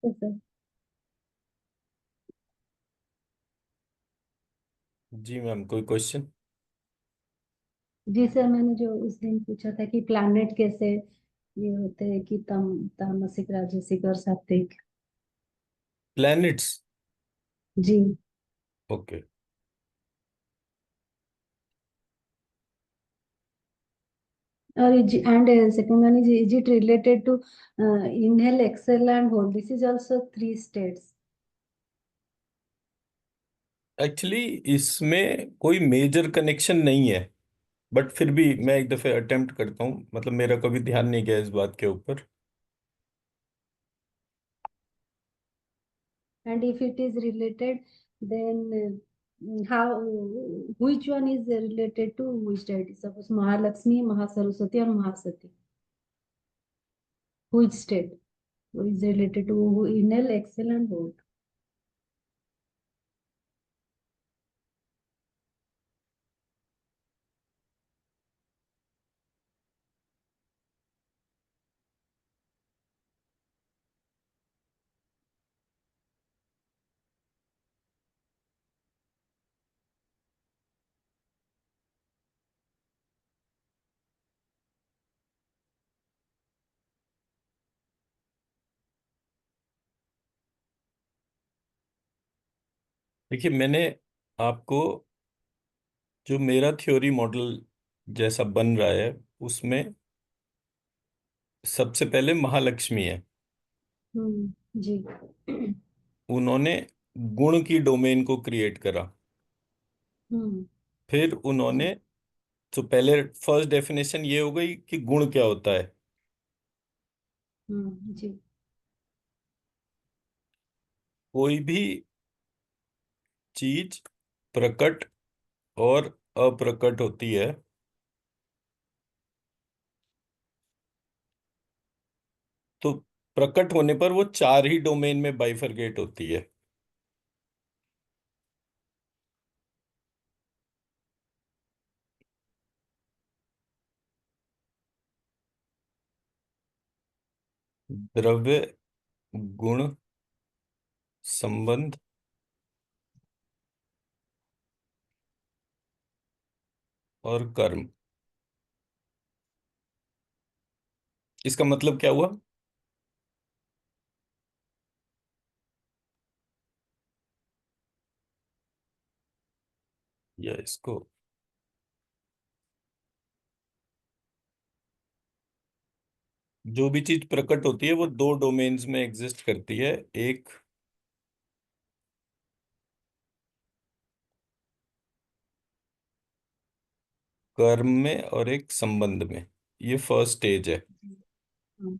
तो सर। जी मैम, कोई क्वेश्चन? जी सर, मैंने जो उस दिन पूछा था कि प्लैनेट कैसे ये होते हैं कि तामसिक राजसिक और सात्विक। प्लैनेट्स। जी। ओके। और and second one is it related to inhale exhale and hold, this is also three states. Actually इसमें कोई मेजर कनेक्शन नहीं है, बट फिर भी मैं एक दफे अटेम्प्ट करता हूँ। मतलब मेरा कभी ध्यान नहीं गया इस बात के ऊपर। And if it is related, then how, which one is related to which deity? Suppose Mahalakshmi, Mahasaraswati, or Mahasati. Which state? Who is related to who? Inhale, exhale, and hold. देखिए, मैंने आपको जो मेरा थ्योरी मॉडल जैसा बन रहा है उसमें सबसे पहले महालक्ष्मी है। जी। उन्होंने गुण की डोमेन को क्रिएट करा। हम्म। फिर जी। उन्होंने, तो पहले फर्स्ट डेफिनेशन ये हो गई कि गुण क्या होता है। जी। कोई भी चीज प्रकट और अप्रकट होती है तो प्रकट होने पर वो चार ही डोमेन में बाइफरकेट होती है। द्रव्य, गुण, संबंध और कर्म। इसका मतलब क्या हुआ? या इसको, जो भी चीज प्रकट होती है वो दो डोमेन्स में एग्जिस्ट करती है। एक कर्म में और एक संबंध में। ये फर्स्ट स्टेज है। हाँ।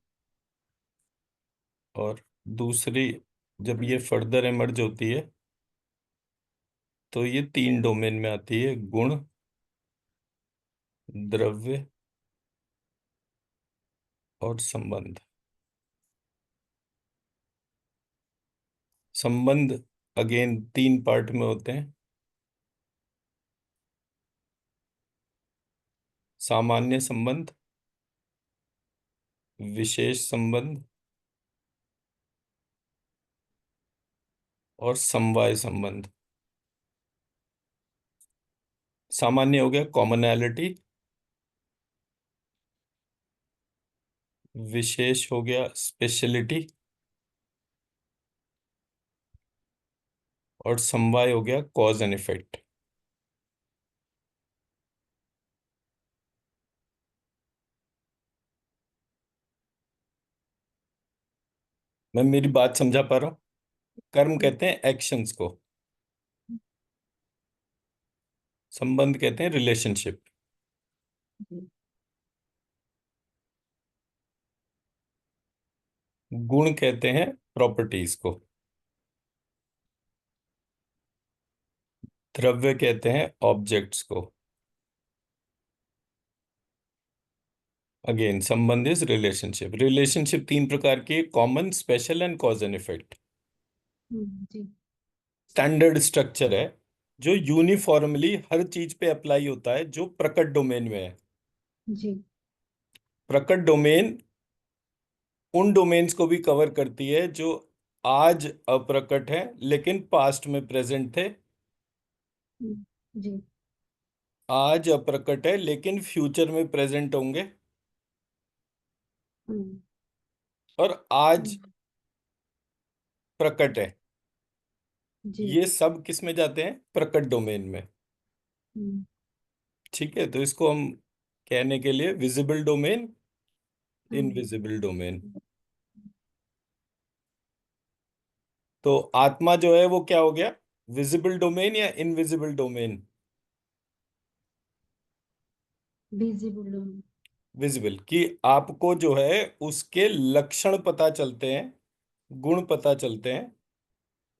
और दूसरी, जब ये फर्दर इमर्ज होती है तो ये तीन डोमेन में आती है: गुण, द्रव्य और संबंध। संबंध अगेन तीन पार्ट में होते हैं: सामान्य संबंध, विशेष संबंध और समवाय संबंध। सामान्य हो गया कॉमनैलिटी, विशेष हो गया स्पेशलिटी और समवाय हो गया कॉज एंड इफेक्ट। मैं मेरी बात समझा पा रहा हूँ? कर्म जी। कहते हैं एक्शंस को, संबंध कहते हैं रिलेशनशिप, जी। गुण कहते हैं प्रॉपर्टीज को, द्रव्य कहते हैं ऑब्जेक्ट्स को। अगेन संबंध इज रिलेशनशिप। रिलेशनशिप तीन प्रकार की: common, special and cause and effect. जी। स्टैंडर्ड स्ट्रक्चर है जो यूनिफॉर्मली हर चीज पे अप्लाई होता है जो प्रकट डोमेन में है। जी। प्रकट डोमेन उन डोमेन्स को भी कवर करती है जो आज अप्रकट है लेकिन पास्ट में प्रेजेंट थे। जी। आज अप्रकट है लेकिन फ्यूचर में प्रेजेंट होंगे। हम्म। और आज हम्म। प्रकट है। जी। ये सब किस में जाते हैं? प्रकट डोमेन में। हम्म। ठीक है, तो इसको हम कहने के लिए visible domain, hmm. Invisible domain. तो आत्मा जो है वो क्या हो गया? विजिबल डोमेन या इनविजिबल डोमेन? विजिबल। विजिबल, कि आपको जो है उसके लक्षण पता चलते हैं, गुण पता चलते हैं।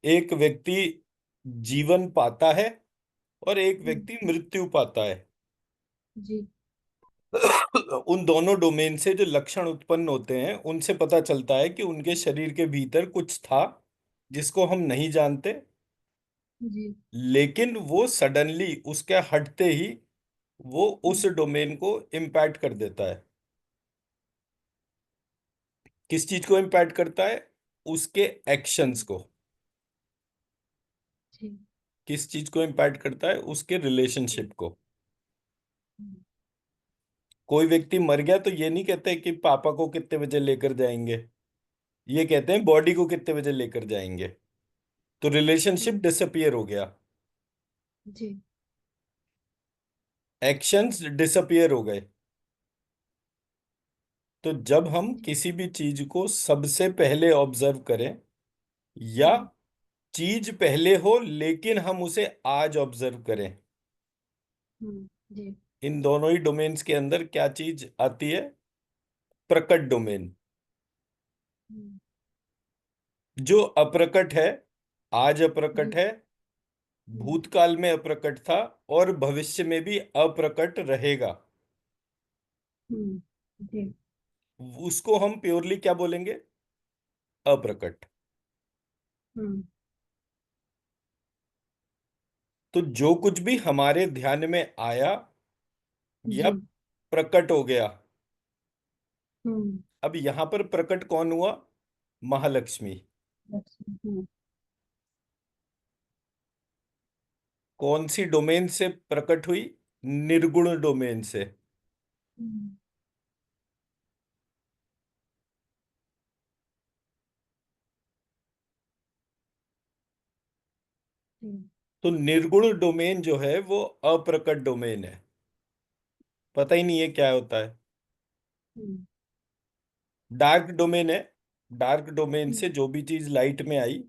एक व्यक्ति जीवन पाता है और एक व्यक्ति मृत्यु पाता है। जी। उन दोनों डोमेन से जो लक्षण उत्पन्न होते हैं उनसे पता चलता है कि उनके शरीर के भीतर कुछ था जिसको हम नहीं जानते, जी। लेकिन वो सडनली उसके हटते ही वो उस हम्म। डोमेन को इम्पैक्ट कर देता है। किस चीज को इम्पैक्ट करता है? उसके एक्शंस को। जी। किस चीज को इम्पैक्ट करता है? उसके हम्म। रिलेशनशिप को। कोई व्यक्ति मर गया तो ये नहीं कहते कि पापा को कितने बजे लेकर जाएंगे, ये कहते हैं बॉडी को कितने बजे लेकर जाएंगे। तो रिलेशनशिप हम्म। डिसअपियर हो गया, जी। एक्शंस डिसअपियर हो गए। तो जब हम जी। किसी भी चीज को सबसे पहले ऑब्जर्व करें, या हम्म। चीज पहले हो लेकिन हम उसे आज ऑब्जर्व करें, जी। इन दोनों ही डोमेन्स के अंदर क्या चीज आती है? प्रकट डोमेन। हम्म। जो अप्रकट है, आज अप्रकट जी। है, हम्म। भूतकाल में अप्रकट था, और भविष्य में भी अप्रकट रहेगा, हम्म। जी। उसको हम प्योरली क्या बोलेंगे? अप्रकट। हम्म। तो जो कुछ भी हमारे ध्यान में आया या जी। प्रकट हो गया, हम्म। अब यहां पर प्रकट कौन हुआ? महालक्ष्मी। हम्म। कौन सी डोमेन से प्रकट हुई? निर्गुण डोमेन से। हम्म। जी। तो निर्गुण डोमेन जो है वो अप्रकट डोमेन है, पता ही नहीं है क्या होता है। हम्म। डार्क डोमेन है। डार्क डोमेन हम्म। से जो भी चीज लाइट में आई,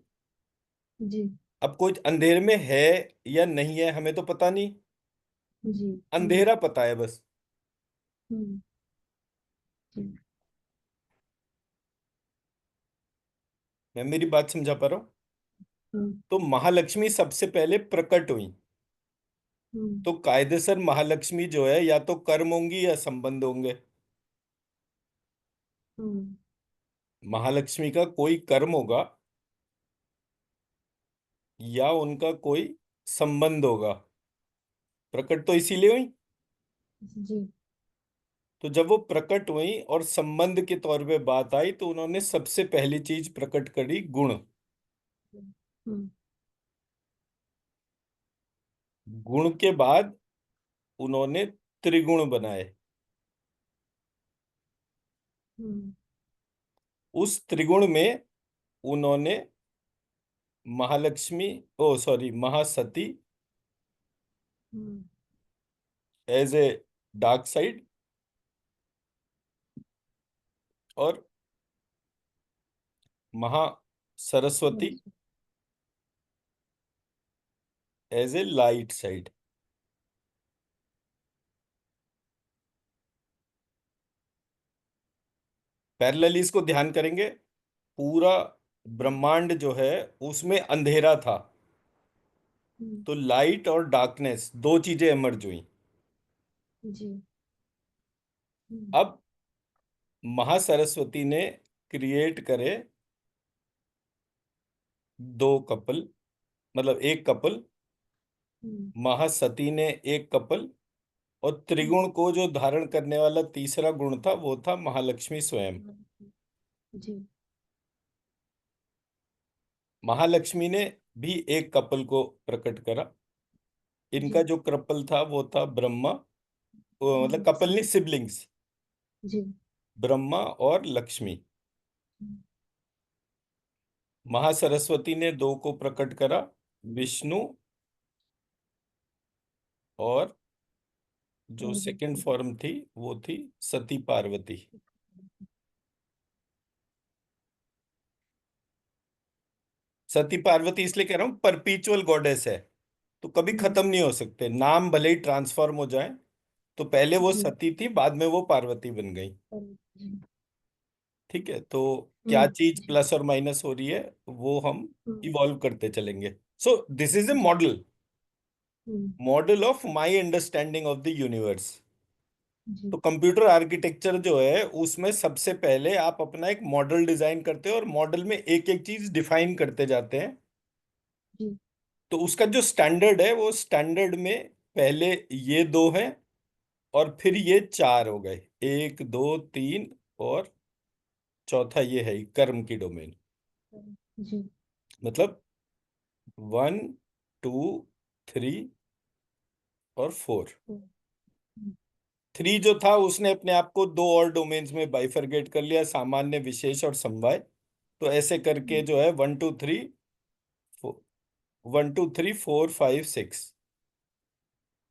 जी। अब कोई अंधेरे में है या नहीं है हमें तो पता नहीं, जी। हम्म। अंधेरा पता है बस। हम्म। जी। मैं मेरी बात समझा पा रहा हूँ? हम्म। तो महालक्ष्मी सबसे पहले प्रकट हुई, हम्म। तो कायदेसर महालक्ष्मी जो है या तो कर्म होंगी या संबंध होंगे। हम्म। महालक्ष्मी का कोई कर्म होगा या उनका कोई संबंध होगा। प्रकट तो इसीलिए हुई। जी। तो जब वो प्रकट हुई और संबंध के तौर पे बात आई तो उन्होंने सबसे पहली चीज प्रकट करी, गुण। हम्म। गुण के बाद उन्होंने त्रिगुण बनाए। हम्म। उस त्रिगुण में उन्होंने Mahalakshmi, oh sorry, Mahasati hmm. As a dark side, और Maha Saraswati hmm. As a light side. Parallelly इसको ध्यान करेंगे, पूरा ब्रह्मांड जो है उसमें अंधेरा था, हम्म। तो लाइट और डार्कनेस दो चीजें इमर्ज हुई। जी। हम्म। अब महासरस्वती ने क्रिएट करे दो कपल, मतलब एक कपल। हम्म। महासती ने एक कपल, और त्रिगुण को जो धारण करने वाला तीसरा गुण था वो था महालक्ष्मी स्वयं। हम्म। जी। महालक्ष्मी ने भी एक कपल को प्रकट करा। इनका जी। जो कपल था वो था ब्रह्मा, मतलब कपल नहीं, लक्ष्मी। सिबलिंग्स, जी। ब्रह्मा और लक्ष्मी। महासरस्वती ने दो को प्रकट करा, विष्णु और जो सेकंड पार्वती। फॉर्म थी वो थी सती पार्वती। सती पार्वती इसलिए कह रहा हूं, परपीचुअल गॉडेस है, तो कभी खत्म नहीं हो सकते, नाम भले ही ट्रांसफॉर्म हो जाए। तो पहले वो जी। सती थी, बाद में वो पार्वती बन गई। जी। ठीक है, तो क्या चीज जी। प्लस और माइनस हो रही है वो हम हम्म। इवॉल्व करते चलेंगे। सो दिस इज ए जी। Model, hmm. Model of my understanding of the universe. तो जी। कंप्यूटर आर्किटेक्चर जो है उसमें सबसे पहले आप अपना एक मॉडल डिजाइन करते हो और मॉडल में एक एक चीज डिफाइन करते जाते हैं। जी। तो उसका जो स्टैंडर्ड है वो स्टैंडर्ड में पहले ये दो हैं और फिर ये चार हो गए, एक दो तीन, और चौथा ये है कर्म की डोमेन। जी। मतलब वन, टू, थ्री और फोर। हम्म। थ्री जो था उसने अपने आप को दो और डोमेन्स में बाइफरगेट कर लिया, सामान्य, विशेष और समवाय। तो ऐसे करके जो है one two three, one two three four five six.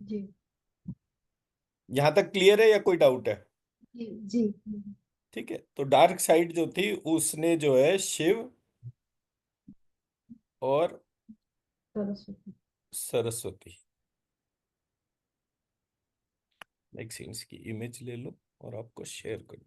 जी। यहां तक क्लियर है या कोई डाउट है? जी। जी। ठीक है, तो डार्क साइड जो थी उसने जो है शिव और सरस्वती। सरस्वती। एक सीन्स की इमेज ले लो और आपको शेयर कर।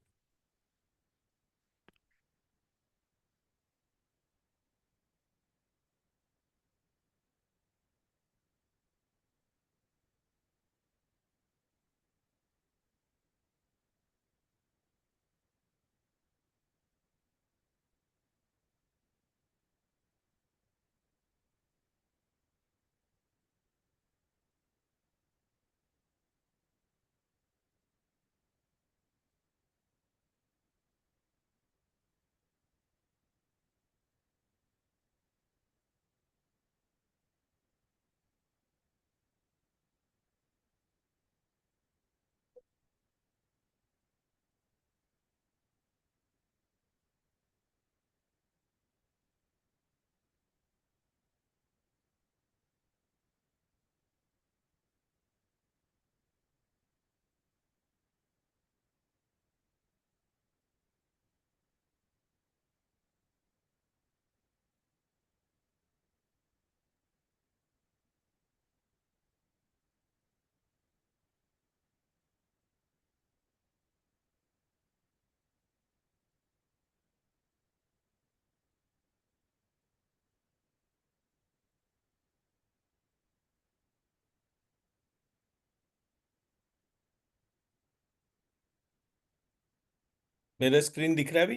मेरा स्क्रीन दिख रहा है अभी?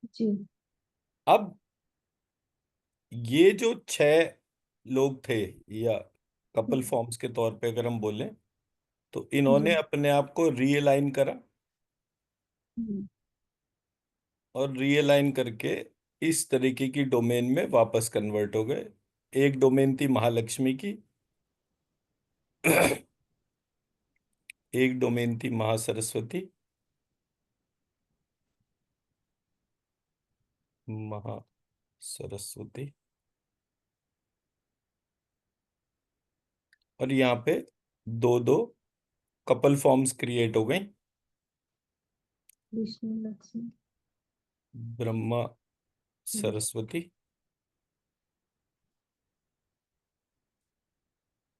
जी। अब ये जो छह लोग थे, या कपल हम्म। फॉर्म्स के तौर पे अगर हम बोलें, तो जी। इन्होंने अपने आप को रीअलाइन करा, हम्म। और रीअलाइन करके इस तरीके की डोमेन में वापस कन्वर्ट हो गए। एक डोमेन थी महालक्ष्मी की, एक डोमेन थी महासरस्वती, महासरस्वती, और यहाँ पे दो दो कपल फॉर्म्स क्रिएट हो गई, विष्णु लक्ष्मी। ब्रह्मा हम्म। सरस्वती,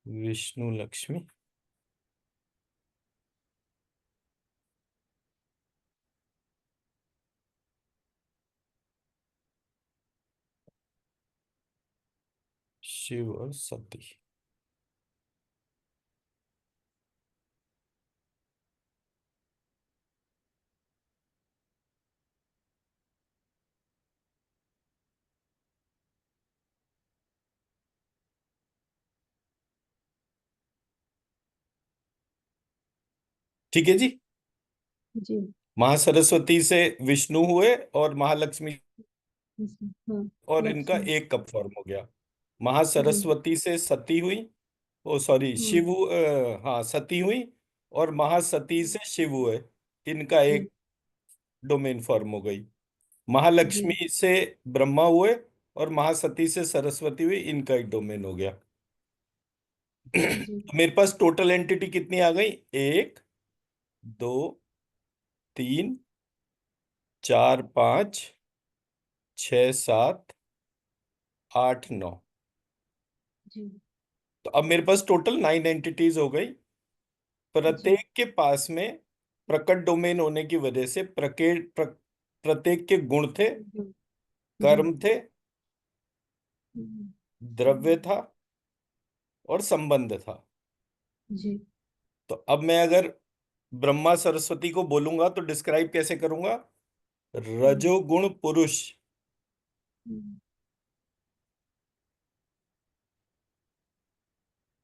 विष्णु लक्ष्मी, शिव और सती। ठीक है जी। जी। महासरस्वती से विष्णु हुए और महालक्ष्मी हाँ। और इनका लक्ष्मी। एक कप फॉर्म हो गया। जी। महासरस्वती से सती हुई, ओ सॉरी हम्म। शिव, हाँ सती हुई, और महासती से शिव हुए, इनका जी। एक डोमेन फॉर्म हो गई। जी। महालक्ष्मी से ब्रह्मा हुए और महासती से सरस्वती हुई, इनका एक डोमेन हो गया। जी। तो मेरे पास टोटल एंटिटी कितनी आ गई? एक, दो, तीन, चार, पाँच, छ, सात, आठ, नौ। जी। तो अब मेरे पास टोटल 9 एंटिटीज हो गई। जी। प्रत्येक के पास में प्रकट डोमेन होने की वजह से प्रत्येक के गुण थे, जी। जी। कर्म थे, हम्म। द्रव्य था, और संबंध था। जी। तो अब मैं अगर ब्रह्मा सरस्वती को बोलूंगा तो डिस्क्राइब कैसे करूंगा? हम्म। रजोगुण पुरुष हम्म।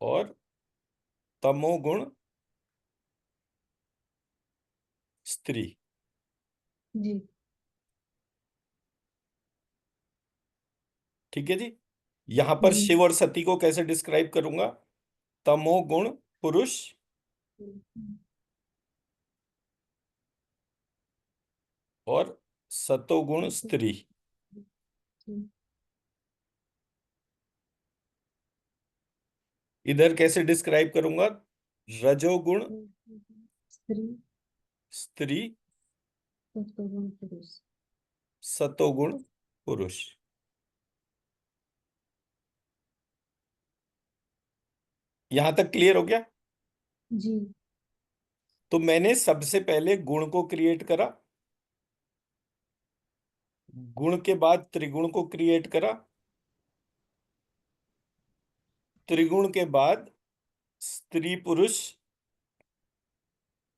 और तमोगुण स्त्री। जी। ठीक है जी। यहां पर जी। शिव और सती को कैसे डिस्क्राइब करूंगा? तमोगुण पुरुष हम्म। और सतोगुण स्त्री। जी। इधर कैसे डिस्क्राइब करूंगा? रजोगुण स्त्री। स्त्री, सत्वगुण पुरुष। सतोगुण पुरुष। यहां तक क्लियर हो गया? जी। तो मैंने सबसे पहले गुण को क्रिएट करा, गुण के बाद त्रिगुण को क्रिएट करा, त्रिगुण के बाद स्त्री पुरुष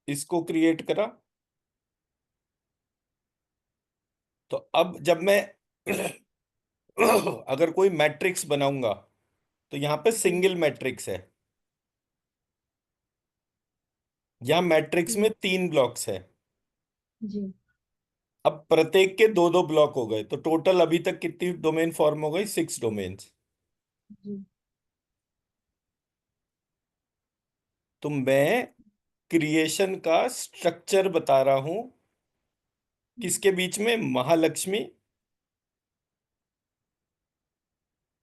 इसको क्रिएट करा। तो अब जब मैं अगर कोई मैट्रिक्स बनाऊंगा तो यहां पे जी। सिंगल मैट्रिक्स है। यहां मैट्रिक्स में जी। 3 ब्लॉक्स है। जी। अब प्रत्येक के दो दो ब्लॉक हो गए, तो टोटल अभी तक कितनी डोमेन फॉर्म हो गई? 6 डोमेन्स। जी। तो मैं क्रिएशन का स्ट्रक्चर बता रहा हूं, किसके बीच में? महालक्ष्मी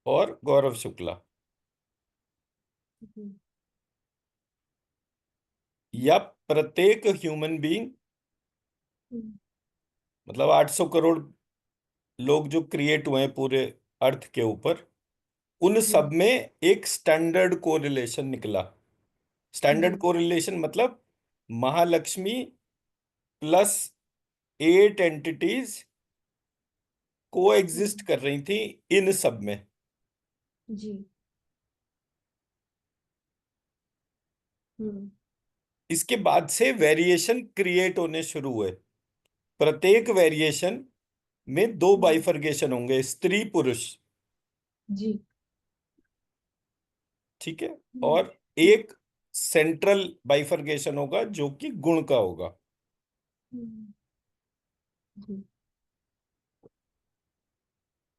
और गौरव शुक्ला, जी। या प्रत्येक ह्यूमन बीइंग, हम्म। मतलब 800 करोड़ लोग जो क्रिएट हुए हैं पूरे अर्थ के ऊपर, उन जी। सब में एक स्टैंडर्ड कोरिलेशन निकला। स्टैंडर्ड जी। कोरिलेशन मतलब महालक्ष्मी प्लस 8 एंटिटीज को एग्जिस्ट हम्म। कर रही थी इन सब में। जी। हम्म। इसके बाद से वेरिएशन क्रिएट होने शुरू हुए। प्रत्येक वेरिएशन में दो हम्म। बाइफरकेशन होंगे, स्त्री पुरुष। जी। ठीक है। हम्म। और एक सेंट्रल बाइफरकेशन होगा जो कि गुण का होगा। हम्म। जी।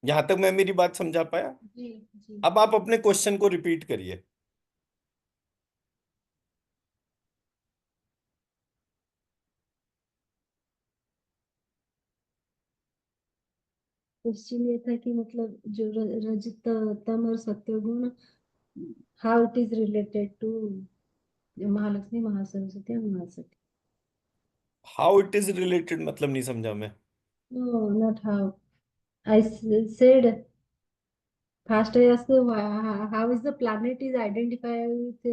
यहां तक मैं मेरी बात समझा पाया? जी। जी। अब आप अपने क्वेश्चन को रिपीट करिए। क्वेश्चन ये था कि मतलब जो रजत तम और सत्वगुण, how it is related to Mahalakshmi Mahasaraswati और Mahasati. How it is related मतलब नहीं समझा मैं। No, not how. I said first I asked how is the planet is identified with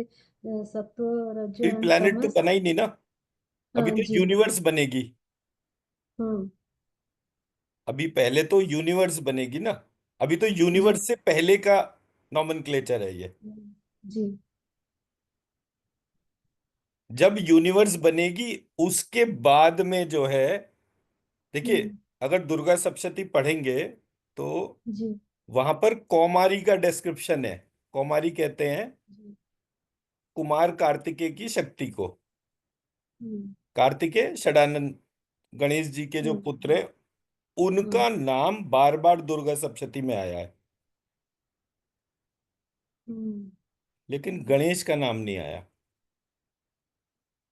sattva, rajo and planet तो tamas. बना ही नहीं ना, अभी हाँ तो जी। यूनिवर्स बनेगी। हाँ। अभी पहले तो यूनिवर्स बनेगी ना, अभी तो जी। यूनिवर्स से पहले का नॉमेनक्लेचर है ये। जी। जब यूनिवर्स बनेगी उसके बाद में जो है, देखिए, हम्म। अगर दुर्गा सप्तशती पढ़ेंगे तो जी। वहां पर कौमारी का डिस्क्रिप्शन है। कौमारी कहते हैं जी। कुमार कार्तिकेय की शक्ति को। हम्म। कार्तिकेय षडानंद, गणेश जी के जो पुत्र हम्म। हैं, उनका हम्म नाम बार बार दुर्गा सप्तशती में आया है, हम्म लेकिन गणेश का नाम नहीं आया।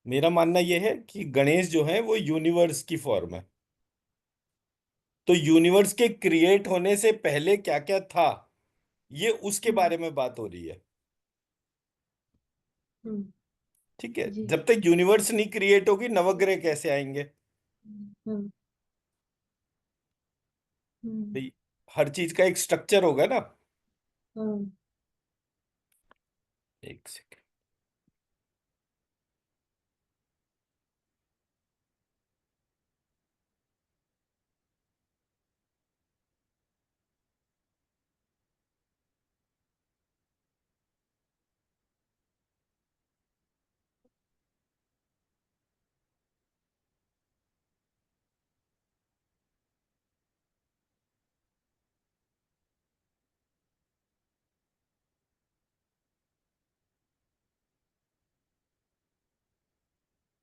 मेरा मानना यह है कि गणेश जो है वो यूनिवर्स की फॉर्म है। तो यूनिवर्स के क्रिएट होने से पहले क्या क्या था, ये उसके हम्म बारे में बात हो रही है। हम्म, ठीक है, जी। जब तक यूनिवर्स नहीं क्रिएट होगी नवग्रह कैसे आएंगे हम्म हम्म भाई? हर चीज का एक स्ट्रक्चर होगा ना। हम्म। एक सेकंड।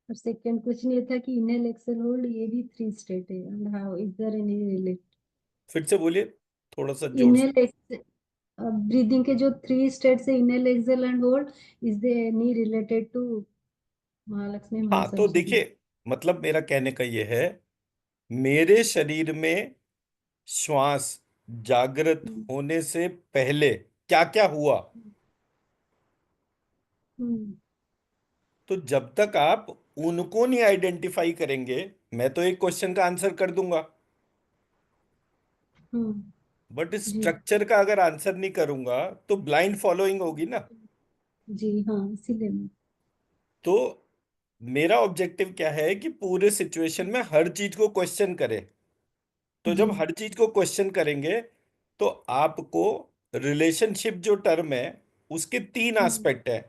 और सेकंड क्वेश्चन ये था कि इनहेल एक्सेल होल्ड ये भी थ्री स्टेट है, and how is there any relate? फिर से बोलिए, थोड़ा सा जोर से। इनहेल ब्रीदिंग के जो थ्री स्टेट्स है, inhale exhale and hold, is they any related to Mahalakshmi हाँ तो महासरस्वती? देखिए, मतलब मेरा कहने का ये है, मेरे शरीर में श्वास जागृत हम्म होने से पहले क्या क्या हुआ, हम्म तो जब तक आप उनको नहीं आइडेंटिफाई करेंगे, मैं तो एक क्वेश्चन का आंसर कर दूंगा, हम्म, बट जी। स्ट्रक्चर का अगर आंसर नहीं करूंगा तो ब्लाइंड फॉलोइंग होगी ना। जी हाँ, इसीलिए मैं। तो मेरा ऑब्जेक्टिव क्या है कि पूरे सिचुएशन में हर चीज को क्वेश्चन करें। तो जी। जब हर चीज को क्वेश्चन करेंगे तो आपको रिलेशनशिप जो टर्म है उसके तीन हम्म एस्पेक्ट है।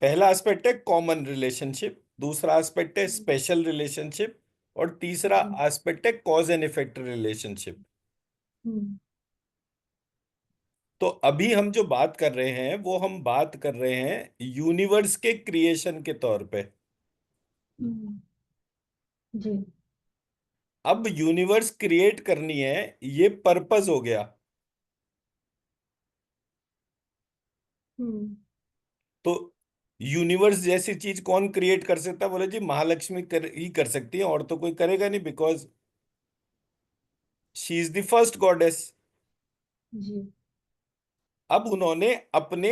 पहला एस्पेक्ट है कॉमन रिलेशनशिप, दूसरा एस्पेक्ट है हम्म, स्पेशल रिलेशनशिप, और तीसरा जी। एस्पेक्ट है कॉज एंड इफेक्ट रिलेशनशिप। हम्म तो अभी हम जो बात कर रहे हैं वो हम बात कर रहे हैं यूनिवर्स के क्रिएशन के तौर पे। हम्म, जी। अब यूनिवर्स क्रिएट करनी है, ये पर्पस हो गया। हम्म तो यूनिवर्स जैसी चीज कौन क्रिएट कर सकता है? बोले जी महालक्ष्मी ही कर सकती है, और तो कोई करेगा नहीं, because she is the first goddess. जी। अब उन्होंने अपने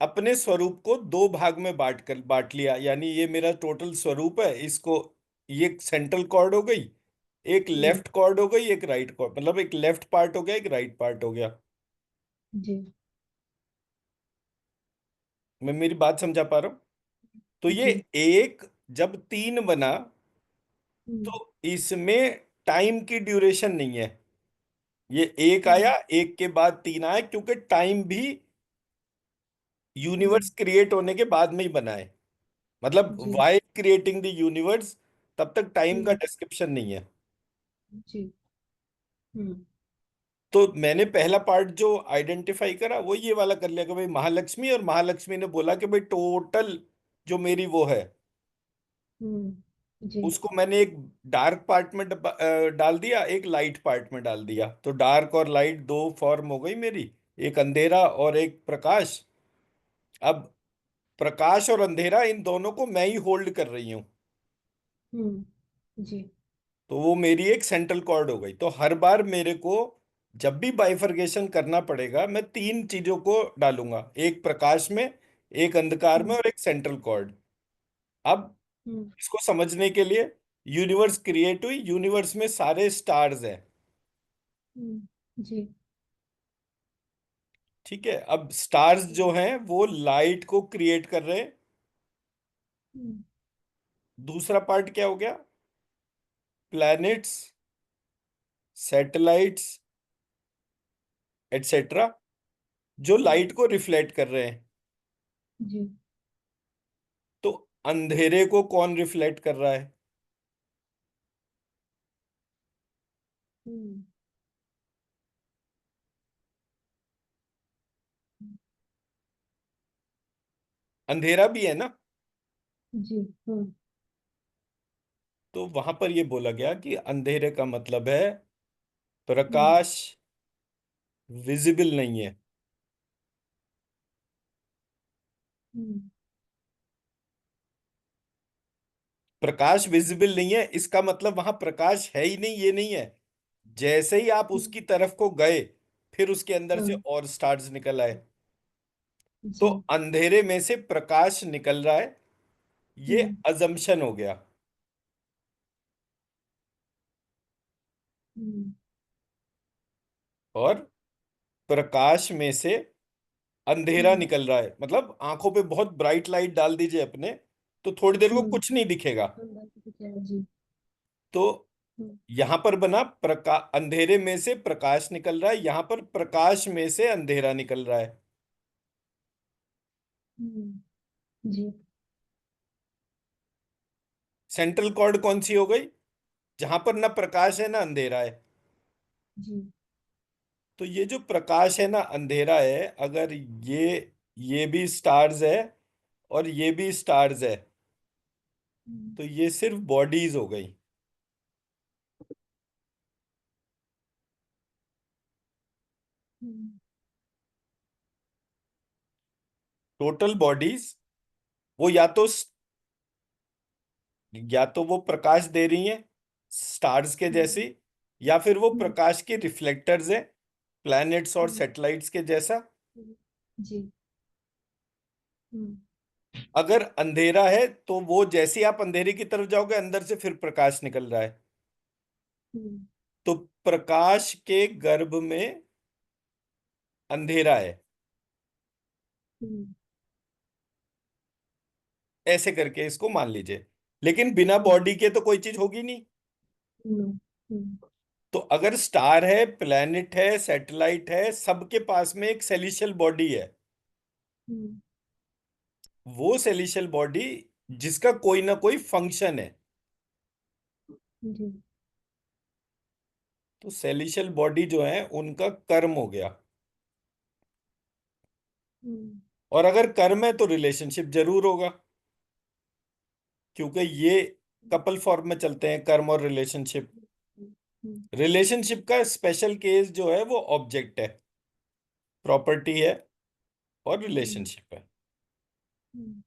अपने स्वरूप को दो भाग में बांट लिया, यानी ये मेरा टोटल स्वरूप है, इसको, ये सेंट्रल कॉर्ड हो गई, एक हम्म, लेफ्ट कॉर्ड हो गई, एक राइट कॉर्ड, मतलब एक लेफ्ट पार्ट हो गया, एक राइट पार्ट हो गया। जी। मैं मेरी बात समझा पा रहा हूं? तो ये जी। एक जब तीन बना, हम्म तो इसमें टाइम की ड्यूरेशन नहीं है। ये एक हम्म आया, एक के बाद तीन आया, क्योंकि टाइम भी यूनिवर्स हम्म, क्रिएट होने के बाद में ही बना है। मतलब जी। वाई क्रिएटिंग द यूनिवर्स, तब तक टाइम का हम्म, डिस्क्रिप्शन नहीं है। जी। हम्म तो मैंने पहला पार्ट जो आइडेंटिफाई करा वो ये वाला कर लिया कि भाई महालक्ष्मी, और महालक्ष्मी ने बोला कि भाई टोटल जो मेरी वो है, जी। उसको मैंने एक डार्क पार्ट में डाल दिया, एक लाइट पार्ट में डाल दिया, तो डार्क और लाइट दो फॉर्म हो गई मेरी, एक अंधेरा और एक प्रकाश। अब प्रकाश और अंधेरा इन दोनों को मैं ही होल्ड कर रही हूँ। जी। तो वो मेरी एक सेंट्रल कॉर्ड हो गई। तो हर बार मेरे को जब भी बाइफरकेशन करना पड़ेगा, मैं तीन चीजों को डालूंगा, एक प्रकाश में, एक अंधकार में, हम्म और एक सेंट्रल कॉर्ड। अब हम्म इसको समझने के लिए, यूनिवर्स क्रिएट हुई, यूनिवर्स में सारे स्टार्स हैं। जी। ठीक है, अब स्टार्स जो हैं वो लाइट को क्रिएट कर रहे हैं। हम्म दूसरा पार्ट क्या हो गया? प्लैनेट्स, सैटेलाइट्स, एटसेट्रा, जो हम्म, लाइट को रिफ्लेक्ट कर रहे हैं। जी। तो अंधेरे को कौन रिफ्लेक्ट कर रहा है? हम्म अंधेरा भी है ना। जी। हम्म तो वहां पर ये बोला गया कि अंधेरे का मतलब है हम्म। प्रकाश विजिबल नहीं है। हम्म। प्रकाश विजिबल नहीं है इसका मतलब वहां प्रकाश है ही नहीं, ये नहीं है। जैसे ही आप हम्म। उसकी तरफ को गए, फिर उसके अंदर से हाँ। और स्टार्स निकल आए। तो जी। अंधेरे में से प्रकाश निकल रहा है, ये हम्म। अजम्पशन हो गया। हम्म। और प्रकाश में से अंधेरा हम्म। निकल रहा है, मतलब आंखों पे बहुत ब्राइट लाइट डाल दीजिए अपने, तो थोड़ी देर को हम्म। कुछ नहीं दिखेगा। अंदर से कुछ है जी। तो हम्म। यहां पर बना अंधेरे में से प्रकाश निकल रहा है, यहां पर प्रकाश में से अंधेरा निकल रहा है। जी। सेंट्रल कॉर्ड कौन सी हो गई? जहां पर ना प्रकाश है ना अंधेरा है। जी। तो ये जो प्रकाश है ना अंधेरा है, अगर ये भी स्टार्स है और ये भी स्टार्स है, हम्म। तो ये सिर्फ बॉडीज हो गई। हम्म। टोटल बॉडीज, वो या तो वो प्रकाश दे रही हैं स्टार्स के हम्म। जैसी, या फिर वो हम्म। प्रकाश के रिफ्लेक्टर्स हैं प्लैनेट्स और हम्म। सैटेलाइट्स के जैसा। हम्म। जी। हम्म। अगर अंधेरा है तो वो जैसे ही आप अंधेरे की तरफ जाओगे अंदर से फिर प्रकाश निकल रहा है। हम्म। तो प्रकाश के गर्भ में अंधेरा है, हम्म। ऐसे करके इसको मान लीजिए। लेकिन बिना जी। बॉडी के तो कोई चीज होगी नहीं। नो। हम्म। तो अगर स्टार है, प्लैनेट है, सैटेलाइट है, सबके पास में एक सेलिशियल बॉडी है। हम्म। वो सेलिशियल बॉडी जिसका कोई ना कोई फंक्शन है। जी। तो सेलिशियल बॉडी जो है उनका कर्म हो गया। हम्म। और अगर कर्म है तो रिलेशनशिप जरूर होगा, क्योंकि ये कपल फॉर्म में चलते हैं कर्म और रिलेशनशिप। हम्म। रिलेशनशिप का स्पेशल केस जो है वो ऑब्जेक्ट है, प्रॉपर्टी है और हम्म। रिलेशनशिप है। हम्म।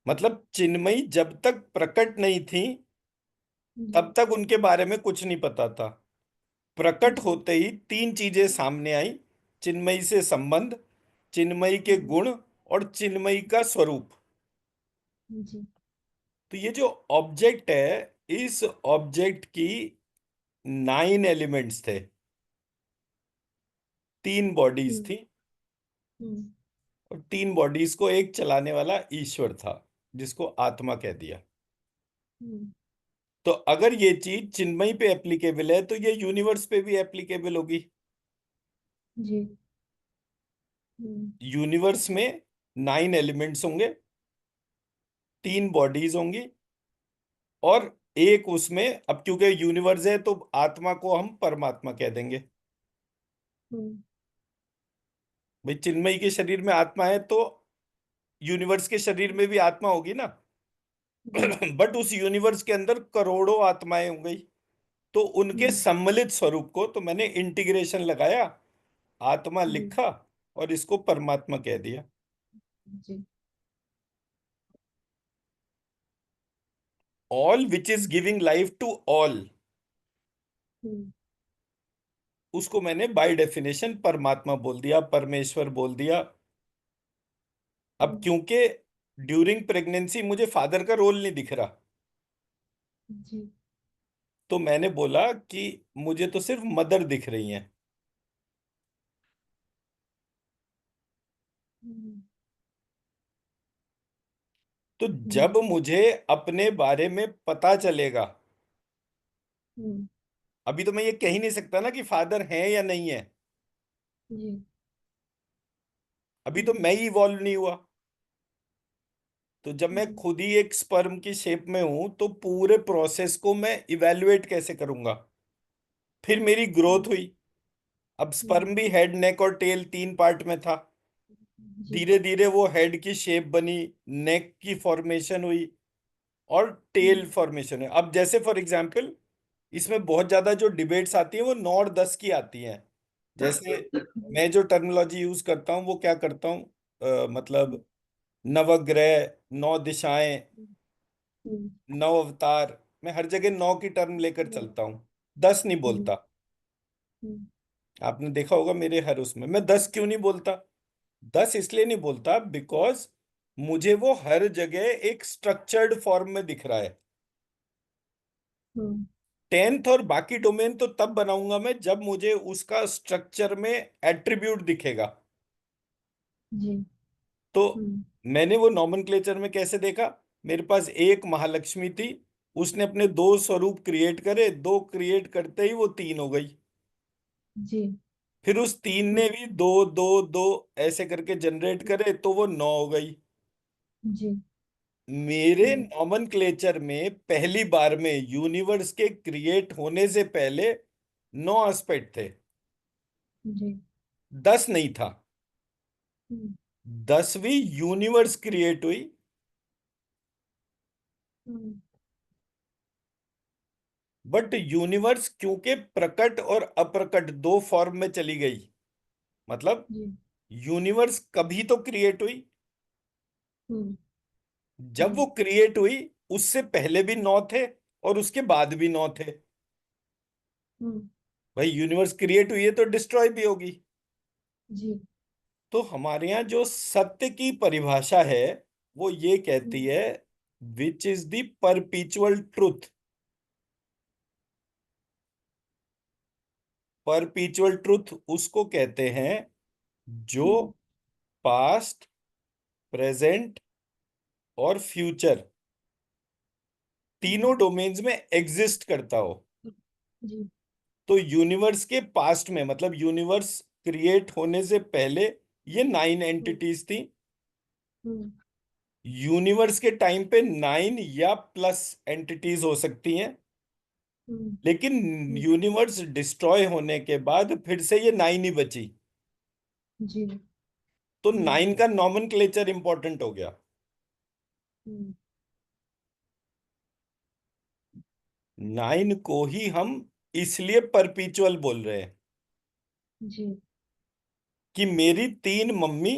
मतलब चिन्मयी जब तक प्रकट नहीं थी जी। तब तक उनके बारे में कुछ नहीं पता था। प्रकट जी। होते ही तीन चीजें सामने आई: चिन्मयी से संबंध, चिन्मयी के हम्म। गुण और चिन्मयी का स्वरूप। जी। तो ये जो ऑब्जेक्ट है, इस ऑब्जेक्ट की 9 एलिमेंट्स थे, 3 बॉडीज हम्म। थी। हम्म। और 3 बॉडीज को एक चलाने वाला ईश्वर था, जिसको आत्मा कह दिया। हम्म। तो अगर ये चीज चिन्मयी पे एप्लीकेबल है तो ये यूनिवर्स पे भी एप्लीकेबल होगी। जी। हम्म। यूनिवर्स में 9 एलिमेंट्स होंगे, 3 बॉडीज होंगी, और एक उसमें, अब क्योंकि यूनिवर्स है तो आत्मा को हम परमात्मा कह देंगे। हम्म। भाई चिन्मयी के शरीर में आत्मा है तो यूनिवर्स के शरीर में भी आत्मा होगी ना। जी। बट उस यूनिवर्स के अंदर करोड़ों आत्माएं हो गई। तो उनके हम्म। सम्मिलित स्वरूप को तो मैंने इंटीग्रेशन लगाया, आत्मा जी। लिखा और इसको परमात्मा कह दिया। जी। All which is giving life to all, hmm. उसको मैंने बाय डेफिनेशन परमात्मा बोल दिया, परमेश्वर बोल दिया। अब हम्म। क्योंकि ड्यूरिंग प्रेगनेंसी मुझे फादर का रोल नहीं दिख रहा, जी। तो मैंने बोला कि मुझे तो सिर्फ मदर दिख रही हैं। हम्म। तो जी। जब मुझे अपने बारे में पता चलेगा, हम्म। अभी तो मैं ये कह ही नहीं सकता ना कि फादर है या नहीं है। जी। अभी तो हम्म। मैं ही इवॉल्व नहीं हुआ। तो जब मैं जी। खुद ही एक स्पर्म की शेप में हूं तो पूरे प्रोसेस को मैं इवेलुएट कैसे करूंगा? फिर मेरी ग्रोथ हम्म। हुई। अब हम्म। स्पर्म भी हेड, नेक और टेल 3 पार्ट में था। जी। धीरे धीरे वो हेड की शेप बनी, नेक की फॉर्मेशन हुई, और टेल हम्म, फॉर्मेशन है। अब जैसे फॉर एग्जांपल इसमें बहुत ज्यादा जो डिबेट्स आती है वो 9 और 10 की आती हैं। जैसे मैं जो टर्मिनोलॉजी यूज करता हूँ वो क्या करता हूँ, मतलब नवग्रह, 9 दिशाएं, हम्म, 9 अवतार, मैं हर जगह 9 की टर्म लेकर हम्म, चलता हूँ, 10 नहीं हम्म, बोलता। आपने देखा होगा मेरे हर उसमें मैं 10 क्यों नहीं बोलता? 10 इसलिए नहीं बोलता बिकॉज मुझे वो हर जगह एक स्ट्रक्चर्ड फॉर्म में दिख रहा है। हम्म, 10th और बाकी डोमेन तो तब बनाऊंगा मैं जब मुझे उसका स्ट्रक्चर में एट्रीब्यूट दिखेगा। जी। तो हम्म, मैंने वो नॉमेनक्लेचर में कैसे देखा? मेरे पास एक महालक्ष्मी थी, उसने अपने 2 स्वरूप क्रिएट करे, 2 क्रिएट करते ही वो 3 हो गई। जी। फिर उस 3 हम्म, ने भी 2 2 2 ऐसे करके जनरेट करे तो वो 9 हो गई। जी। मेरे हम्म, नॉमेनक्लेचर में पहली बार में यूनिवर्स के क्रिएट होने से पहले 9 एस्पेक्ट थे, जी। 10 नहीं था। हम्म, 10वीं यूनिवर्स क्रिएट हुई, हम्म, बट यूनिवर्स क्योंकि प्रकट और अप्रकट 2 फॉर्म में चली गई, मतलब जी। यूनिवर्स कभी तो क्रिएट हुई, हम्म, जब जी। वो क्रिएट हुई उससे पहले भी 9 थे और उसके बाद भी 9 थे। हम्म, भाई यूनिवर्स क्रिएट हुई है तो डिस्ट्रॉय भी होगी। जी। तो हमारे यहाँ जो सत्य की परिभाषा है वो ये कहती हम्म, है, which is the परपीचुअल truth. परपीचुअल truth उसको कहते हैं जो हम्म, पास्ट, प्रेजेंट और फ्यूचर तीनों हम्म, डोमेन्स में एग्जिस्ट करता हो। जी। तो यूनिवर्स के पास्ट में, मतलब यूनिवर्स क्रिएट होने से पहले ये 9 हम्म, एंटिटीज थी। हम्म, यूनिवर्स के टाइम पे 9 या प्लस एंटिटीज हो सकती हैं, हम्म, लेकिन हम्म, यूनिवर्स डिस्ट्रॉय होने के बाद फिर से ये 9 ही बची। जी। तो हम्म, 9 का नॉमेनक्लेचर इंपॉर्टेंट हो गया। हम्म, 9 को ही हम इसलिए परपीचुअल बोल रहे हैं जी। कि मेरी 3 मम्मी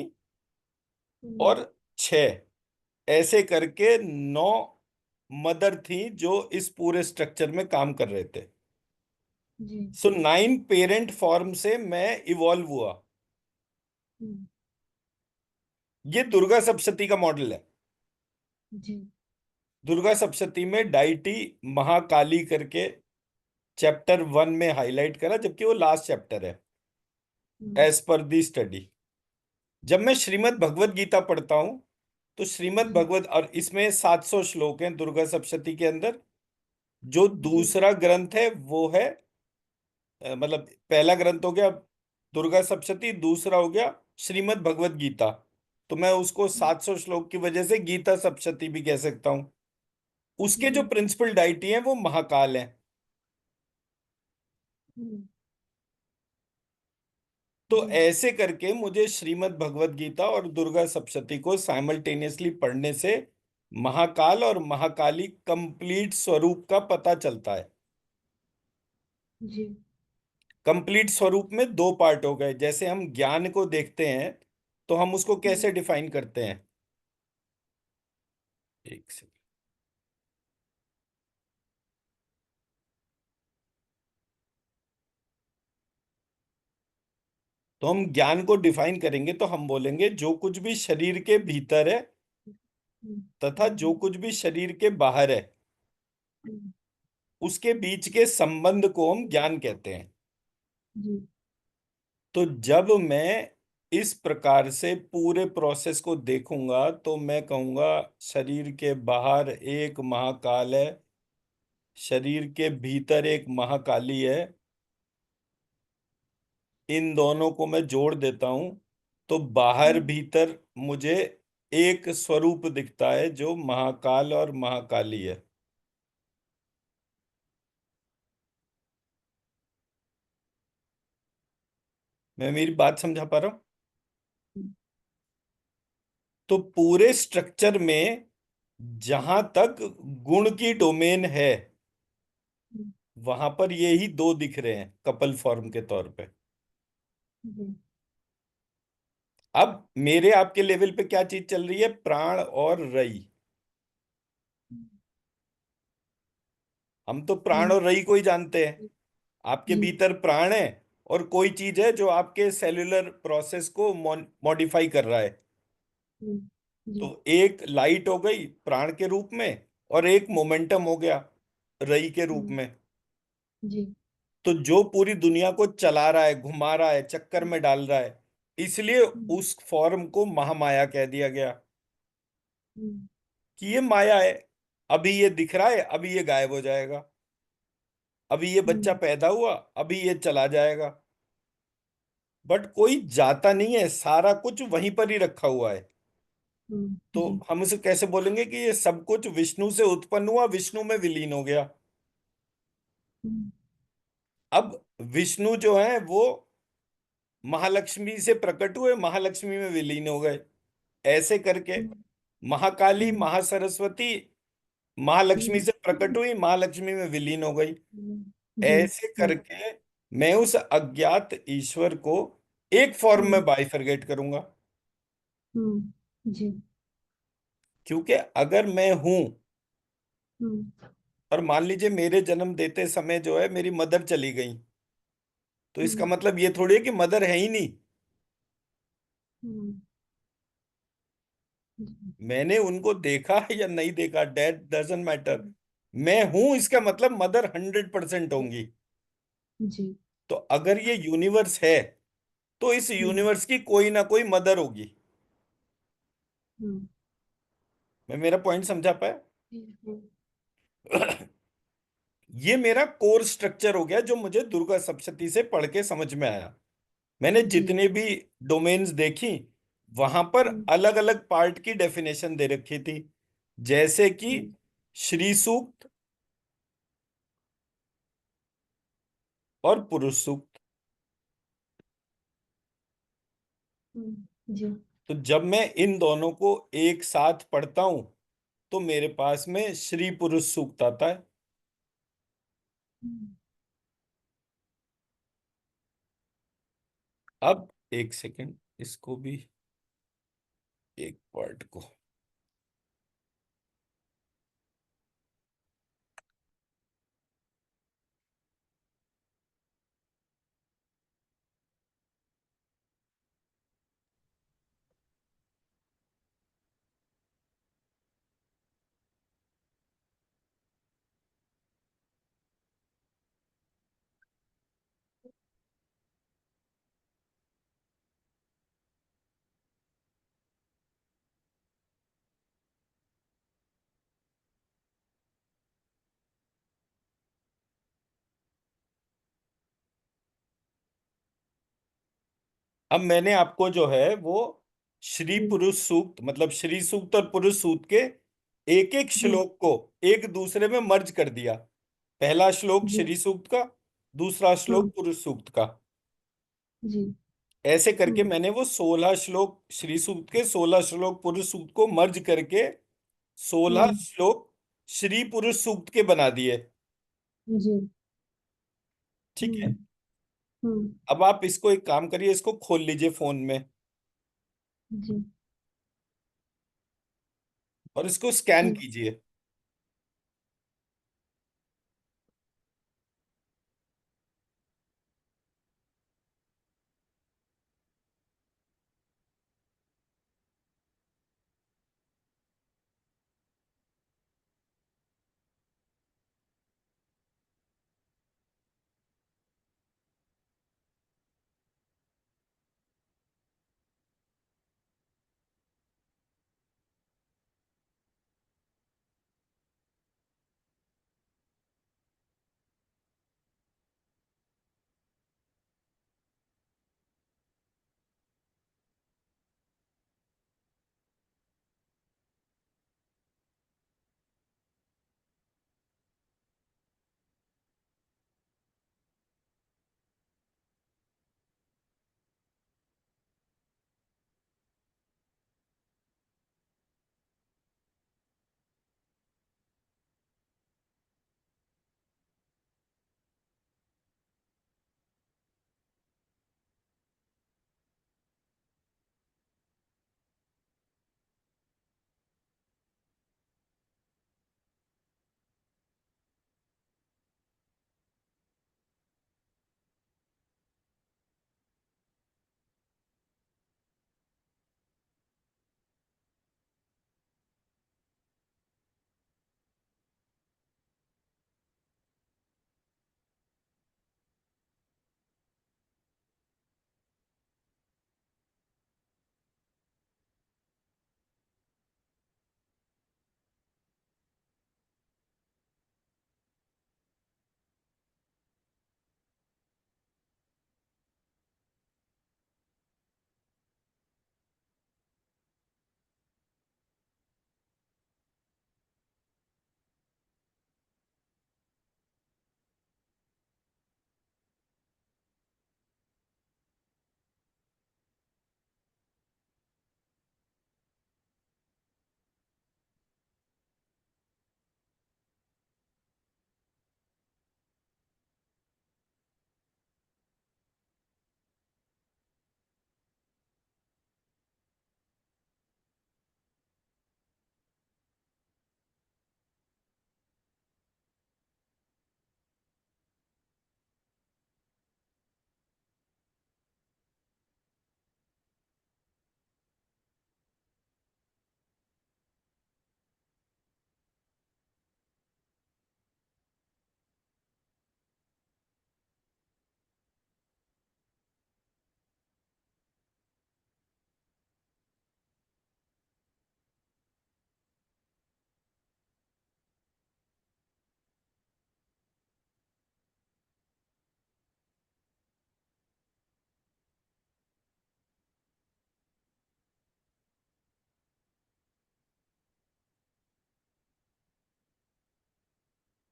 हम्म, और 6 ऐसे करके 9 मदर थी जो इस पूरे स्ट्रक्चर में काम कर रहे थे। जी। सो 9 पेरेंट फॉर्म से मैं इवॉल्व हुआ। हम्म, ये दुर्गा सप्तशती का मॉडल है। जी। दुर्गा सप्तशती में डाइटी महाकाली करके चैप्टर 1 में हाईलाइट करा, जबकि वो लास्ट चैप्टर है हम्म, एज पर दी स्टडी। जब मैं श्रीमद् भगवत गीता पढ़ता हूं तो श्रीमद् जी। भगवत, और इसमें 700 श्लोक हैं दुर्गा सप्तशती के अंदर। जो जी। दूसरा ग्रंथ है वो है, मतलब पहला ग्रंथ हो गया दुर्गा सप्तशती, दूसरा हो गया श्रीमद् भगवत गीता। तो मैं उसको 700 श्लोक की वजह से गीता सप्तशती भी कह सकता हूँ। उसके जो जी। प्रिंसिपल डाइटी हैं वो महाकाल हैं। हम्म, तो जी। ऐसे करके मुझे श्रीमद् भगवत गीता और दुर्गा सप्तशती को साइमल्टेनियसली पढ़ने से महाकाल और महाकाली कंप्लीट स्वरूप का पता चलता है। जी। कंप्लीट स्वरूप में 2 पार्ट हो गए। जैसे हम ज्ञान को देखते हैं तो हम उसको हम्म, कैसे डिफाइन करते हैं? एक सेकंड। तो हम ज्ञान को डिफाइन करेंगे तो हम बोलेंगे जो कुछ भी शरीर के भीतर है हम्म, तथा जो कुछ भी शरीर के बाहर है हम्म, उसके बीच के संबंध को हम ज्ञान कहते हैं। जी। तो जब मैं इस प्रकार से पूरे प्रोसेस को देखूंगा तो मैं कहूंगा शरीर के बाहर एक महाकाल है, शरीर के भीतर एक महाकाली है। इन दोनों को मैं जोड़ देता हूं तो बाहर हम्म, भीतर मुझे एक स्वरूप दिखता है जो महाकाल और महाकाली है। मैं मेरी बात समझा पा रहा हूं? हम्म, तो पूरे स्ट्रक्चर में जहां तक गुण की डोमेन है, हम्म, वहां पर ये ही दो दिख रहे हैं कपल फॉर्म के तौर पे। जी। अब मेरे आपके लेवल पे क्या चीज चल रही है? प्राण और रई। हम तो प्राण हम्म, और रई को ही जानते हैं। आपके जी। भीतर प्राण है और कोई चीज है जो आपके सेल्यूलर प्रोसेस को मॉडिफाई कर रहा है। हम्म, जी। तो एक लाइट हो गई प्राण के रूप में, और एक मोमेंटम हो गया रई के रूप हम्म, में। जी। तो जो पूरी दुनिया को चला रहा है, घुमा रहा है, चक्कर हम्म, में डाल रहा है, इसलिए हम्म, उस फॉर्म को महामाया कह दिया गया हम्म, कि ये माया है। अभी ये दिख रहा है, अभी ये गायब हो जाएगा। अभी ये बच्चा हम्म, पैदा हुआ, अभी ये चला जाएगा। बट कोई जाता नहीं है, सारा कुछ वहीं पर ही रखा हुआ है। तो जी। हम उसे कैसे बोलेंगे कि ये सब कुछ विष्णु से उत्पन्न हुआ, विष्णु में विलीन हो गया। हम्म, अब विष्णु जो है वो महालक्ष्मी से प्रकट हुए, महालक्ष्मी में विलीन हो गए। ऐसे करके हम्म, महाकाली, हम्म, महासरस्वती महालक्ष्मी हम्म, से प्रकट हुई, महालक्ष्मी में विलीन हो गई। जी। ऐसे हाँ। करके मैं उस अज्ञात ईश्वर को एक फॉर्म हम्म, में बाइफरगेट करूंगा। जी। क्योंकि अगर मैं हूं, हम्म, और मान लीजिए मेरे जन्म देते समय जो है मेरी मदर चली गई, तो इसका हम्म, मतलब ये थोड़ी है कि मदर है ही नहीं। हम्म, जी। मैंने उनको देखा या नहीं देखा, डेट डजंट मैटर। हम्म, मैं हूं इसका मतलब मदर 100% होंगी। जी। तो अगर ये यूनिवर्स है, तो इस हम्म, यूनिवर्स की कोई ना कोई मदर होगी। हम्म, मैं मेरा पॉइंट समझा पाया? हम्म, ये मेरा कोर स्ट्रक्चर हो गया जो मुझे दुर्गा सप्तशती से पढ़ के समझ में आया। मैंने जी। जितने भी डोमेन्स देखी, वहां पर हम्म, अलग अलग पार्ट की डेफिनेशन दे रखी थी। जैसे कि हम्म, श्री सूक्त और पुरुष सूक्त। जी। तो जब मैं इन दोनों को एक साथ पढ़ता हूं, तो मेरे पास में श्री पुरुष सूक्त आता है। हम्म, अब एक सेकंड, इसको भी, एक पार्ट को। अब मैंने आपको जो है वो श्री जी। पुरुष सूक्त, मतलब श्री सूक्त और पुरुष सूक्त के एक एक जी। श्लोक को एक दूसरे में मर्ज कर दिया। पहला श्लोक जी। श्री सूक्त का, दूसरा हम्म, श्लोक पुरुष सूक्त का। जी। ऐसे करके हम्म, मैंने वो 16 श्लोक श्री सूक्त के, 16 श्लोक पुरुष सूक्त को मर्ज करके 16 श्लोक श्री पुरुष सूक्त के बना दिए। जी। ठीक है। हम्म, हम्म, अब आप इसको एक काम करिए, इसको खोल लीजिए फोन में जी। और इसको स्कैन ठीक। कीजिए।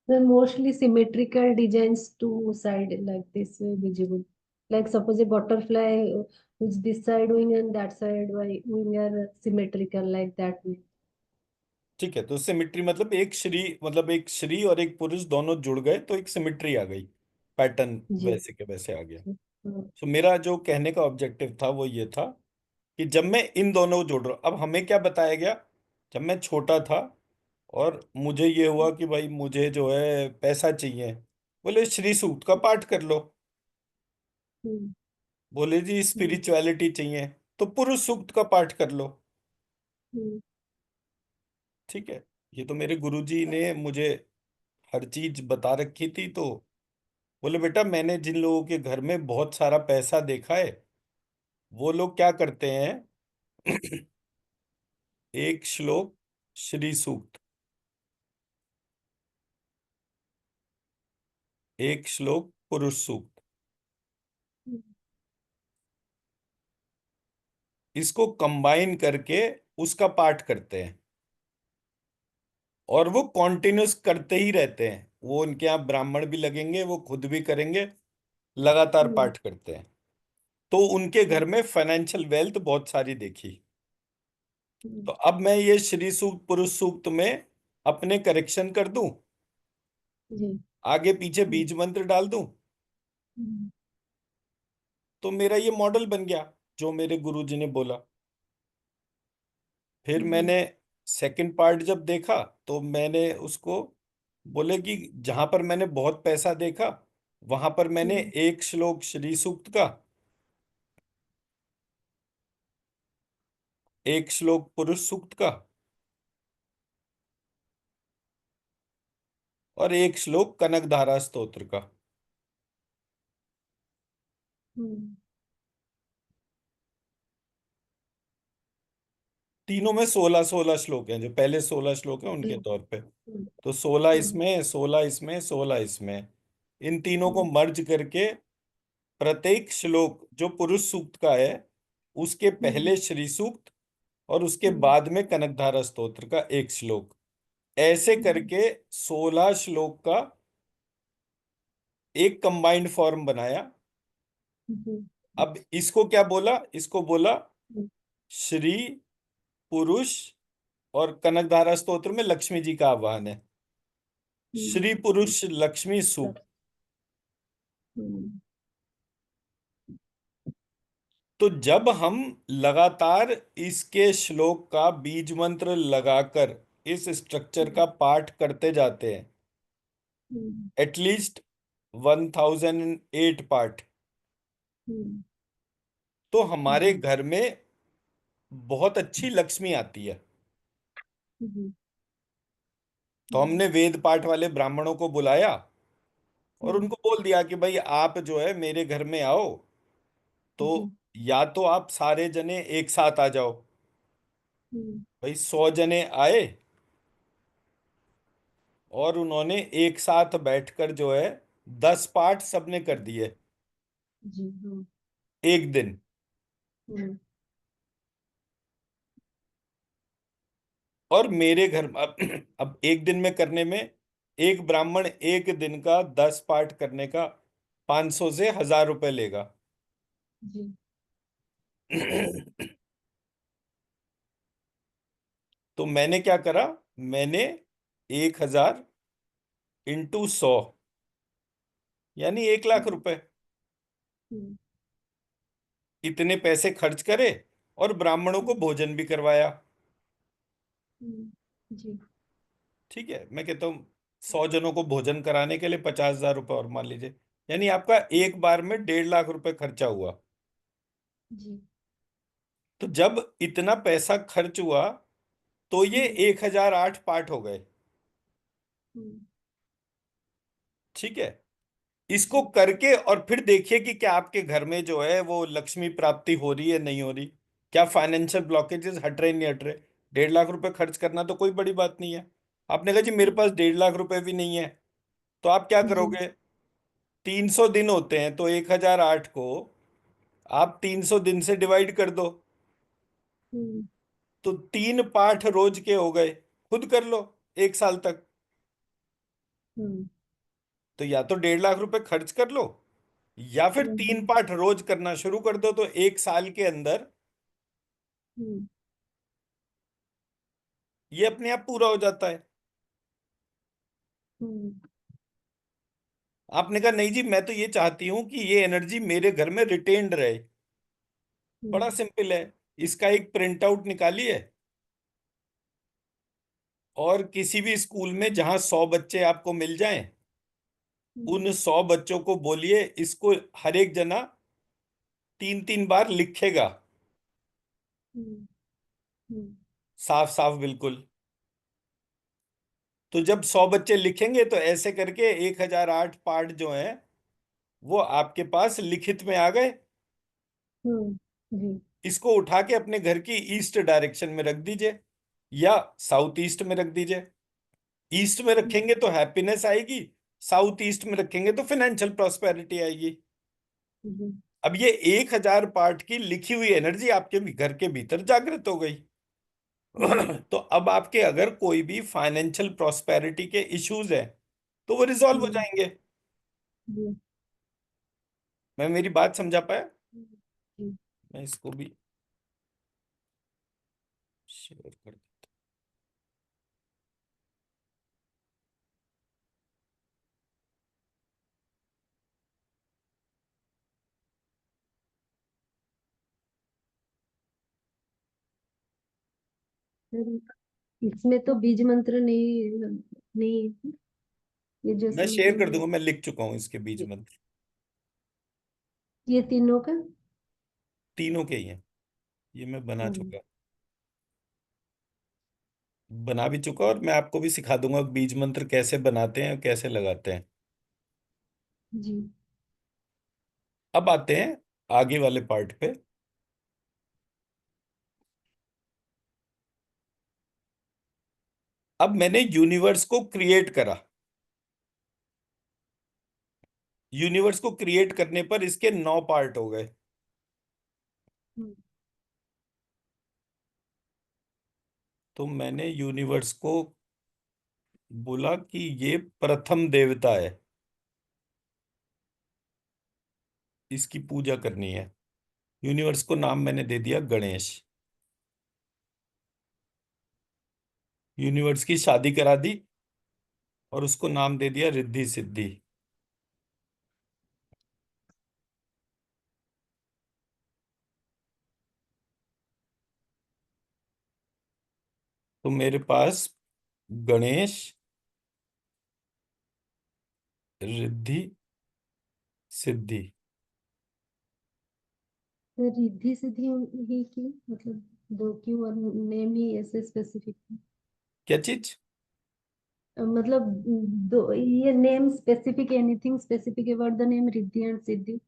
The mostly symmetrical designs two side like this way visible. Like suppose a butterfly which this side wing and that side wing are symmetrical like that way. ठीक है, तो सिमिट्री मतलब एक श्री, मतलब एक श्री और एक पुरुष दोनों जुड़ गए तो एक सिमिट्री आ गई, पैटर्न जी वैसे के वैसे आ गया। जी हाँ, तो मेरा जो कहने का ऑब्जेक्टिव था वो ये था कि जब मैं इन दोनों को जोड़ रहा हूं, अब हमें क्या बताया गया, जब मैं छोटा था और मुझे ये हुआ कि भाई मुझे जो है पैसा चाहिए, बोले श्री सूक्त का पाठ कर लो। हम्म, बोले जी हम्म, स्पिरिचुअलिटी चाहिए तो पुरुष सूक्त का पाठ कर लो। हम्म, ठीक है, ये तो मेरे गुरुजी ने मुझे हर चीज बता रखी थी। तो बोले बेटा मैंने जिन लोगों के घर में बहुत सारा पैसा देखा है, वो लोग क्या करते हैं, एक श्लोक श्री सूक्त, एक श्लोक पुरुष सूक्त, हम्म, इसको कंबाइन करके उसका पाठ करते हैं, और वो कॉन्टिन्यूस करते ही रहते हैं। वो उनके यहाँ ब्राह्मण भी लगेंगे, वो खुद भी करेंगे, लगातार हम्म, पाठ करते हैं। तो उनके घर हम्म, में फाइनेंशियल वेल्थ बहुत सारी देखी। तो हम्म, अब मैं ये श्री सूक्त पुरुष सूक्त में अपने करेक्शन कर दूं, जी आगे पीछे हम्म, बीज मंत्र डाल दूं, हम्म, तो मेरा ये मॉडल बन गया जो मेरे गुरुजी ने बोला। फिर जी मैंने सेकंड पार्ट जब देखा तो मैंने उसको बोले कि जहां पर मैंने बहुत पैसा देखा वहां पर मैंने हम्म, एक श्लोक श्री सूक्त का, एक श्लोक पुरुष सूक्त का और एक श्लोक कनकधारा स्तोत्र का, हम्म, तीनों में 16-16 श्लोक हैं, जो पहले 16 श्लोक हैं उनके हम्म, तौर पे। हम्म, तो 16 हम्म, इसमें, 16 इसमें, 16 इसमें, इन तीनों को हम्म, मर्ज करके प्रत्येक श्लोक जो पुरुष सूक्त का है उसके हम्म, पहले श्री सूक्त और उसके हम्म, बाद में कनकधारा स्तोत्र का एक श्लोक, ऐसे हम्म, करके 16 श्लोक का एक कंबाइंड फॉर्म बनाया। हम्म, अब इसको क्या बोला, इसको बोला हम्म, श्री पुरुष, और कनकधारा स्तोत्र में लक्ष्मी जी का आह्वान है, श्री हम्म, पुरुष लक्ष्मी सूक्त। हम्म, तो जब हम लगातार इसके श्लोक का बीज मंत्र लगाकर इस स्ट्रक्चर का पाठ करते जाते हैं, हम्म, एटलीस्ट 1008 पार्ट, हम्म, तो हमारे जी घर में बहुत अच्छी लक्ष्मी आती है। हम्म, तो हमने वेद पाठ वाले ब्राह्मणों को बुलाया और हम्म, उनको बोल दिया कि भाई आप जो है मेरे घर में आओ, तो हम्म, या तो आप सारे जने एक साथ आ जाओ। हम्म, भाई 100 जने आए और उन्होंने एक साथ बैठकर जो है 10 पाठ सबने कर दिए जी हाँ एक दिन। हम्म, और मेरे घर अब एक दिन में करने में एक ब्राह्मण एक दिन का 10 पाठ करने का 500 से 1000 रुपए लेगा। जी तो मैंने क्या करा, मैंने 1000 इंटू 100 यानी 1 लाख रुपए, हम्म, इतने पैसे खर्च करे और ब्राह्मणों को हम्म, भोजन भी करवाया। जी ठीक है, मैं कहता हूँ 100 जनों को भोजन कराने के लिए 50,000 रुपये और मान लीजिए, यानी आपका एक बार में 1.5 लाख रुपए खर्चा हुआ। जी तो जब इतना पैसा खर्च हुआ तो ये हम्म, 1008 पार्ट हो गए। हम्म, ठीक है, इसको जी करके और फिर देखिए कि क्या आपके घर में जो है वो लक्ष्मी प्राप्ति हो रही है नहीं हो रही, क्या फाइनेंशियल ब्लॉकेजेस हट रहे नहीं हट रहे। 1.5 लाख रुपए खर्च करना तो कोई बड़ी बात नहीं है। आपने कहा जी मेरे पास 1.5 लाख रुपए भी नहीं है, तो आप क्या जी करोगे, 300 दिन होते हैं तो 1008 को आप 300 दिन से डिवाइड कर दो, हम्म, तो 3 पाठ रोज के हो गए, खुद कर लो 1 साल तक। हम्म तो या तो 1.5 लाख रुपए खर्च कर लो, या फिर तीन हम्म पाठ रोज करना शुरू कर दो, तो 1 साल के अंदर हम्म ये अपने आप पूरा हो जाता है। हम्म आपने कहा नहीं जी, मैं तो ये चाहती हूं कि ये एनर्जी मेरे घर में रिटेन्ड रहे। बड़ा हम्म सिंपल है। इसका एक प्रिंट आउट निकालिए, और किसी भी स्कूल में जहां 100 बच्चे आपको मिल जाएं, हम्म उन 100 बच्चों को बोलिए इसको हर एक जना 3 3 बार लिखेगा, हम्म हम्म साफ साफ बिल्कुल। तो जब 100 बच्चे लिखेंगे तो ऐसे करके 1008 पार्ट जो हैं वो आपके पास लिखित में आ गए। हम्म, जी। इसको उठा के अपने घर की ईस्ट डायरेक्शन में रख दीजिए, या साउथ ईस्ट में रख दीजिए। ईस्ट में हम्म, रखेंगे तो हैप्पीनेस आएगी, साउथ ईस्ट में रखेंगे तो फाइनेंशियल प्रॉस्पेरिटी आएगी। जी। अब ये 1000 पार्ट की लिखी हुई एनर्जी आपके भी घर के भीतर जागृत हो गई। हम्म तो अब आपके अगर कोई भी फाइनेंशियल प्रॉस्पेरिटी के इश्यूज हैं तो वो रिजॉल्व हो हम्म, जाएंगे। जी। मैं मेरी बात समझा पाया? जी। मैं इसको भी शेयर कर देता इसमें तो बीज मंत्र नहीं नहीं है। ये जो हूं। मैं शेयर कर समथिंग, दूंगा, मैं लिख चुका हूं इसके बीज मंत्र। ये तीनों का। तीनों के ही हैं, ये मैं बना हम्म, चुका, बना भी चुका, और मैं आपको भी सिखा दूंगा बीज मंत्र कैसे बनाते हैं और कैसे लगाते हैं। जी। अब आते हैं आगे वाले पार्ट पे। अब मैंने यूनिवर्स को क्रिएट करा। यूनिवर्स को क्रिएट करने पर इसके 9 पार्ट हो गए। हम्म तो मैंने यूनिवर्स को बोला कि ये प्रथम देवता है, इसकी पूजा करनी है। यूनिवर्स को नाम मैंने दे दिया गणेश। यूनिवर्स की शादी करा दी और उसको नाम दे दिया रिद्धि सिद्धि। तो मेरे पास गणेश, रिद्धि, सिद्धि। तो रिद्धि सिद्धि ही की मतलब दो क्यों, और नेम ही ऐसे स्पेसिफिक? क्या चीज? मतलब दो ये name specific, anything specific about the name Riddhi and Siddhi?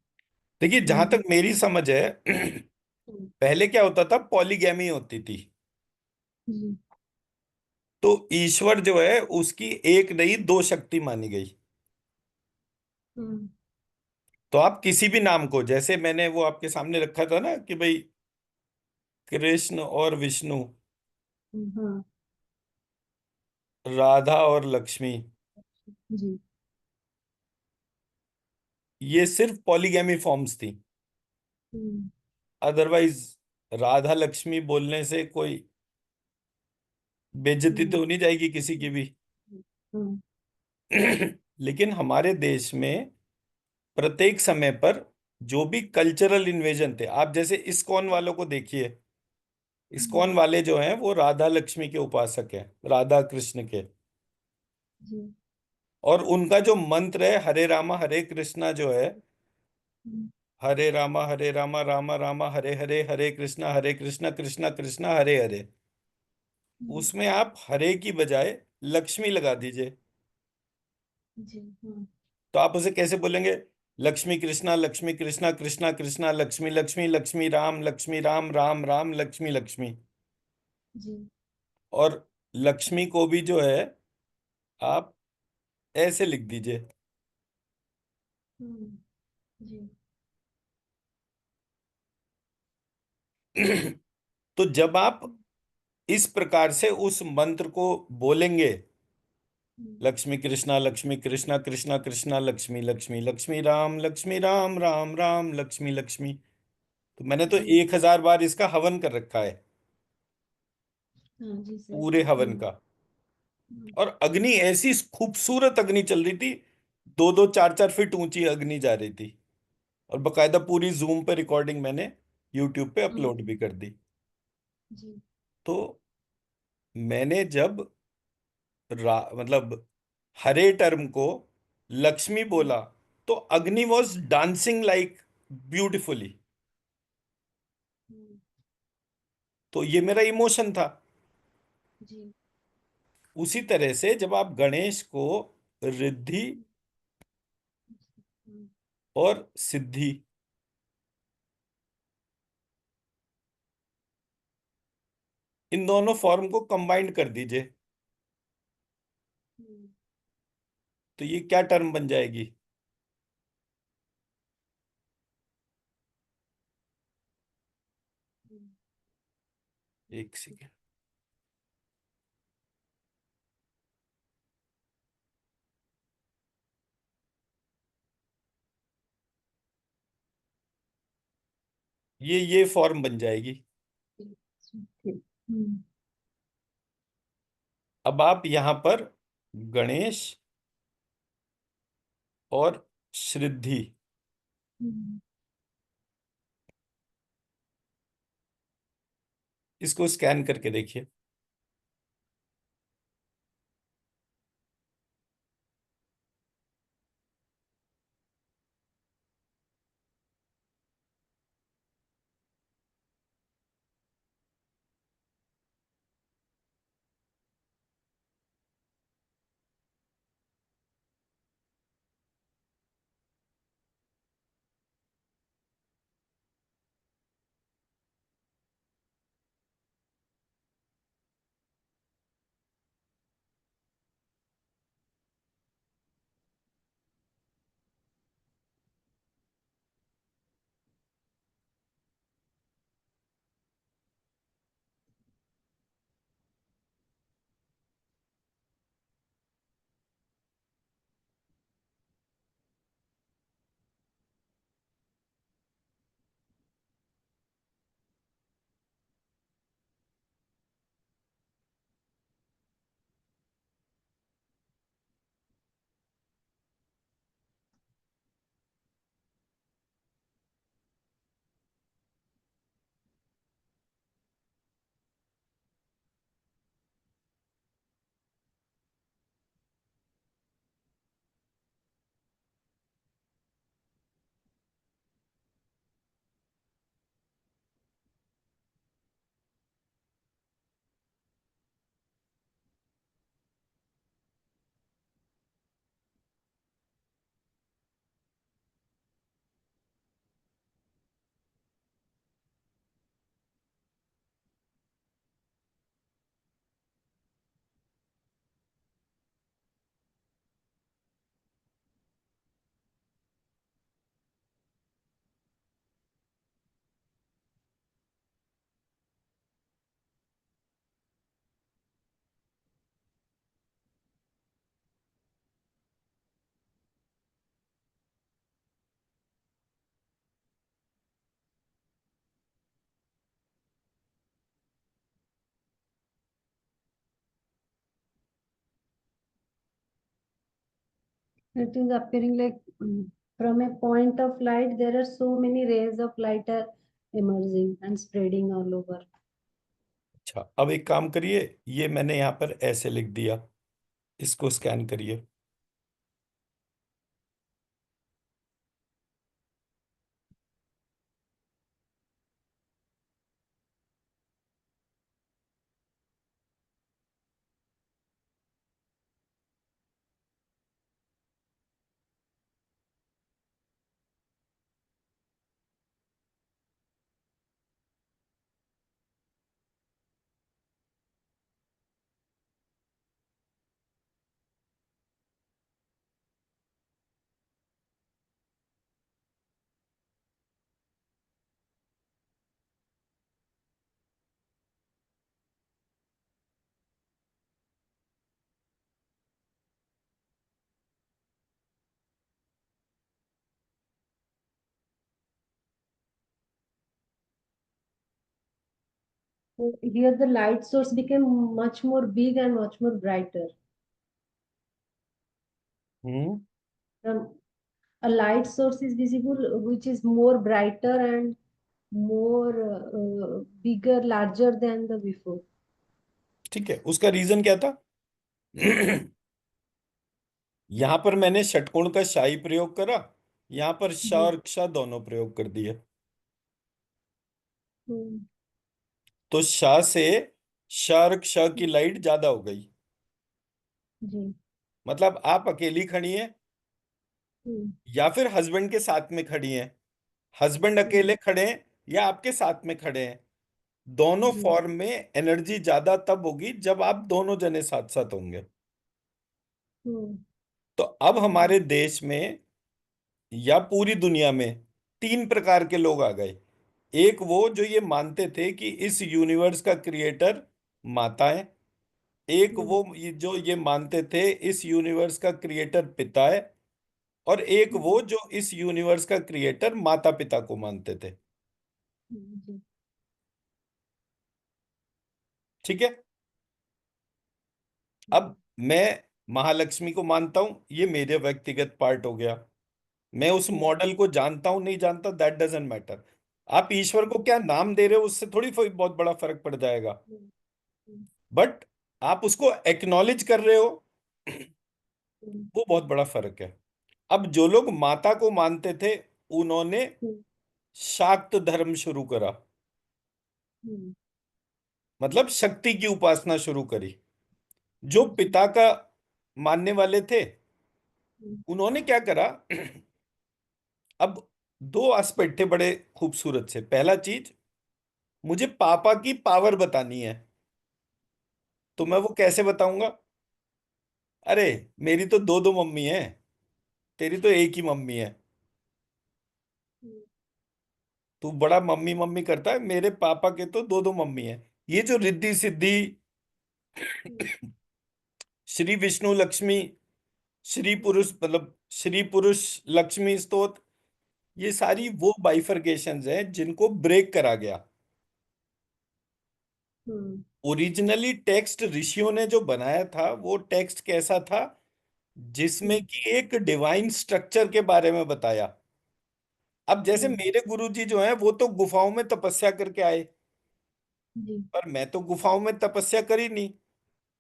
देखिए, जहां रिद्धि। तक मेरी समझ है हम्म, पहले क्या होता था, पॉलीगैमी होती थी। जी। तो ईश्वर जो है उसकी एक नहीं दो शक्ति मानी गई। हम्म तो आप किसी भी नाम को, जैसे मैंने वो आपके सामने रखा था ना कि भाई कृष्ण और विष्णु, हाँ। राधा और लक्ष्मी, जी। ये सिर्फ पॉलीगैमी फॉर्म्स थी। हम्म अदरवाइज राधा लक्ष्मी बोलने से कोई बेइज्जती हम्म तो नहीं जाएगी किसी की भी। हम्म लेकिन हमारे देश में प्रत्येक समय पर जो भी कल्चरल इन्वेजन थे, आप जैसे इस्कॉन वालों को देखिए। हम्म, इस्कॉन वाले जो हैं वो राधा लक्ष्मी के उपासक हैं, राधा कृष्ण के। जी। और उनका जो मंत्र है हरे रामा हरे कृष्णा जो है, हम्म हरे रामा रामा रामा हरे हरे, हरे कृष्णा कृष्णा कृष्णा हरे हरे, हम्म, उसमें आप हरे की बजाय लक्ष्मी लगा दीजिए। जी। तो आप उसे कैसे बोलेंगे? लक्ष्मी कृष्णा कृष्णा कृष्णा लक्ष्मी लक्ष्मी, लक्ष्मी राम राम राम लक्ष्मी लक्ष्मी। जी। और लक्ष्मी को भी जो है आप ऐसे लिख दीजिए। हम्म, जी। तो जब आप इस प्रकार से उस मंत्र को बोलेंगे हम्म, लक्ष्मी कृष्णा कृष्णा कृष्णा लक्ष्मी लक्ष्मी लक्ष्मी राम राम राम लक्ष्मी लक्ष्मी। तो मैंने तो जी। 1000 बार इसका हवन कर रखा है, हाँ जी सर। पूरे हवन का। हम्म, और अग्नि ऐसी खूबसूरत अग्नि चल रही थी, 2 2 4 4 फीट ऊंची अग्नि जा रही थी। और बकायदा पूरी जूम पे रिकॉर्डिंग मैंने यूट्यूब पे अपलोड हम्म, भी कर दी। जी। तो मैंने जब मतलब हरे टर्म को लक्ष्मी हम्म, बोला, तो अग्नि वॉज डांसिंग लाइक ब्यूटिफुली। हम्म, तो ये मेरा इमोशन था। जी। उसी तरह से जब आप गणेश को रिद्धि हम्म, हम्म, और सिद्धि, इन दोनों फॉर्म को कंबाइंड कर दीजिए, हम्म, तो ये क्या टर्म बन जाएगी? हम्म, एक सेकेंड। ये फॉर्म बन जाएगी। हम्म, अब आप यहां पर गणेश और श्रिद्धि, हम्म, इसको स्कैन करके देखिए। It is appearing like from a point of light, there are so many rays of light are emerging and spreading all over. अच्छा, अब एक काम करिए, ये मैंने यहाँ पर ऐसे लिख दिया, इसको स्कैन करिए। So here the light source became much more big and much more brighter. Hmm. A light source is visible which is more brighter and more bigger, larger than the before. ठीक है, उसका reason क्या था? यहां पर मैंने षटकोण का शाही प्रयोग करा, यहां पर श जी। और क्ष दोनों प्रयोग कर दिए। हम्म। तो श से श और क्ष की लाइट ज्यादा हो गई। जी। मतलब आप अकेली खड़ी हैं हम्म। या फिर हस्बैंड के साथ में खड़ी हैं, हस्बैंड हम्म। अकेले खड़े हैं या आपके साथ में खड़े हैं, दोनों जी। फॉर्म में एनर्जी ज्यादा तब होगी जब आप दोनों जने साथ साथ होंगे। हम्म। तो अब जी। हमारे देश में या पूरी दुनिया में तीन प्रकार के लोग आ गए। एक वो जो ये मानते थे कि इस यूनिवर्स का क्रिएटर माता है। एक हम्म। वो जो ये मानते थे इस यूनिवर्स का क्रिएटर पिता है। और एक वो जी। जो इस यूनिवर्स का क्रिएटर माता पिता को मानते थे। जी। ठीक है। जी। अब मैं महालक्ष्मी को मानता हूं, ये मेरे व्यक्तिगत पार्ट हो गया। मैं उस जी। मॉडल को जानता हूं नहीं जानता, दैट डजेंट मैटर। आप ईश्वर को हम्म। क्या नाम दे रहे हो उससे थोड़ी कोई बहुत बड़ा फर्क पड़ जाएगा। हम्म। हम्म। बट आप उसको एक्नॉलेज कर रहे हो, हम्म। वो बहुत बड़ा फर्क है। अब जो लोग माता को मानते थे उन्होंने शाक्त धर्म शुरू करा, हम्म। मतलब शक्ति की उपासना शुरू करी। जो जी। पिता का मानने वाले थे हम्म। उन्होंने क्या करा? अब दो एस्पेक्ट थे बड़े खूबसूरत से। पहला चीज, मुझे पापा की पावर बतानी है, तो मैं वो कैसे बताऊंगा? अरे, मेरी तो दो दो मम्मी है, तेरी तो एक ही मम्मी है। हम्म। तू बड़ा मम्मी मम्मी करता है, मेरे पापा के तो दो दो मम्मी है। ये जो रिद्धि सिद्धि, हम्म। श्री विष्णु लक्ष्मी, श्री पुरुष मतलब श्री पुरुष लक्ष्मी स्तोत्र, ये सारी वो बाइफरकेशंस हैं जिनको ब्रेक करा गया। हम्म। ओरिजिनली टेक्स्ट ऋषियों ने जो बनाया था वो टेक्स्ट कैसा था, जिसमें हम्म। कि एक डिवाइन स्ट्रक्चर के बारे में बताया। अब जैसे हम्म। मेरे गुरुजी जो हैं वो तो गुफाओं में तपस्या करके आए, जी। पर मैं तो गुफाओं में तपस्या करी नहीं।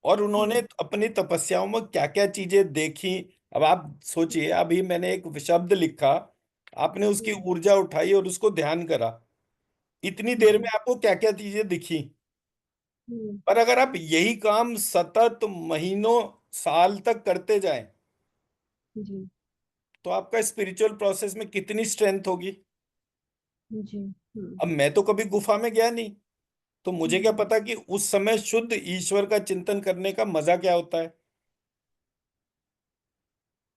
और उन्होंने हम्म। अपनी तपस्याओं में क्या क्या चीजें देखी। अब आप सोचिए, अभी मैंने एक शब्द लिखा, आपने उसकी हम्म। ऊर्जा उठाई और उसको ध्यान करा, इतनी देर में जी। आपको क्या क्या चीजें दिखी। हम्म। पर अगर आप यही काम सतत महीनों साल तक करते जाएं जी। तो आपका स्पिरिचुअल प्रोसेस में कितनी स्ट्रेंथ होगी। जी। हम्म। अब मैं तो कभी गुफा में गया नहीं, तो मुझे क्या हम्म। पता कि उस समय शुद्ध ईश्वर का चिंतन करने का मजा क्या होता है।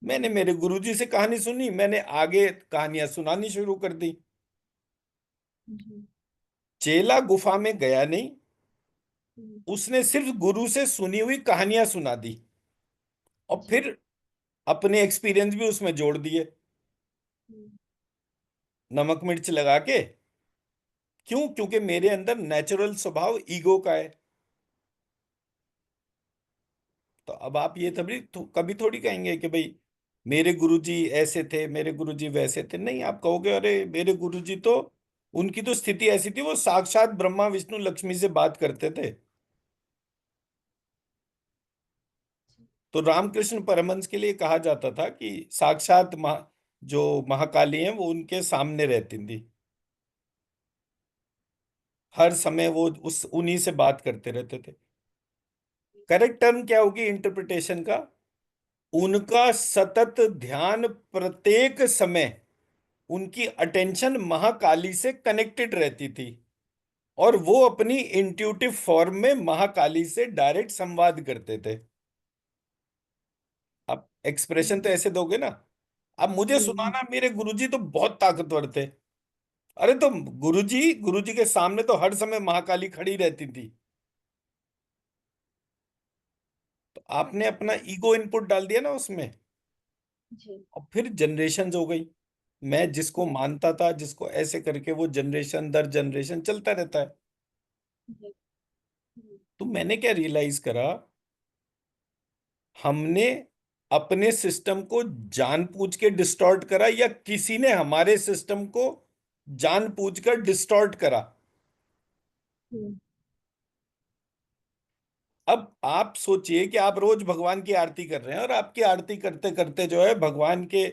मैंने जी। मेरे गुरुजी से कहानी सुनी, मैंने आगे कहानियां सुनानी शुरू कर दी। जी। चेला गुफा में गया नहीं, हम्म। उसने सिर्फ गुरु से सुनी हुई कहानियां सुना दी और जी। फिर अपने एक्सपीरियंस भी उसमें जोड़ दिए, हम्म। नमक मिर्च लगा के। क्यों? क्योंकि मेरे अंदर नेचुरल स्वभाव ईगो का है। तो अब आप ये तभी तो कभी थोड़ी कहेंगे कि भाई मेरे गुरुजी ऐसे थे, मेरे गुरुजी वैसे थे। नहीं, आप कहोगे अरे मेरे गुरुजी तो, उनकी तो स्थिति ऐसी थी, वो साक्षात ब्रह्मा विष्णु लक्ष्मी से बात करते थे। तो रामकृष्ण परमहंस के लिए कहा जाता था कि साक्षात जो महाकाली हैं वो उनके सामने रहती थी, हर समय वो उस उन्हीं से बात करते रहते थे। करेक्ट टर्म क्या होगी इंटरप्रिटेशन का? उनका सतत ध्यान प्रत्येक समय, उनकी अटेंशन महाकाली से कनेक्टेड रहती थी और वो अपनी इंट्यूटिव फॉर्म में महाकाली से डायरेक्ट संवाद करते थे। आप एक्सप्रेशन तो हम्म। ऐसे दोगे ना। अब मुझे हम्म। सुनाना मेरे गुरुजी तो बहुत ताकतवर थे। अरे तो गुरुजी गुरुजी के सामने तो हर समय महाकाली खड़ी रहती थी। तो आपने अपना ईगो इनपुट डाल दिया ना उसमें, जी। और फिर जनरेशन हो गई। मैं जिसको मानता था, जिसको ऐसे करके वो जनरेशन दर जनरेशन चलता रहता है। जी। तो मैंने क्या रियलाइज करा, हमने अपने सिस्टम को जानबूझ के डिस्टॉर्ट करा या किसी ने हमारे सिस्टम को जानबूझकर डिस्टॉर्ट करा। हम्म, अब आप सोचिए कि आप रोज भगवान की आरती कर रहे हैं और आपकी आरती करते करते जो है भगवान के,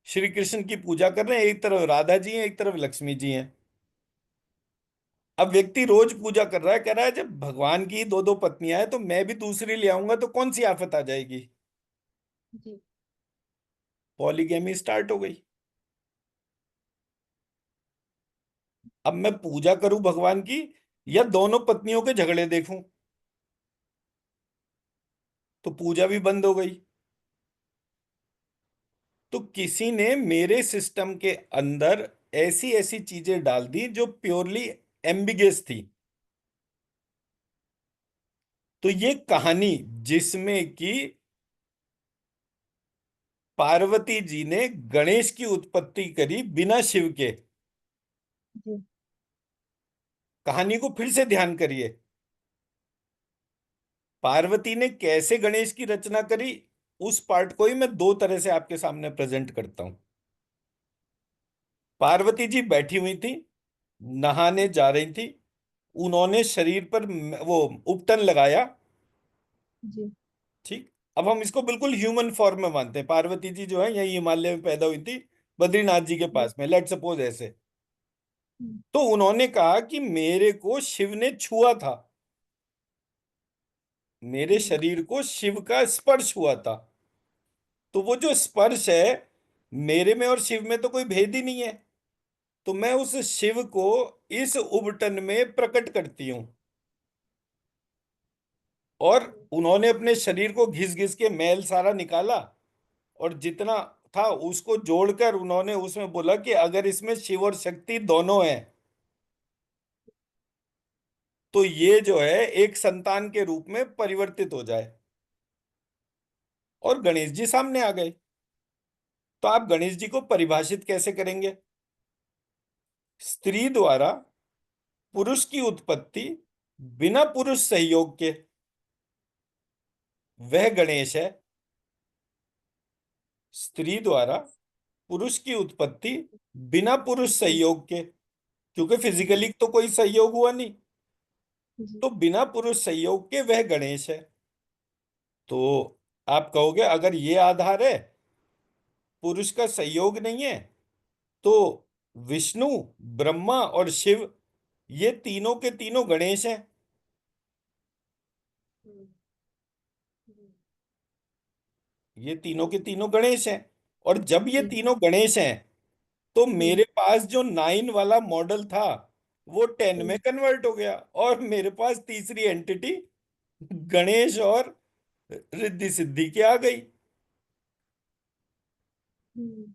श्री कृष्ण की पूजा कर रहे हैं, एक तरफ राधा जी हैं एक तरफ लक्ष्मी जी हैं। अब व्यक्ति रोज पूजा कर रहा है, कह रहा है जब भगवान की दो दो पत्नियां हैं तो मैं भी दूसरी ले आऊंगा तो कौन सी आफत आ जाएगी। जी। पॉलीगैमी स्टार्ट हो गई। अब मैं पूजा करूं भगवान की या दोनों पत्नियों के झगड़े देखूं, तो पूजा भी बंद हो गई। तो किसी ने मेरे सिस्टम के अंदर ऐसी ऐसी चीजें डाल दी जो प्योरली एम्बिगस थी। तो ये कहानी जिसमें कि पार्वती जी ने गणेश की उत्पत्ति करी बिना शिव के, जी। कहानी को फिर से ध्यान करिए। पार्वती ने कैसे गणेश की रचना करी, उस पार्ट को ही मैं दो तरह से आपके सामने प्रेजेंट करता हूं। पार्वती जी बैठी हुई थी, नहाने जा रही थी, उन्होंने शरीर पर वो उपटन लगाया। जी। ठीक। अब हम इसको बिल्कुल ह्यूमन फॉर्म में मानते हैं, पार्वती जी जो है यही हिमालय में पैदा हुई थी, बद्रीनाथ जी के जी। पास में, लेट सपोज ऐसे। हम्म, तो उन्होंने कहा कि मेरे को शिव ने छुआ था, मेरे हम्म, शरीर को शिव का स्पर्श हुआ था। तो वो जो स्पर्श है, मेरे में और शिव में तो कोई भेद ही नहीं है। तो मैं उस शिव को इस उबटन में प्रकट करती हूं। और उन्होंने अपने शरीर को घिस घिस के मैल सारा निकाला, और जितना था उसको जोड़कर उन्होंने उसमें बोला कि अगर इसमें शिव और शक्ति दोनों हैं तो ये जो है एक संतान के रूप में परिवर्तित हो जाए। और गणेश जी सामने आ गए। तो आप गणेश जी को परिभाषित कैसे करेंगे? स्त्री द्वारा पुरुष की उत्पत्ति बिना पुरुष सहयोग के, वह गणेश है। स्त्री द्वारा पुरुष की उत्पत्ति बिना पुरुष जी। सहयोग के, क्योंकि जी। फिजिकली तो कोई सहयोग हुआ नहीं। जी। तो बिना पुरुष सहयोग के वह गणेश है। तो आप कहोगे अगर ये आधार है, पुरुष का सहयोग नहीं है, तो विष्णु, ब्रह्मा और शिव, ये तीनों के तीनों गणेश हैं। हम्म, जी। ये तीनों के तीनों गणेश हैं। और जब ये जी। तीनों गणेश हैं तो जी। मेरे पास जो 9 वाला मॉडल था वो 10 में हम्म, कन्वर्ट हो गया, और मेरे पास तीसरी एंटिटी गणेश और रिद्धि सिद्धि की आ गई। हम्म,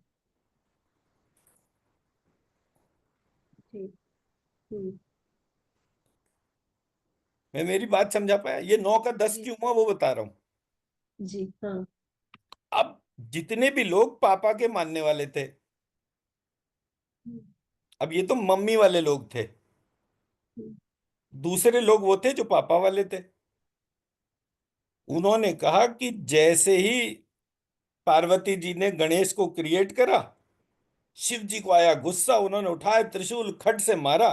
जी। हम्म, मैं मेरी बात समझा पाया? ये 9 का 10 जी। क्यों हुआ वो बता रहा हूं। जी। हाँ। अब जितने भी लोग पापा के मानने वाले थे, हम्म, अब ये तो मम्मी वाले लोग थे, हम्म, दूसरे लोग वो थे जो पापा वाले थे। उन्होंने कहा कि जैसे ही पार्वती जी ने गणेश को क्रिएट करा, शिव जी को आया गुस्सा, उन्होंने उठाया त्रिशूल, खट से मारा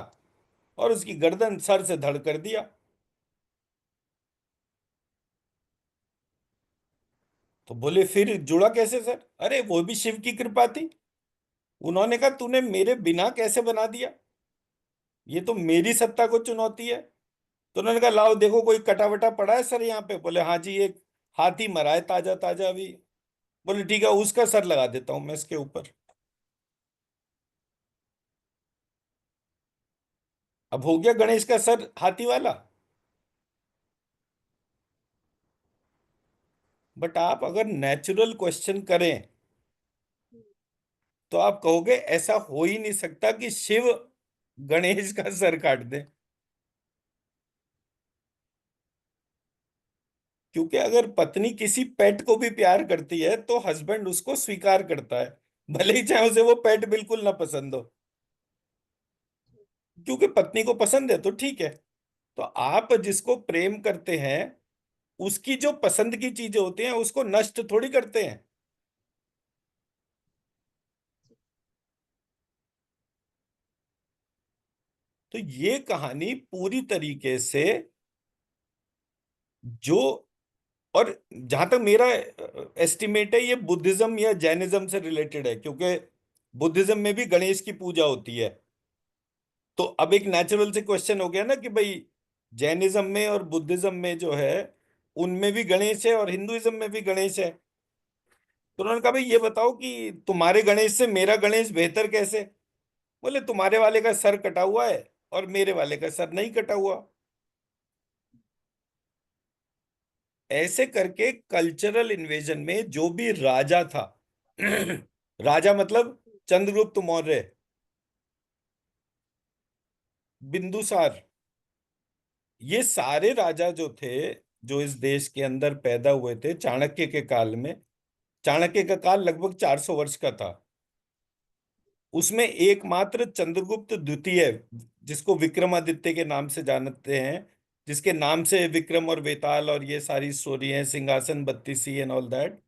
और उसकी गर्दन सर से धड़ कर दिया। तो बोले फिर जुड़ा कैसे सर? अरे वो भी शिव की कृपा थी। उन्होंने कहा तूने मेरे बिना कैसे बना दिया, ये तो मेरी सत्ता को चुनौती है। तो उन्होंने कहा लाओ देखो कोई कटा वटा पड़ा है सर यहाँ पे? बोले हाँ जी, एक हाथी मरा है ताजा ताजा अभी। बोले ठीक है, उसका सर लगा देता हूं मैं इसके ऊपर। अब हो गया गणेश का सर हाथी वाला। बट आप अगर नेचुरल क्वेश्चन करें तो आप कहोगे ऐसा हो ही नहीं सकता कि शिव गणेश का सर काट दे। क्योंकि अगर पत्नी किसी पेट को भी प्यार करती है तो हस्बैंड उसको स्वीकार करता है, भले ही चाहे उसे वो पेट बिल्कुल ना पसंद हो। क्योंकि पत्नी को पसंद है तो ठीक है। तो आप जिसको प्रेम करते हैं उसकी जो पसंद की चीजें होती हैं उसको नष्ट थोड़ी करते हैं। तो ये कहानी पूरी तरीके से जो, और जहां तक मेरा एस्टिमेट है, ये बुद्धिज्म या जैनिज्म से रिलेटेड है, क्योंकि बुद्धिज्म में भी गणेश की पूजा होती है। तो अब एक नेचुरल से क्वेश्चन हो गया ना कि भाई जैनिज्म में और बुद्धिज्म में जो है उनमें भी गणेश है और हिंदुइज्म में भी गणेश है। तो उन्होंने कहा भाई ये बताओ कि तुम्हारे गणेश से मेरा गणेश बेहतर कैसे। बोले तुम्हारे वाले का सर कटा हुआ है और मेरे वाले का सर नहीं कटा हुआ। ऐसे करके कल्चरल इन्वेजन में जो भी राजा था राजा मतलब चंद्रगुप्त मौर्य, बिंदुसार, ये सारे राजा जो थे जो इस देश के अंदर पैदा हुए थे चाणक्य के काल में। चाणक्य का काल लगभग 400 वर्ष का था। उसमें एकमात्र चंद्रगुप्त द्वितीय, जिसको विक्रमादित्य के नाम से जानते हैं, जिसके नाम से विक्रम और वेताल और ये सारी स्टोरी है, सिंहासन बत्तीसी एंड ऑल दैट,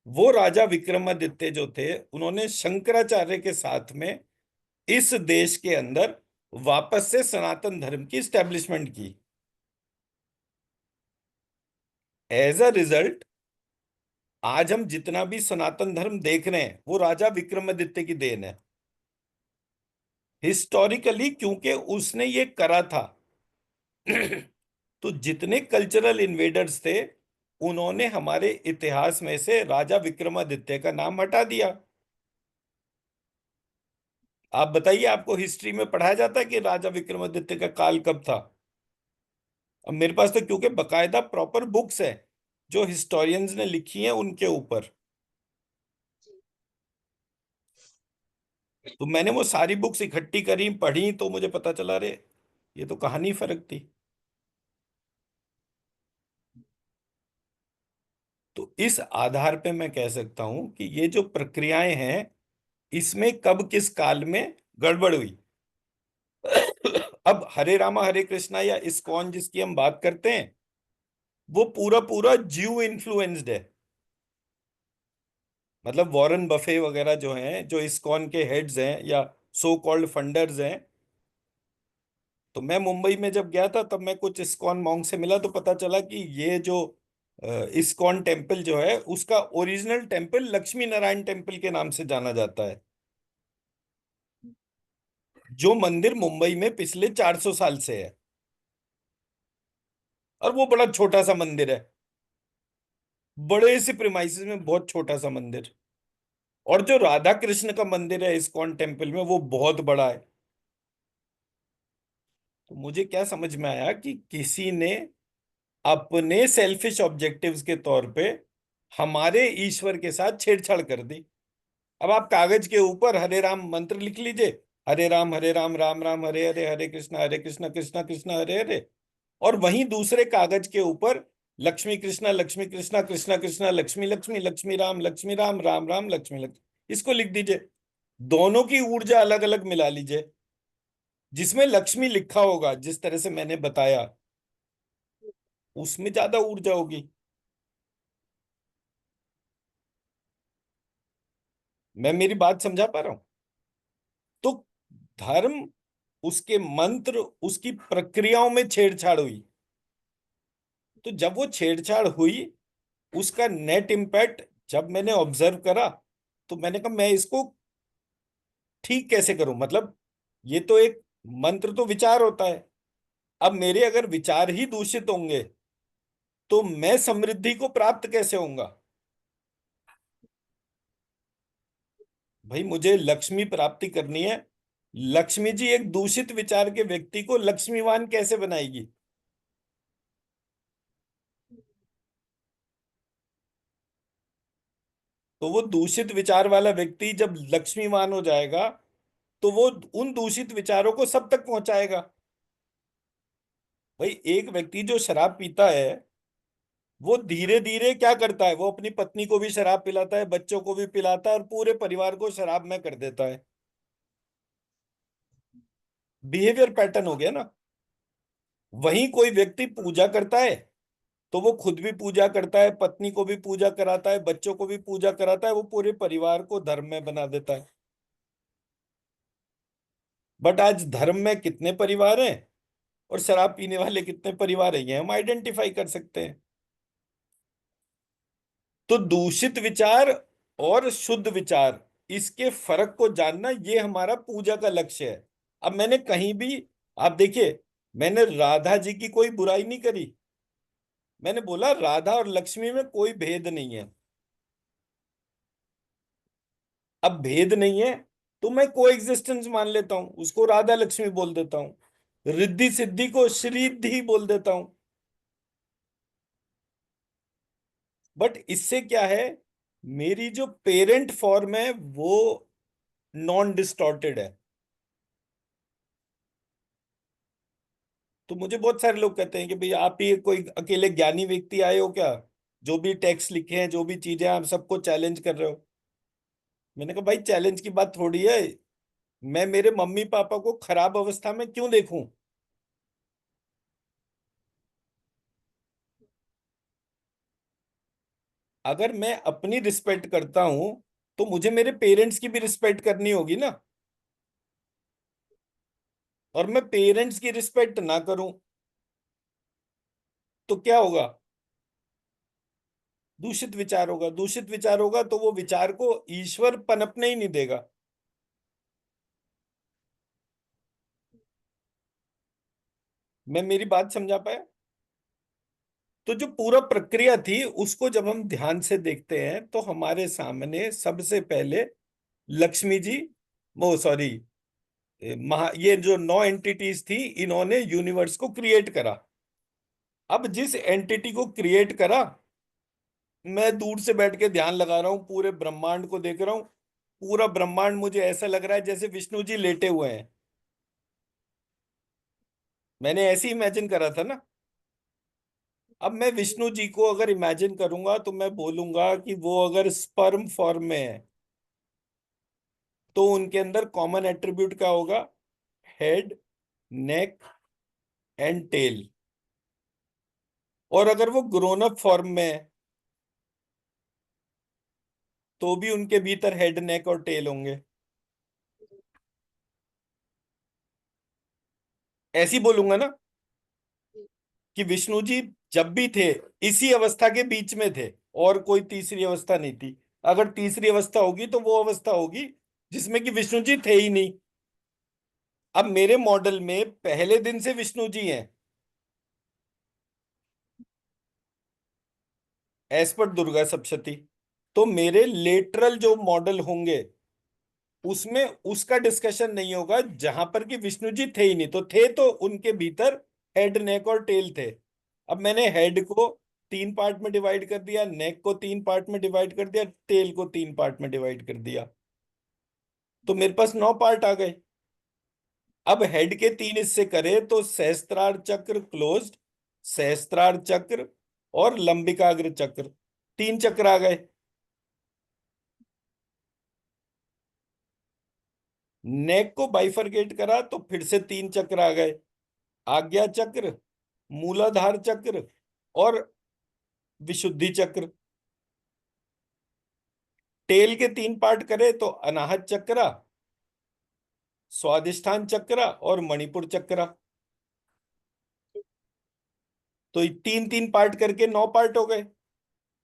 वो राजा विक्रमादित्य जो थे उन्होंने शंकराचार्य के साथ में इस देश के अंदर वापस से सनातन धर्म की स्टैब्लिशमेंट की। एज अ रिजल्ट आज हम जितना भी सनातन धर्म देख रहे हैं वो राजा विक्रमादित्य की देन है। हिस्टोरिकली क्योंकि उसने ये करा था तो जितने कल्चरल इन्वेडर्स थे उन्होंने हमारे इतिहास में से राजा विक्रमादित्य का नाम हटा दिया। आप बताइए, आपको हिस्ट्री में पढ़ाया जाता है कि राजा विक्रमादित्य का काल कब था? अब मेरे पास तो क्योंकि बकायदा प्रॉपर बुक्स है जो हिस्टोरियंस ने लिखी हैं उनके ऊपर, तो मैंने वो सारी बुक्स इकट्ठी करी पढ़ी तो मुझे पता चला रे ये तो कहानी फर्क थी। तो इस आधार पे मैं कह सकता हूं कि ये जो प्रक्रियाएं हैं इसमें कब किस काल में गड़बड़ हुई। अब हरे रामा हरे कृष्णा या इस्कॉन जिसकी हम बात करते हैं वो पूरा पूरा ज्यू इन्फ्लुएंस्ड है। मतलब वॉरेन बफे वगैरह जो हैं, जो इस्कॉन के हेड्स हैं या सो कॉल्ड फंडर्स हैं, तो मैं मुंबई में जब गया था तब मैं कुछ इस्कॉन मॉन्क से मिला तो पता चला कि ये जो इस्कॉन टेम्पल जो है उसका original temple Lakshmi Narayan temple के नाम से जाना जाता है, जो मंदिर मुंबई में पिछले 400 साल से है। और वो बड़ा छोटा सा मंदिर है, बड़े से प्रिमाइसेस में बहुत छोटा सा मंदिर। और जो राधा कृष्ण का मंदिर है इस्कॉन टेम्पल में वो बहुत बड़ा है। तो मुझे क्या समझ में आया कि किसी ने अपने सेल्फिश ऑब्जेक्टिव्स के तौर पे हमारे ईश्वर के साथ छेड़छाड़ कर दी। अब आप कागज के ऊपर हरे राम मंत्र लिख लीजिए, हरे राम राम राम हरे हरे, हरे कृष्णा कृष्णा कृष्णा हरे हरे, और वहीं दूसरे कागज के ऊपर लक्ष्मी कृष्णा कृष्णा कृष्णा लक्ष्मी लक्ष्मी, लक्ष्मी राम राम राम लक्ष्मी लक्ष्मी, इसको लिख दीजिए। दोनों की ऊर्जा अलग अलग मिला लीजिए, जिसमें लक्ष्मी लिखा होगा जिस तरह से मैंने बताया उसमें ज्यादा ऊर्जा होगी। मैं मेरी बात समझा पा रहा हूं? तो धर्म, उसके मंत्र, उसकी प्रक्रियाओं में छेड़छाड़ हुई। तो जब वो छेड़छाड़ हुई उसका नेट इम्पैक्ट जब मैंने ऑब्जर्व करा तो मैंने कहा मैं इसको ठीक कैसे करूं। मतलब ये तो एक मंत्र तो विचार होता है, अब मेरे अगर विचार ही दूषित होंगे तो मैं समृद्धि को प्राप्त कैसे होऊंगा। भाई मुझे लक्ष्मी प्राप्ति करनी है, लक्ष्मी जी एक दूषित विचार के व्यक्ति को लक्ष्मीवान कैसे बनाएगी। तो वो दूषित विचार वाला व्यक्ति जब लक्ष्मीवान हो जाएगा तो वो उन दूषित विचारों को सब तक पहुंचाएगा। भाई एक व्यक्ति जो शराब पीता है वो धीरे धीरे क्या करता है, वो अपनी पत्नी को भी शराब पिलाता है, बच्चों को भी पिलाता है और पूरे परिवार को शराब में कर देता है। बिहेवियर पैटर्न हो गया ना। वहीं कोई व्यक्ति पूजा करता है तो वो खुद भी पूजा करता है, पत्नी को भी पूजा कराता है, बच्चों को भी पूजा कराता है, वो पूरे परिवार को धर्म में बना देता है। बट आज धर्म में कितने परिवार हैं और शराब पीने वाले कितने परिवार हैं, ये हम आइडेंटिफाई कर सकते हैं। तो दूषित विचार और शुद्ध विचार, इसके फर्क को जानना, ये हमारा पूजा का लक्ष्य है। अब मैंने कहीं भी, आप देखिए, मैंने राधा जी की कोई बुराई नहीं करी। मैंने बोला राधा और लक्ष्मी में कोई भेद नहीं है। अब भेद नहीं है तो मैं को एग्जिस्टेंस मान लेता हूं, उसको राधा लक्ष्मी बोल देता हूं, रिद्धि सिद्धि को श्रीधि बोल देता हूं। बट इससे क्या है, मेरी जो पेरेंट फॉर्म है वो नॉन डिस्टॉर्टेड है। तो मुझे बहुत सारे लोग कहते हैं कि भाई आप ही कोई अकेले ज्ञानी व्यक्ति आए हो क्या, जो भी टेक्स्ट लिखे हैं, जो भी चीजें, आप सबको चैलेंज कर रहे हो। मैंने कहा भाई चैलेंज की बात थोड़ी है, मैं मेरे मम्मी पापा को खराब अवस्था में क्यों देखूं। अगर मैं अपनी रिस्पेक्ट करता हूं तो मुझे मेरे पेरेंट्स की भी रिस्पेक्ट करनी होगी ना। और मैं पेरेंट्स की रिस्पेक्ट ना करूं तो क्या होगा, दूषित विचार होगा। दूषित विचार होगा तो वो विचार को ईश्वर पनपने ही नहीं देगा। मैं मेरी बात समझा पाया। तो जो पूरा प्रक्रिया थी उसको जब हम ध्यान से देखते हैं तो हमारे सामने सबसे पहले लक्ष्मी जी, वो सॉरी, महा, ये जो 9 एंटिटीज थी, इन्होंने यूनिवर्स को क्रिएट करा। अब जिस एंटिटी को क्रिएट करा, मैं दूर से बैठ के ध्यान लगा रहा हूं, पूरे ब्रह्मांड को देख रहा हूं। पूरा ब्रह्मांड मुझे ऐसा लग रहा है जैसे विष्णु जी लेटे हुए हैं। मैंने ऐसे ही इमेजिन करा था ना। अब मैं विष्णु जी को अगर इमेजिन करूंगा तो मैं बोलूंगा कि वो अगर स्पर्म फॉर्म में है तो उनके अंदर कॉमन एट्रीब्यूट क्या होगा, हेड, नेक एंड टेल। और अगर वो ग्रोन अप फॉर्म में है तो भी उनके भीतर हेड, नेक और टेल होंगे। ऐसे ही बोलूंगा ना कि विष्णु जी जब भी थे इसी अवस्था के बीच में थे, और कोई तीसरी अवस्था नहीं थी। अगर तीसरी अवस्था होगी तो वो अवस्था होगी जिसमें कि विष्णु जी थे ही नहीं। अब मेरे मॉडल में पहले दिन से विष्णु जी हैं, एज पर दुर्गा सप्तशती। तो मेरे लेटरल जो मॉडल होंगे उसमें उसका डिस्कशन नहीं होगा, जहां पर कि विष्णु जी थे ही नहीं। तो थे तो उनके भीतर हेड, नेक और टेल थे। अब मैंने हेड को 3 पार्ट में डिवाइड कर दिया, नेक को 3 पार्ट में डिवाइड कर दिया, टेल को 3 पार्ट में डिवाइड कर दिया, तो मेरे पास 9 पार्ट आ गए। अब हेड के 3 हिस्से करें तो सहस्त्रार चक्र क्लोज्ड, सहस्त्रार चक्र और लंबिकाग्र चक्र, 3 चक्र आ गए। नेक को बाइफरकेट करा तो फिर से 3 चक्र आ गए, आज्ञा चक्र, मूलाधार चक्र और विशुद्धि चक्र। टेल के 3 पार्ट करे तो अनाहत चक्रा, स्वादिष्ठान चक्रा और मणिपुर चक्रा। तो 3 3 पार्ट करके 9 पार्ट हो गए।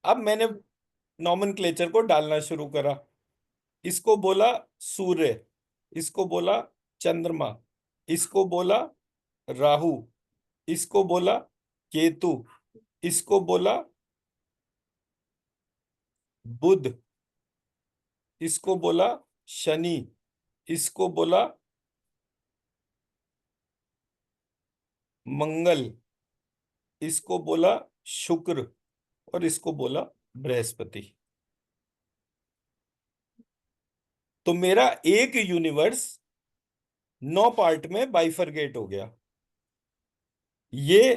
अब मैंने नॉमेनक्लेचर को डालना शुरू करा। इसको बोला सूर्य, इसको बोला चंद्रमा, इसको बोला राहु, इसको बोला केतु, इसको बोला बुध, इसको बोला शनि, इसको बोला मंगल, इसको बोला शुक्र और इसको बोला बृहस्पति। तो मेरा एक यूनिवर्स 9 पार्ट में बाइफरगेट हो गया। ये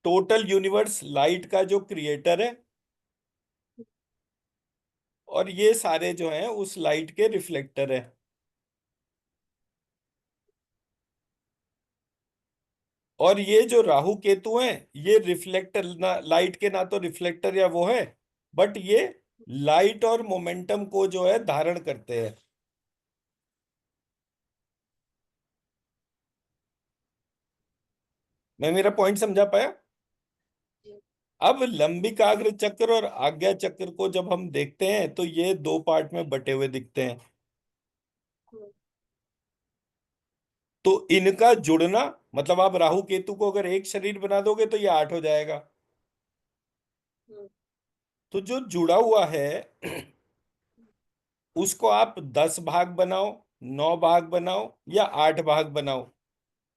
टोटल यूनिवर्स लाइट का जो क्रिएटर है, और ये सारे जो हैं उस लाइट के रिफ्लेक्टर है। और ये जो राहु केतु हैं, ये रिफ्लेक्टर ना, लाइट के ना तो रिफ्लेक्टर या वो है, बट ये लाइट और मोमेंटम को जो है धारण करते हैं। मैं मेरा पॉइंट समझा पाया? जी। अब लंबिकाग्र चक्र और आज्ञा चक्र को जब हम देखते हैं तो ये दो पार्ट में बटे हुए दिखते हैं। हम्म, तो इनका जुड़ना, मतलब आप राहु केतु को अगर एक शरीर बना दोगे तो ये 8 हो जाएगा। हम्म, तो जो जुड़ा हुआ है उसको आप 10 भाग बनाओ, 9 भाग बनाओ या 8 भाग बनाओ,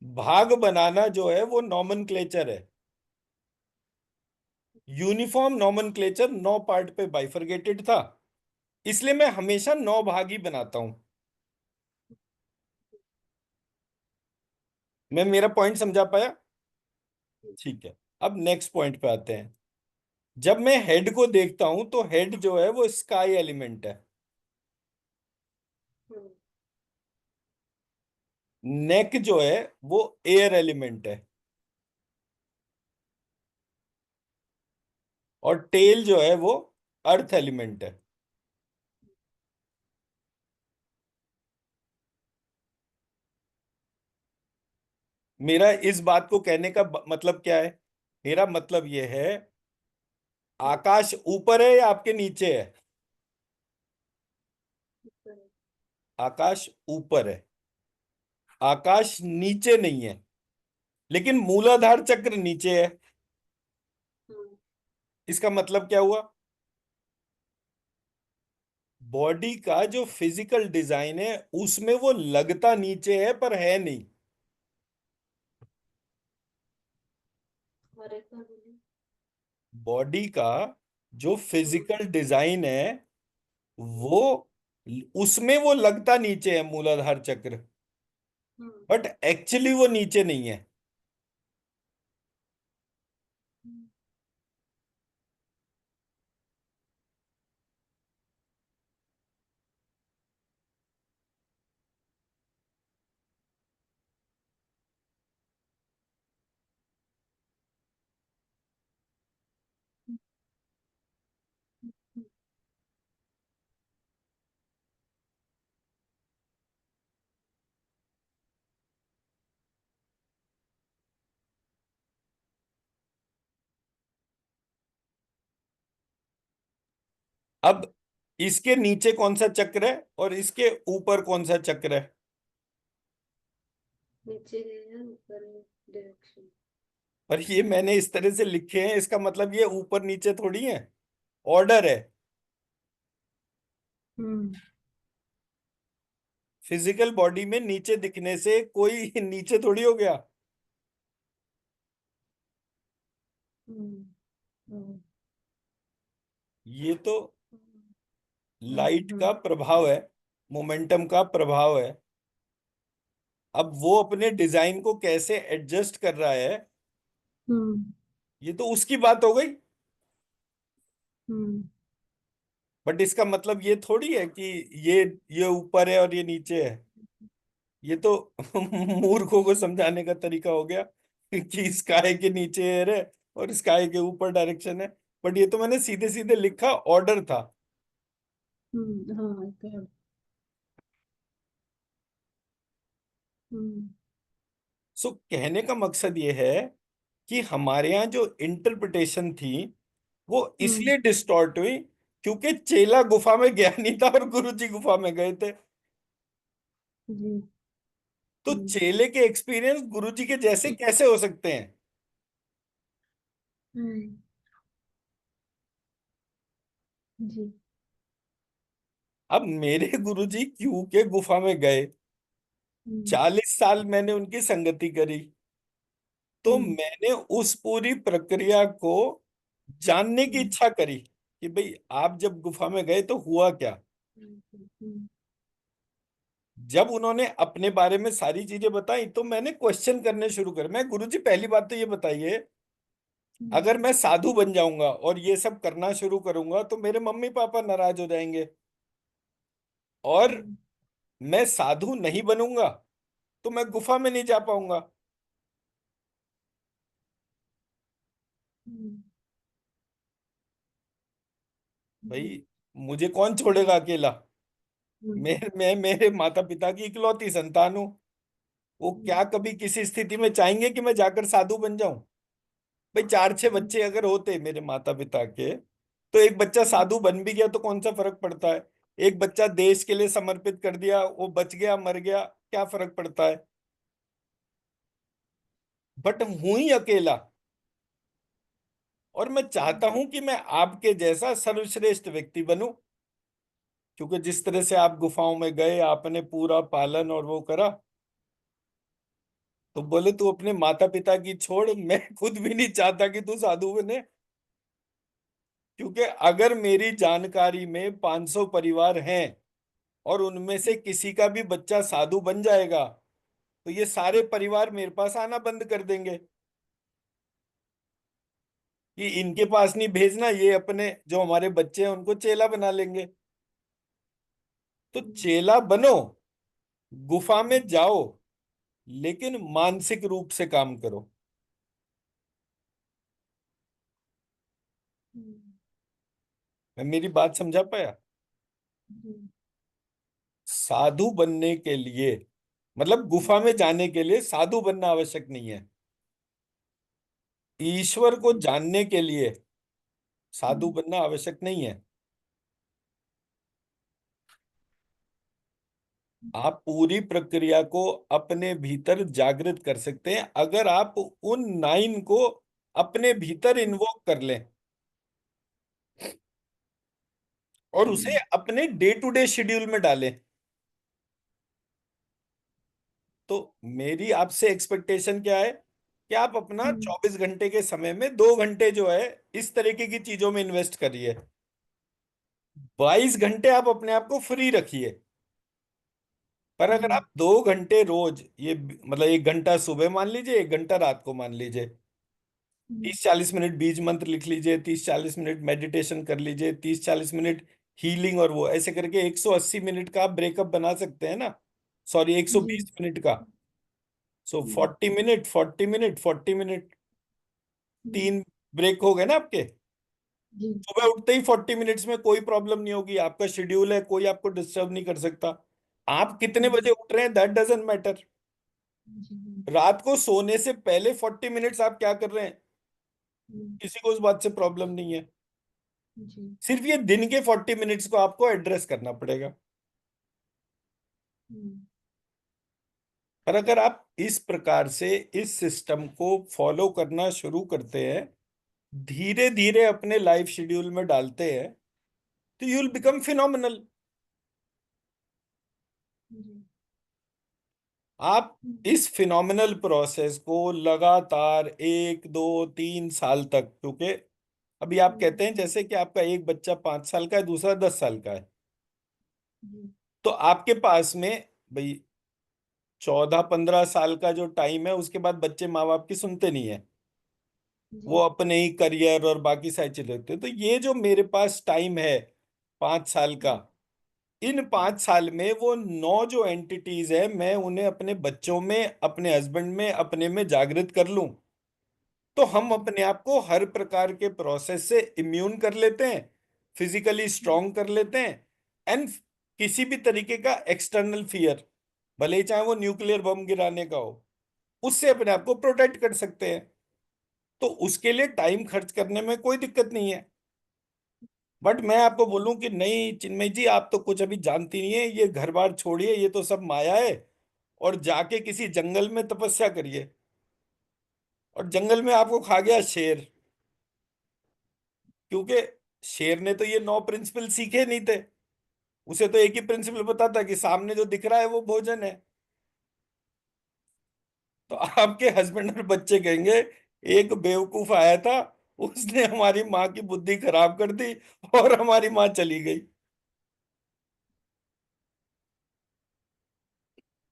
भाग बनाना जो है वो नॉमनक्लेचर है। यूनिफॉर्म नॉमनक्लेचर 9 पार्ट पे बाइफरगेटेड था, इसलिए मैं हमेशा 9 भाग ही बनाता हूं। मैं मेरा पॉइंट समझा पाया? ठीक है। अब नेक्स्ट पॉइंट पे आते हैं। जब मैं हेड को देखता हूं तो हेड जो है वो स्काई एलिमेंट है, हम्म, नेक जो है वो एयर एलिमेंट है, और टेल जो है वो अर्थ एलिमेंट है। मेरा इस बात को कहने का मतलब क्या है? मेरा मतलब यह है, हम्म, आकाश ऊपर है या आपके नीचे है? ऊपर। आकाश ऊपर है, आकाश नीचे नहीं है, लेकिन मूलाधार चक्र नीचे है। हम्म, इसका मतलब क्या हुआ? बॉडी का जो फिजिकल डिजाइन है उसमें वो लगता नीचे है पर है नहीं। और एक बार बोलिए। बॉडी का जो हम्म, फिजिकल डिजाइन है हम्म, वो, उसमें वो लगता नीचे है मूलाधार चक्र, हम्म, बट एक्चुअली वो नीचे नहीं है। हम्म, हम्म, अब इसके नीचे कौन सा चक्र है और इसके ऊपर कौन सा चक्र है? नीचे है ऊपर है, डायरेक्शन। और ये मैंने इस तरह से लिखे हैं, इसका मतलब ये ऊपर नीचे थोड़ी है, ऑर्डर है। हम्म, फिजिकल बॉडी में नीचे दिखने से कोई नीचे थोड़ी हो गया। हम्म, हम्म, ये तो लाइट हम्म, का प्रभाव है, मोमेंटम का प्रभाव है। अब वो अपने डिजाइन को कैसे एडजस्ट कर रहा है, हम्म, ये तो उसकी बात हो गई। हम्म, बट इसका मतलब ये थोड़ी है कि ये ये ऊपर है और ये नीचे है। ये तो मूर्खों को समझाने का तरीका हो गया कि स्काई के नीचे एयर है और स्काई के ऊपर डायरेक्शन है। बट ये तो मैंने सीधे सीधे लिखा, ऑर्डर था। हाँ तो हम्म, सो कहने का मकसद ये है कि हमारे यहाँ जो इंटरप्रिटेशन थी वो हम्म, इसलिए डिस्टॉर्ट हुई क्योंकि चेला गुफा में गया नहीं था और गुरुजी गुफा में गए थे। जी। तो हम्म, चेले के एक्सपीरियंस गुरुजी के जैसे कैसे हो सकते हैं? हम्म, जी। अब मेरे गुरुजी क्यों के गुफा में गए, हम्म, 40 साल मैंने उनकी संगति करी, तो हम्म, मैंने उस पूरी प्रक्रिया को जानने की हम्म, इच्छा करी कि भाई आप जब गुफा में गए तो हुआ क्या। हम्म, जब उन्होंने अपने बारे में सारी चीजें बताई तो मैंने क्वेश्चन करने शुरू कर। मैं, गुरुजी पहली बात तो ये बताइए, हम्म, अगर मैं साधु बन जाऊंगा और ये सब करना शुरू करूंगा तो मेरे मम्मी पापा नाराज हो जाएंगे, और हम्म, मैं साधु नहीं बनूंगा तो मैं गुफा में नहीं जा पाऊंगा। हम्म, जी। भाई मुझे कौन छोड़ेगा अकेला? हम्म, मैं मेरे माता पिता की इकलौती संतान हूँ। वो हम्म, क्या कभी किसी स्थिति में चाहेंगे कि मैं जाकर साधु बन जाऊं? भाई चार छह हम्म, बच्चे अगर होते मेरे माता पिता के, तो एक बच्चा हम्म, साधु बन भी गया तो कौन सा फर्क पड़ता है? एक बच्चा देश के लिए समर्पित कर दिया, वो बच गया मर गया, क्या फर्क पड़ता है? बट हूं ही अकेला। और मैं चाहता हम्म, हूं कि मैं आपके जैसा सर्वश्रेष्ठ व्यक्ति बनूं। क्योंकि जिस तरह से आप गुफाओं में गए, आपने पूरा पालन और वो करा, तो बोले तू अपने माता पिता की छोड़, मैं खुद भी नहीं चाहता कि तू साधु बने। क्योंकि अगर मेरी जानकारी में 500 परिवार हैं और उनमें से किसी का भी बच्चा साधु बन जाएगा, तो ये सारे परिवार मेरे पास आना बंद कर देंगे कि इनके पास नहीं भेजना, ये अपने जो हमारे बच्चे हैं उनको चेला बना लेंगे। तो चेला बनो, गुफा में जाओ, लेकिन मानसिक रूप से काम करो। हम्म, मैं मेरी बात समझा पाया? हम्म, साधु बनने के लिए, मतलब गुफा में जाने के लिए साधु बनना आवश्यक नहीं है। ईश्वर को जानने के लिए साधु हम्म, बनना आवश्यक नहीं है। आप पूरी प्रक्रिया को अपने भीतर जागृत कर सकते हैं अगर आप उन 9 को अपने भीतर इन्वोक कर लें और उसे हम्म, अपने डे टू डे शेड्यूल में डालें। तो मेरी आपसे एक्सपेक्टेशन क्या है कि आप अपना हम्म, 24 घंटे के समय में 2 घंटे जो है इस तरीके की चीजों में इन्वेस्ट करिए। 22 घंटे आप अपने आप को फ्री रखिए। पर अगर जी। आप 2 घंटे रोज ये, मतलब 1 घंटा सुबह मान लीजिए, 1 घंटा रात को मान लीजिए, हम्म, 30-40 मिनट बीज मंत्र लिख लीजिए, 30-40 मिनट मेडिटेशन कर लीजिए, 30-40 मिनट हीलिंग, और वो ऐसे करके 180 मिनट का आप ब्रेकअप बना सकते हैं ना। सॉरी, एक सौ जी। बीस मिनट का। सो हम्म, 40 मिनट, 40 मिनट, 40 मिनट, हम्म, 3 ब्रेक हो गए ना आपके। जी। सुबह उठते ही 40 मिनट्स में कोई प्रॉब्लम नहीं होगी, आपका शेड्यूल है, कोई आपको डिस्टर्ब नहीं कर सकता। आप कितने हम्म, बजे उठ रहे हैं दैट डजेंट मैटर। जी। रात को सोने से पहले 40 मिनट्स आप क्या कर रहे हैं, हम्म, किसी को उस बात से प्रॉब्लम नहीं है। जी। सिर्फ ये दिन के 40 मिनट्स को आपको एड्रेस करना पड़ेगा। हम्म, पर अगर आप इस प्रकार से इस सिस्टम को फॉलो करना शुरू करते हैं, धीरे धीरे अपने लाइफ शेड्यूल में डालते हैं, तो यू विल बिकम फिनोमिनल। जी। आप हम्म, इस फिनोमिनल प्रोसेस को लगातार 1 2 3 साल तक, क्योंकि अभी आप हम्म, कहते हैं जैसे कि आपका एक बच्चा 5 साल का है, दूसरा 10 साल का है, जी। तो आपके पास में भाई 14 15 साल का जो टाइम है, उसके बाद बच्चे माँ बाप की सुनते नहीं है। वो जी। अपने ही करियर और बाकी सारी चीजें देखते हैं। तो ये जो मेरे पास टाइम है 5 साल का, हम्म, इन 5 साल में वो 9 जो एंटिटीज है, मैं उन्हें अपने बच्चों में, अपने हस्बैंड में, अपने में जागृत कर लूं, तो हम जी। अपने आप को हर प्रकार के प्रोसेस से इम्यून कर लेते हैं, फिजिकली हम्म, स्ट्रांग कर लेते हैं। एंड किसी भी तरीके का एक्सटर्नल फियर, भले ही चाहे वो न्यूक्लियर बम गिराने का हो, उससे अपने आप को प्रोटेक्ट कर सकते हैं। तो उसके लिए टाइम खर्च करने में कोई दिक्कत नहीं है। बट मैं आपको बोलूं कि नहीं चिन्मय जी, आप तो कुछ अभी जानती नहीं है, ये घर बार छोड़िए, ये तो सब माया है, और जाके किसी जंगल में तपस्या करिए। और जंगल में आपको खा गया शेर, क्योंकि शेर ने तो ये 9 प्रिंसिपल सीखे नहीं थे। उसे तो एक ही प्रिंसिपल पता था कि सामने जो दिख रहा है वो भोजन है। तो आपके हस्बैंड और बच्चे कहेंगे एक बेवकूफ आया था, उसने हमारी माँ की बुद्धि खराब कर दी और हमारी माँ चली गई।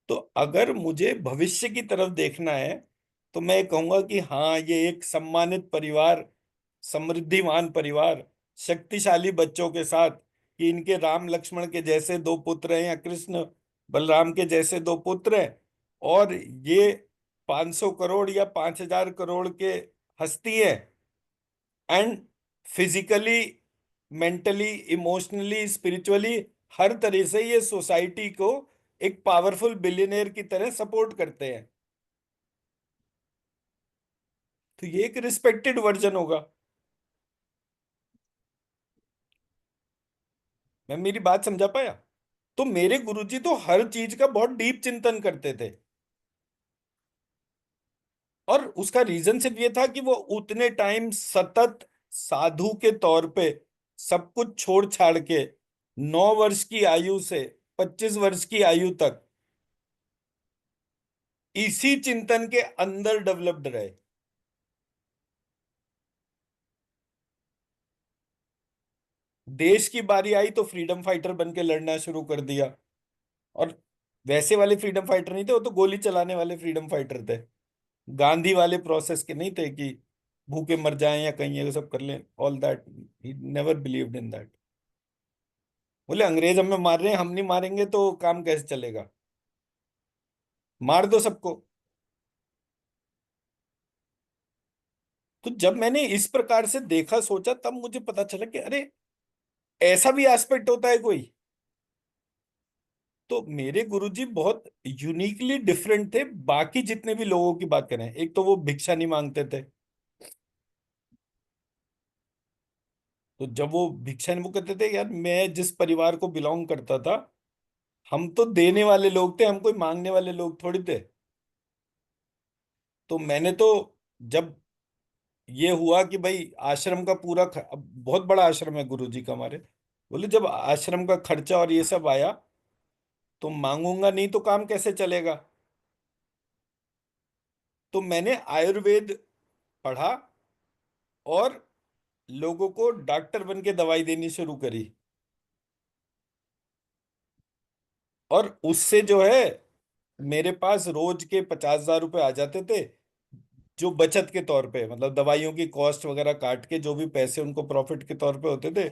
तो अगर मुझे भविष्य की तरफ देखना है, तो मैं कहूंगा कि हाँ, ये एक सम्मानित परिवार, समृद्धिमान परिवार, शक्तिशाली बच्चों के साथ, कि इनके राम लक्ष्मण के जैसे 2 पुत्र हैं, या कृष्ण बलराम के जैसे 2 पुत्र हैं, और ये 500 करोड़ या 5,000 करोड़ के हस्ती है, and physically, mentally, emotionally, spiritually, हर तरह से ये सोसाइटी को एक पावरफुल बिलियनियर की तरह सपोर्ट करते हैं। तो ये एक रिस्पेक्टेड वर्जन होगा। मैं मेरी बात समझा पाया? तो मेरे गुरुजी तो हर चीज का बहुत डीप चिंतन करते थे। और उसका रीजन सिर्फ ये था कि वो उतने टाइम सतत साधु के तौर पे सब कुछ छोड़ छाड़ के 9 वर्ष की आयु से 25 वर्ष की आयु तक इसी चिंतन के अंदर डेवलप्ड रहे। देश की बारी आई तो फ्रीडम फाइटर बन के लड़ना शुरू कर दिया। और वैसे वाले फ्रीडम फाइटर नहीं थे, वो तो गोली चलाने वाले फ्रीडम फाइटर थे। गांधी वाले प्रोसेस के नहीं थे कि भूखे मर जाएं या कहीं ये सब कर लें। All that, he never believed in that. बोले अंग्रेज हमें मार रहे हैं, हम नहीं मारेंगे तो काम कैसे चलेगा, मार दो सबको। तो जब मैंने इस प्रकार से देखा, सोचा, तब मुझे पता चला कि अरे ऐसा भी एस्पेक्ट होता है कोई। तो मेरे गुरुजी बहुत यूनिकली डिफरेंट थे बाकी जितने भी लोगों की बात करें। एक तो वो भिक्षा नहीं मांगते थे। तो जब वो भिक्षा नहीं, वो कहते थे यार मैं जिस परिवार को बिलोंग करता था, हम तो देने वाले लोग थे, हम कोई मांगने वाले लोग थोड़ी थे। तो मैंने तो, जब ये हुआ कि भाई आश्रम का पूरा अब बहुत बड़ा आश्रम है गुरुजी का हमारे, बोले जब आश्रम का खर्चा और ये सब आया तो मांगूंगा नहीं तो काम कैसे चलेगा। तो मैंने आयुर्वेद पढ़ा और लोगों को डॉक्टर बन के दवाई देनी शुरू करी। और उससे जो है मेरे पास रोज के 50,000 रुपये आ जाते थे, जो बचत के तौर पे, मतलब दवाइयों की कॉस्ट वगैरह काट के जो भी पैसे उनको प्रॉफिट के तौर पे होते थे,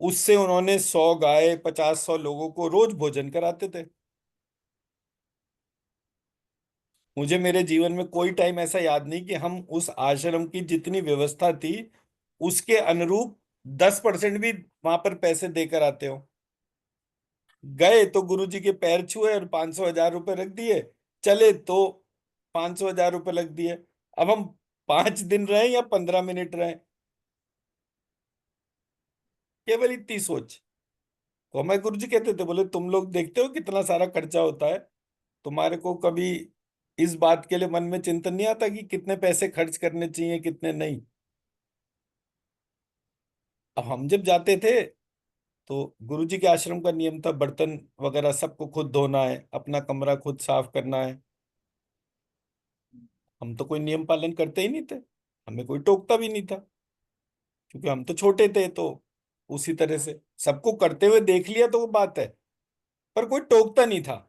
उससे उन्होंने 100 गाय, 50-100 लोगों को रोज भोजन कराते थे। मुझे मेरे जीवन में कोई टाइम ऐसा याद नहीं कि हम उस आश्रम की जितनी व्यवस्था थी उसके अनुरूप 10% भी वहां पर पैसे देकर आते हो। गए तो गुरुजी के पैर छुए और 500,000 रुपये रख दिए, चले तो 500,000 रुपये रख दिए। अब हम 5 दिन रहे या 15 मिनट रहे, केवल इतनी सोच। तो हमें गुरुजी कहते थे, बोले तुम लोग देखते हो कितना सारा खर्चा होता है, तुम्हारे को कभी इस बात के लिए मन में चिंतन नहीं आता कि कितने पैसे खर्च करने चाहिए कितने नहीं। अब हम जब जाते थे तो गुरुजी के आश्रम का नियम था बर्तन वगैरह सबको खुद धोना है, अपना कमरा खुद साफ करना है। हम तो कोई नियम पालन करते ही नहीं थे, हमें कोई टोकता भी नहीं था क्योंकि हम तो छोटे थे। तो उसी तरह से सबको करते हुए देख लिया तो वो बात है, पर कोई टोकता नहीं था।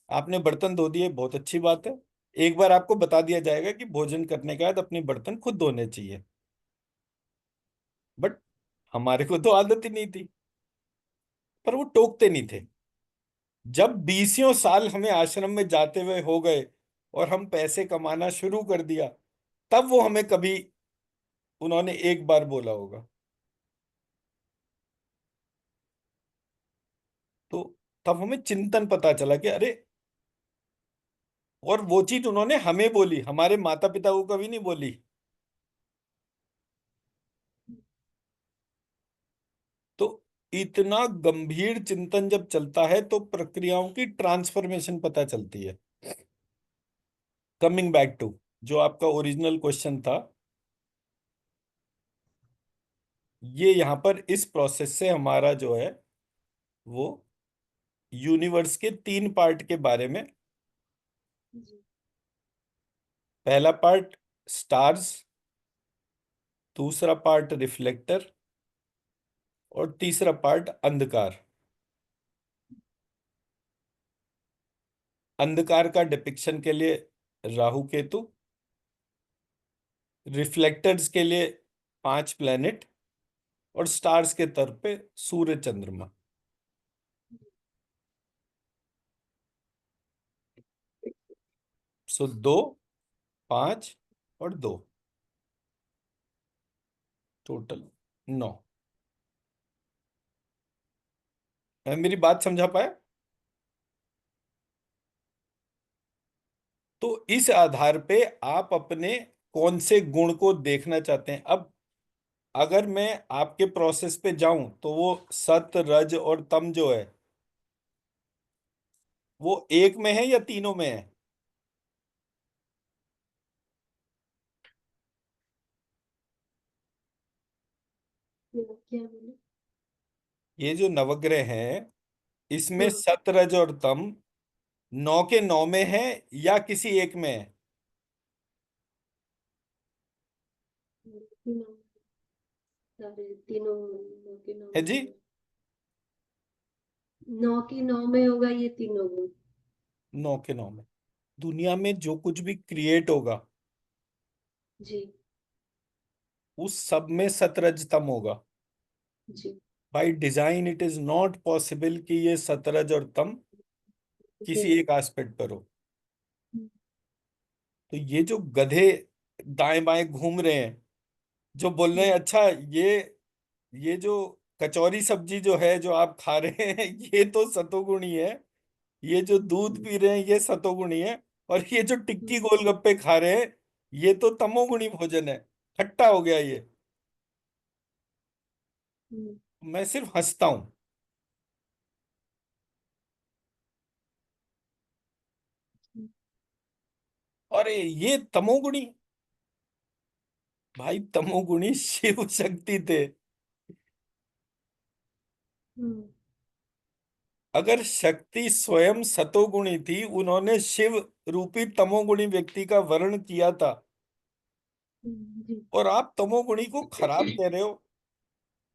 आपने बर्तन धो दिए, बहुत अच्छी बात है। एक बार आपको बता दिया जाएगा कि भोजन करने के बाद अपने बर्तन खुद धोने चाहिए, बट हमारे को तो आदत ही नहीं थी। पर वो टोकते नहीं थे। जब 20 साल हमें आश्रम में जाते हुए हो गए और हम पैसे कमाना शुरू कर दिया, तब वो हमें कभी, उन्होंने एक बार बोला होगा। तो तब हमें चिंतन पता चला कि अरे, और वो चीज उन्होंने हमें बोली, हमारे माता पिता को कभी नहीं बोली। तो इतना गंभीर चिंतन जब चलता है तो प्रक्रियाओं की ट्रांसफॉर्मेशन पता चलती है। कमिंग बैक टू जो आपका ओरिजिनल क्वेश्चन था, ये यहाँ पर इस प्रोसेस से हमारा जो है वो यूनिवर्स के 3 पार्ट के बारे में। जी। पहला पार्ट स्टार्स, दूसरा पार्ट रिफ्लेक्टर, और तीसरा पार्ट अंधकार। अंधकार का डिपिक्शन के लिए राहु केतु, रिफ्लेक्टर्स के लिए 5 प्लैनेट, और स्टार्स के तौर पे सूर्य चंद्रमा। सो 2, 5 और 2। टोटल 9। मेरी बात समझा पाए? तो इस आधार पे आप अपने कौन से गुण को देखना चाहते हैं। अब अगर मैं आपके प्रोसेस पे जाऊं तो वो सत रज और तम जो है वो एक में है या तीनों में है? क्या बोले? ये जो नवग्रह हैं इसमें हाँ, सत रज और तम 9 के 9 में है या किसी एक में है? तीनों, सारे तीनों, नौ के नौ है में जी। होगा। 9 की 9 में होगा ये तीनों गुण। 9 के 9 में दुनिया में जो कुछ भी क्रिएट होगा जी। उस सब में सतरज तम होगा। जी। By design it is not possible कि ये सतरज और तम किसी सेम। एक एस्पेक्ट पर हो। तो ये जो गधे दाएं बाएं घूम रहे हैं जो बोल रहे हैं अच्छा ये जो कचौरी सब्जी जो है जो आप खा रहे हैं ये तो सतोगुणी है। ये जो दूध पी रहे हैं ये सतोगुणी है। और ये जो टिक्की गोलगप्पे खा रहे हैं ये तो तमोगुणी भोजन है। खट्टा हो गया ये। मैं सिर्फ हंसता हूं। और ये तमोगुणी, भाई तमोगुणी शिव शक्ति थे। अगर शक्ति स्वयं सतोगुणी थी उन्होंने शिव रूपी तमोगुणी व्यक्ति का वर्ण किया था। जी। और आप तमोगुणी को खराब कह रहे हो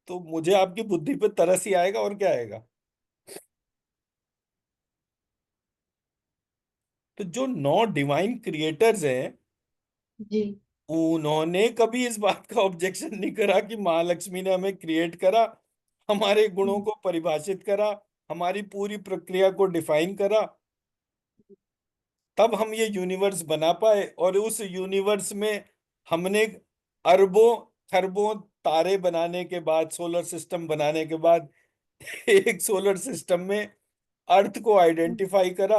तो मुझे आपकी बुद्धि पे तरस ही आएगा और क्या आएगा। तो जो 9 डिवाइन क्रिएटर्स हैं जी। उन्होंने कभी इस बात का ऑब्जेक्शन नहीं करा कि महालक्ष्मी ने हमें क्रिएट करा, हमारे गुणों को परिभाषित करा, हमारी पूरी प्रक्रिया को डिफाइन करा, तब हम ये यूनिवर्स बना पाए। और उस यूनिवर्स में हमने अरबों खरबों तारे बनाने के बाद, सोलर सिस्टम बनाने के बाद एक सोलर सिस्टम में अर्थ को आइडेंटिफाई करा।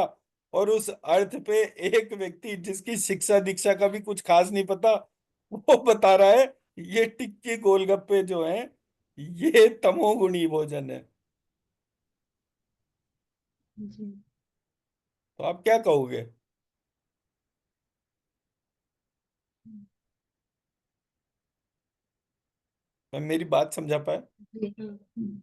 और उस अर्थ पे एक व्यक्ति जिसकी शिक्षा दीक्षा का भी कुछ खास नहीं पता वो बता रहा है ये टिक्की गोलगप्पे जो हैं ये तमोगुणी भोजन है। जी। तो आप क्या कहोगे? मैं मेरी बात समझा पाया? जी। हाँ।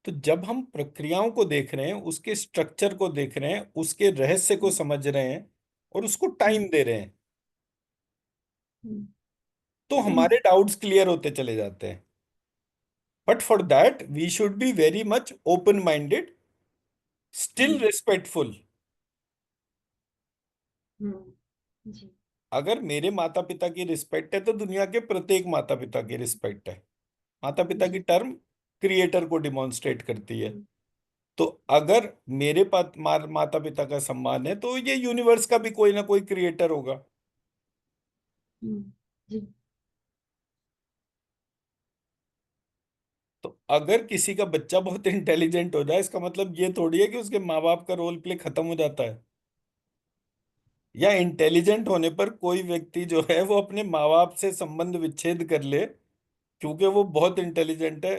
तो जब हम प्रक्रियाओं को देख रहे हैं उसके स्ट्रक्चर को देख रहे हैं उसके रहस्य को समझ रहे हैं और उसको टाइम दे रहे हैं तो हमारे डाउट्स क्लियर होते चले जाते हैं। But for that we should be very much open minded, still respectful. जी। अगर मेरे माता पिता की रिस्पेक्ट है तो दुनिया के प्रत्येक माता पिता की रिस्पेक्ट है। माता पिता की जी। टर्म क्रिएटर को डिमॉन्स्ट्रेट करती है। तो अगर मेरे माता पिता का सम्मान है तो ये यूनिवर्स का भी कोई ना कोई क्रिएटर होगा। जी। तो अगर किसी का बच्चा बहुत इंटेलिजेंट हो जाए इसका मतलब ये थोड़ी है कि उसके माँ बाप का रोल प्ले खत्म हो जाता है। या इंटेलिजेंट होने पर कोई व्यक्ति जो है वो अपने माँ बाप से संबंध विच्छेद कर ले क्योंकि वो बहुत इंटेलिजेंट है,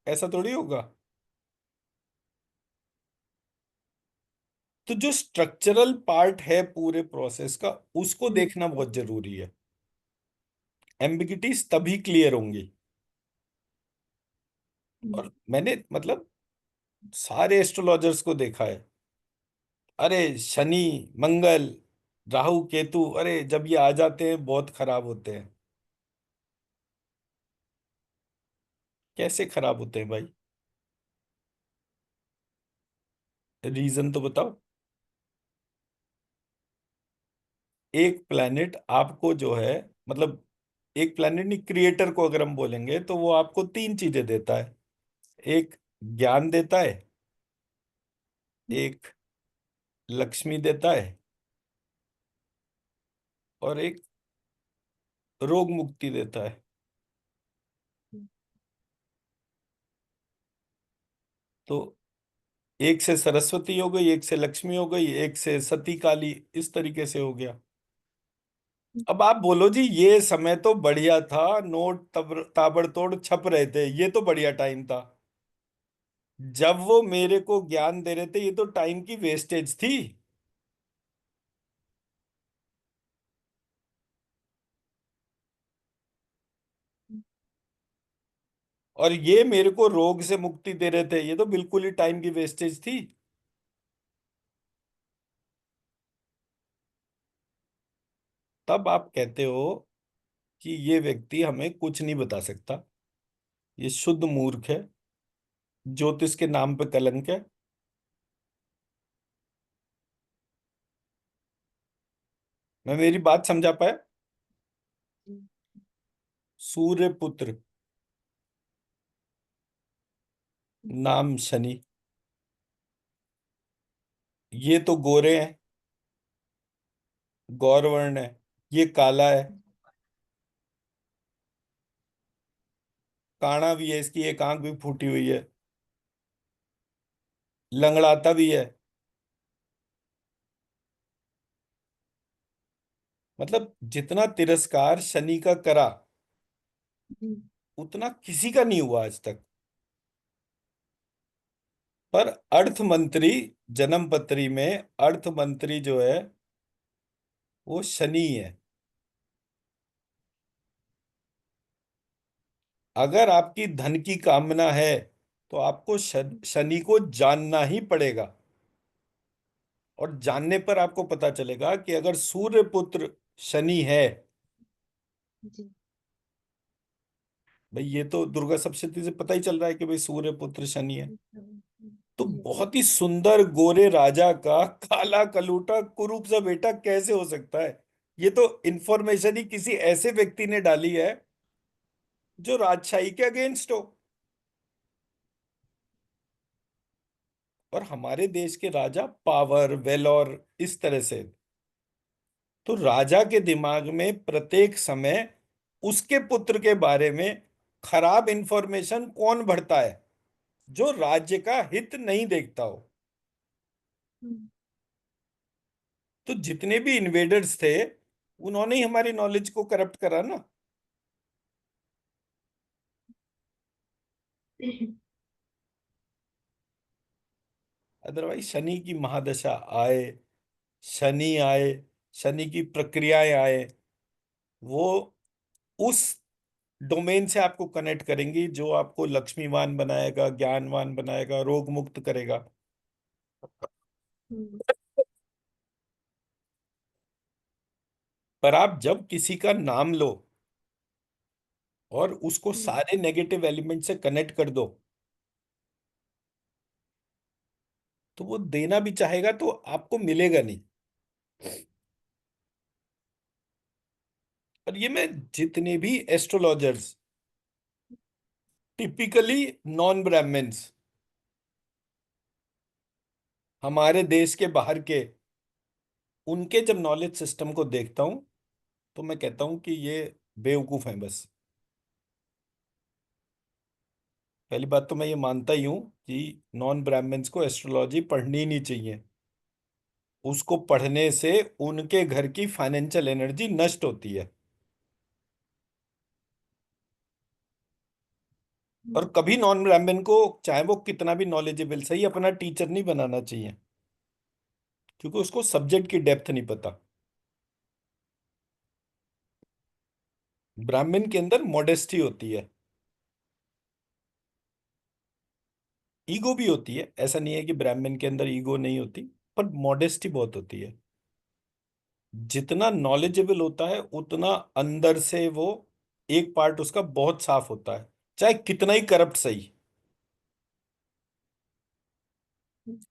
ऐसा थोड़ी होगा। तो जो स्ट्रक्चरल पार्ट है पूरे प्रोसेस का उसको देखना बहुत जरूरी है। एम्बिगिटीज तभी क्लियर होंगी। और मैंने मतलब सारे एस्ट्रोलॉजर्स को देखा है। अरे शनि मंगल राहु केतु, अरे जब ये आ जाते हैं बहुत खराब होते हैं। कैसे खराब होते हैं भाई? रीजन तो बताओ। एक प्लेनेट आपको जो है मतलब एक प्लेनेट नहीं क्रिएटर को अगर हम बोलेंगे तो वो आपको 3 चीजें देता है। एक ज्ञान देता है, एक लक्ष्मी देता है और एक रोग मुक्ति देता है। तो एक से सरस्वती हो गई, एक से लक्ष्मी हो गई, एक से सती काली, इस तरीके से हो गया। अब आप बोलो जी, ये समय तो बढ़िया था, नोट तब ताबड़तोड़ छप रहे थे, ये तो बढ़िया टाइम था। जब वो मेरे को ज्ञान दे रहे थे, ये तो टाइम की वेस्टेज थी। और ये मेरे को रोग से मुक्ति दे रहे थे, ये तो बिल्कुल ही टाइम की वेस्टेज थी। तब आप कहते हो कि ये व्यक्ति हमें कुछ नहीं बता सकता, ये शुद्ध मूर्ख है, ज्योतिष के नाम पे कलंक है। मैं मेरी बात समझा पाया? सूर्य पुत्र, नाम शनि, ये तो गोरे हैं, गौरवर्ण है, ये काला है, काना भी है, इसकी एक आंख भी फूटी हुई है, लंगड़ाता भी है। मतलब जितना तिरस्कार शनि का करा, उतना किसी का नहीं हुआ आज तक। पर अर्थ मंत्री, जन्म पत्री में अर्थ मंत्री जो है वो शनि है। अगर आपकी धन की कामना है तो आपको शनि को जानना ही पड़ेगा। और जानने पर आपको पता चलेगा कि अगर सूर्य पुत्र शनि है, जी। भाई ये तो दुर्गा सप्तशती से पता ही चल रहा है कि भाई सूर्य पुत्र शनि है। तो जी। बहुत ही सुंदर गोरे राजा का काला कलूटा कुरूप सा बेटा कैसे हो सकता है? ये तो इंफॉर्मेशन ही किसी ऐसे व्यक्ति ने डाली है जो राजशाही के अगेंस्ट हो। और हमारे देश के राजा पावर वेलोर इस तरह से, तो राजा के दिमाग में प्रत्येक समय उसके पुत्र के बारे में खराब इंफॉर्मेशन कौन भरता है? जो राज्य का हित नहीं देखता हो। तो जितने भी इन्वेडर्स थे, उन्होंने ही हमारी नॉलेज को करप्ट करा ना। अदरवाइज शनि की महादशा आए, शनि आए, शनि की प्रक्रियाएं आए, वो उस डोमेन से आपको कनेक्ट करेंगी जो आपको लक्ष्मीवान बनाएगा, ज्ञानवान बनाएगा, रोग मुक्त करेगा। पर आप जब किसी का नाम लो और उसको सारे नेगेटिव एलिमेंट से कनेक्ट कर दो, तो वो देना भी चाहेगा तो आपको मिलेगा नहीं। और ये मैं जितने भी एस्ट्रोलॉजर्स, टिपिकली नॉन ब्राह्मण्स, हमारे देश के बाहर के, उनके जब नॉलेज सिस्टम को देखता हूं तो मैं कहता हूं कि ये बेवकूफ हैं बस। पहली बात तो मैं ये मानता ही हूं कि नॉन ब्राह्मण्स को एस्ट्रोलॉजी पढ़नी ही नहीं चाहिए। उसको पढ़ने से उनके घर की फाइनेंशियल एनर्जी नष्ट होती है। और कभी नॉन ब्राह्मण को, चाहे वो कितना भी नॉलेजेबल, सही, अपना टीचर नहीं बनाना चाहिए, क्योंकि उसको सब्जेक्ट की डेप्थ नहीं पता। ब्राह्मण के अंदर मॉडेस्टी होती है, ईगो भी होती है, ऐसा नहीं है कि ब्राह्मण के अंदर ईगो नहीं होती, पर मॉडेस्टी बहुत होती है। जितना नॉलेजेबल होता है उतना अंदर से वो एक पार्ट उसका बहुत साफ होता है, चाहे कितना ही करप्ट सही।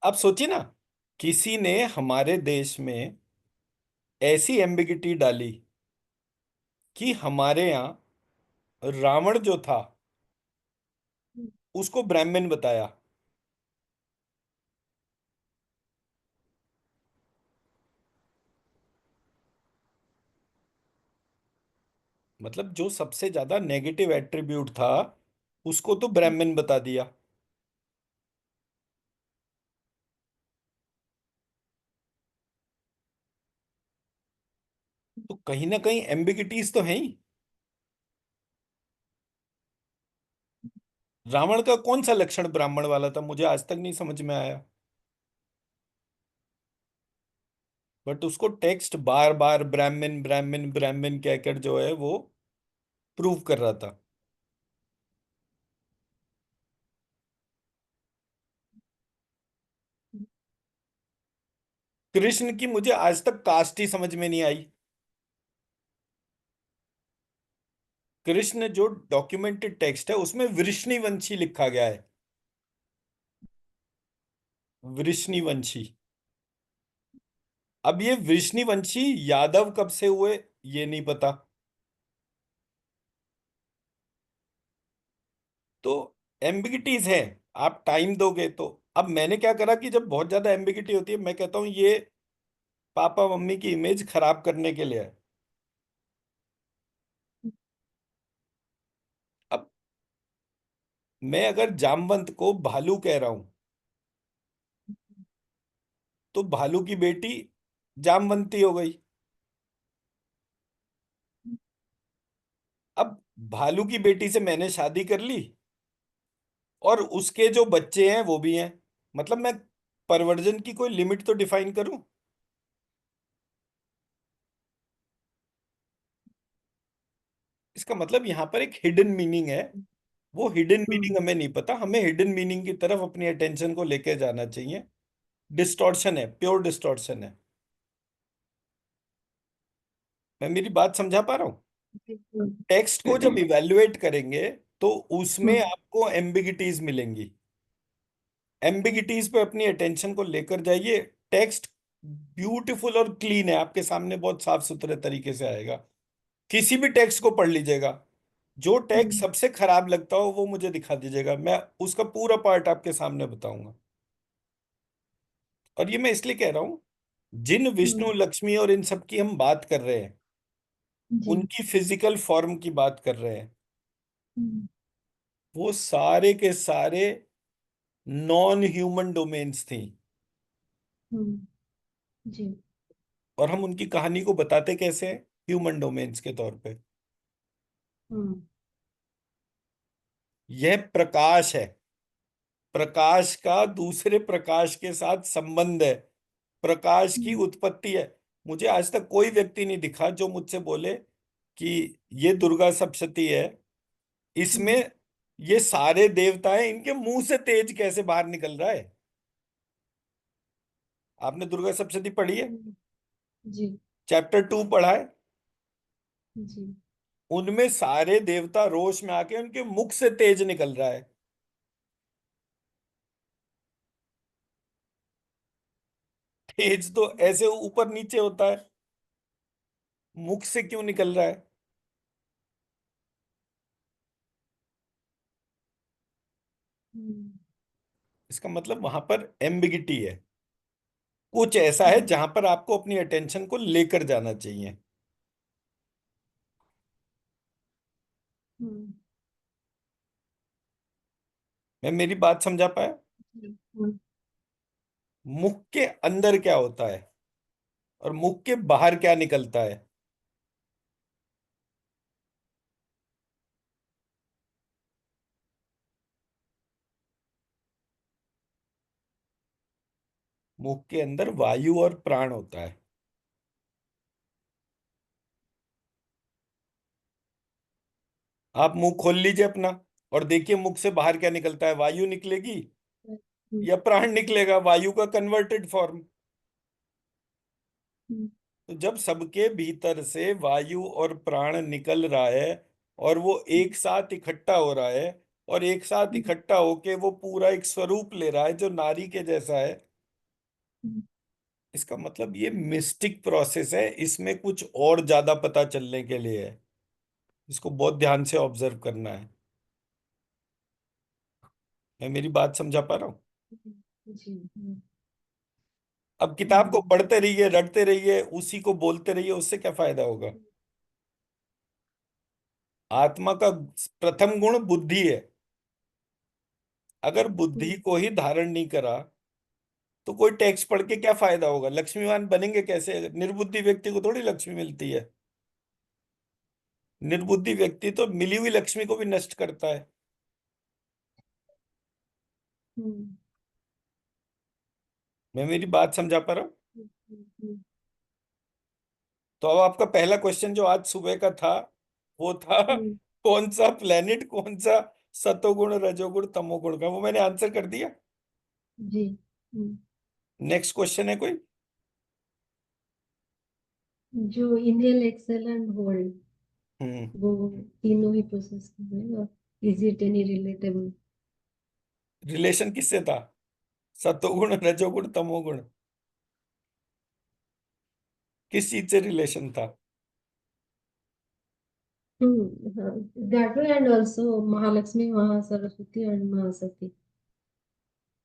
आप सोचिए ना, किसी ने हमारे देश में ऐसी एम्बिगिटी डाली कि हमारे यहाँ रावण जो था उसको ब्राह्मण बताया। मतलब जो सबसे ज्यादा नेगेटिव एट्रीब्यूट था उसको तो ब्राह्मण बता दिया। तो कहीं ना कहीं एम्बिगिटीज तो है ही। रावण का कौन सा लक्षण ब्राह्मण वाला था, मुझे आज तक नहीं समझ में आया। बट उसको टेक्स्ट बार बार ब्राह्मण ब्राह्मण ब्राह्मण कहकर जो है वो प्रूव कर रहा था। कृष्ण की मुझे आज तक कास्ट ही समझ में नहीं आई। कृष्ण जो डॉक्यूमेंटेड टेक्स्ट है उसमें वृष्णिवंशी लिखा गया है। वृष्णिवंशी। अब ये वृष्णिवंशी यादव कब से हुए ये नहीं पता। तो एम्बिगिटीज है। आप टाइम दोगे तो। अब मैंने क्या करा कि जब बहुत ज्यादा एम्बिगिटी होती है मैं कहता हूं ये पापा मम्मी की इमेज खराब करने के लिए है। अब मैं अगर जामवंत को भालू कह रहा हूं तो भालू की बेटी जामवंती हो गई। अब भालू की बेटी से मैंने शादी कर ली और उसके जो बच्चे हैं वो भी हैं। मतलब मैं परवर्जन की कोई लिमिट तो डिफाइन करूं। इसका मतलब यहां पर एक हिडन मीनिंग है। वो हिडन मीनिंग हम्म हमें नहीं पता, हमें हिडन मीनिंग की तरफ अपनी अटेंशन को लेके जाना चाहिए। डिस्टॉर्शन है, प्योर डिस्टॉर्शन है। मैं मेरी बात समझा पा रहा हूँ। हम्म टेक्स्ट को जब इवेल्युएट करेंगे तो उसमें हम्म आपको एम्बिगिटीज मिलेंगी। एम्बिगिटीज पे अपनी अटेंशन को लेकर जाइए। टेक्स्ट ब्यूटीफुल और क्लीन है, आपके सामने बहुत साफ सुथरे तरीके से आएगा। किसी भी टेक्स्ट को पढ़ लीजिएगा। जो टेक्स्ट हम्म सबसे खराब लगता हो वो मुझे दिखा दीजिएगा, मैं उसका पूरा पार्ट आपके सामने बताऊंगा। और ये मैं इसलिए कह रहा हूं, जिन विष्णु हम्म, लक्ष्मी और इन सब की हम बात कर रहे हैं, जी। उनकी फिजिकल फॉर्म की बात कर रहे हैं, हम्म वो सारे के सारे नॉन ह्यूमन डोमेन्स थी। हम्म, जी। और हम उनकी कहानी को बताते कैसे हैं, ह्यूमन डोमेन्स के तौर पे। हम्म यह प्रकाश है। प्रकाश का दूसरे प्रकाश के साथ संबंध है। प्रकाश की हम्म उत्पत्ति है। मुझे आज तक कोई व्यक्ति नहीं दिखा जो मुझसे बोले कि ये दुर्गा सप्तशती है, इसमें हम्म, ये सारे देवता हैं, इनके मुंह से तेज कैसे बाहर निकल रहा है। आपने दुर्गा सप्तशती पढ़ी है? हम्म, जी। चैप्टर 2 पढ़ा है? जी। उनमें सारे देवता रोष में आके उनके मुख से तेज निकल रहा है। तेज तो ऐसे ऊपर नीचे होता है, मुख से क्यों निकल रहा है? हम्म इसका मतलब वहां पर एम्बिगिटी है। कुछ ऐसा है हम्म जहां पर आपको अपनी अटेंशन को लेकर जाना चाहिए। हम्म, मैं मेरी बात समझा पाया? जी, मुख के अंदर क्या होता है और मुख के बाहर क्या निकलता है। मुख के अंदर वायु और प्राण होता है। आप मुंह खोल लीजिए अपना और देखिए मुख से बाहर क्या निकलता है, वायु निकलेगी हम्म या प्राण निकलेगा, वायु का कन्वर्टेड फॉर्म। हम्म तो जब सबके भीतर से वायु और प्राण निकल रहा है और वो एक साथ इकट्ठा हो रहा है और एक साथ हम्म, इकट्ठा होके वो पूरा एक स्वरूप ले रहा है जो नारी के जैसा है, हम्म, इसका मतलब ये मिस्टिक प्रोसेस है, इसमें कुछ और ज्यादा पता चलने के लिए है। इसको बहुत ध्यान से ऑब्जर्व करना है। मैं मेरी बात समझा पा रहा हूँ? जी। अब किताब को हम्म पढ़ते रहिए, रटते रहिए, उसी को बोलते रहिए, उससे क्या फायदा होगा। आत्मा का प्रथम गुण बुद्धि है। अगर बुद्धि हम्म को ही धारण नहीं करा तो कोई टेक्स्ट पढ़ के क्या फायदा होगा। लक्ष्मीवान बनेंगे कैसे? निर्बुद्धि व्यक्ति को थोड़ी लक्ष्मी मिलती है। निर्बुद्धि व्यक्ति तो मिली हुई लक्ष्मी को भी नष्ट करता है। हम्म, मैं मेरी बात समझा पा रहा हूँ? हम्म, तो अब आपका पहला क्वेश्चन जो आज सुबह का था, वो था हम्म, कौन सा प्लेनेट, कौन सा सतोगुण रजोगुण तमोगुण का, वो मैंने आंसर कर दिया। जी। हम्म, नेक्स्ट क्वेश्चन है कोई? जो इनहेल एक्सेल एंड होल्ड, हम्म। वो तीनों ही प्रोसेस है। Is it any relatable? Relation किससे था? सतोगुण रजोगुण तमोगुण, किस चीज से रिलेशन था? हाँ, that way and also Mahalakshmi, Mahasaraswati and Mahasati.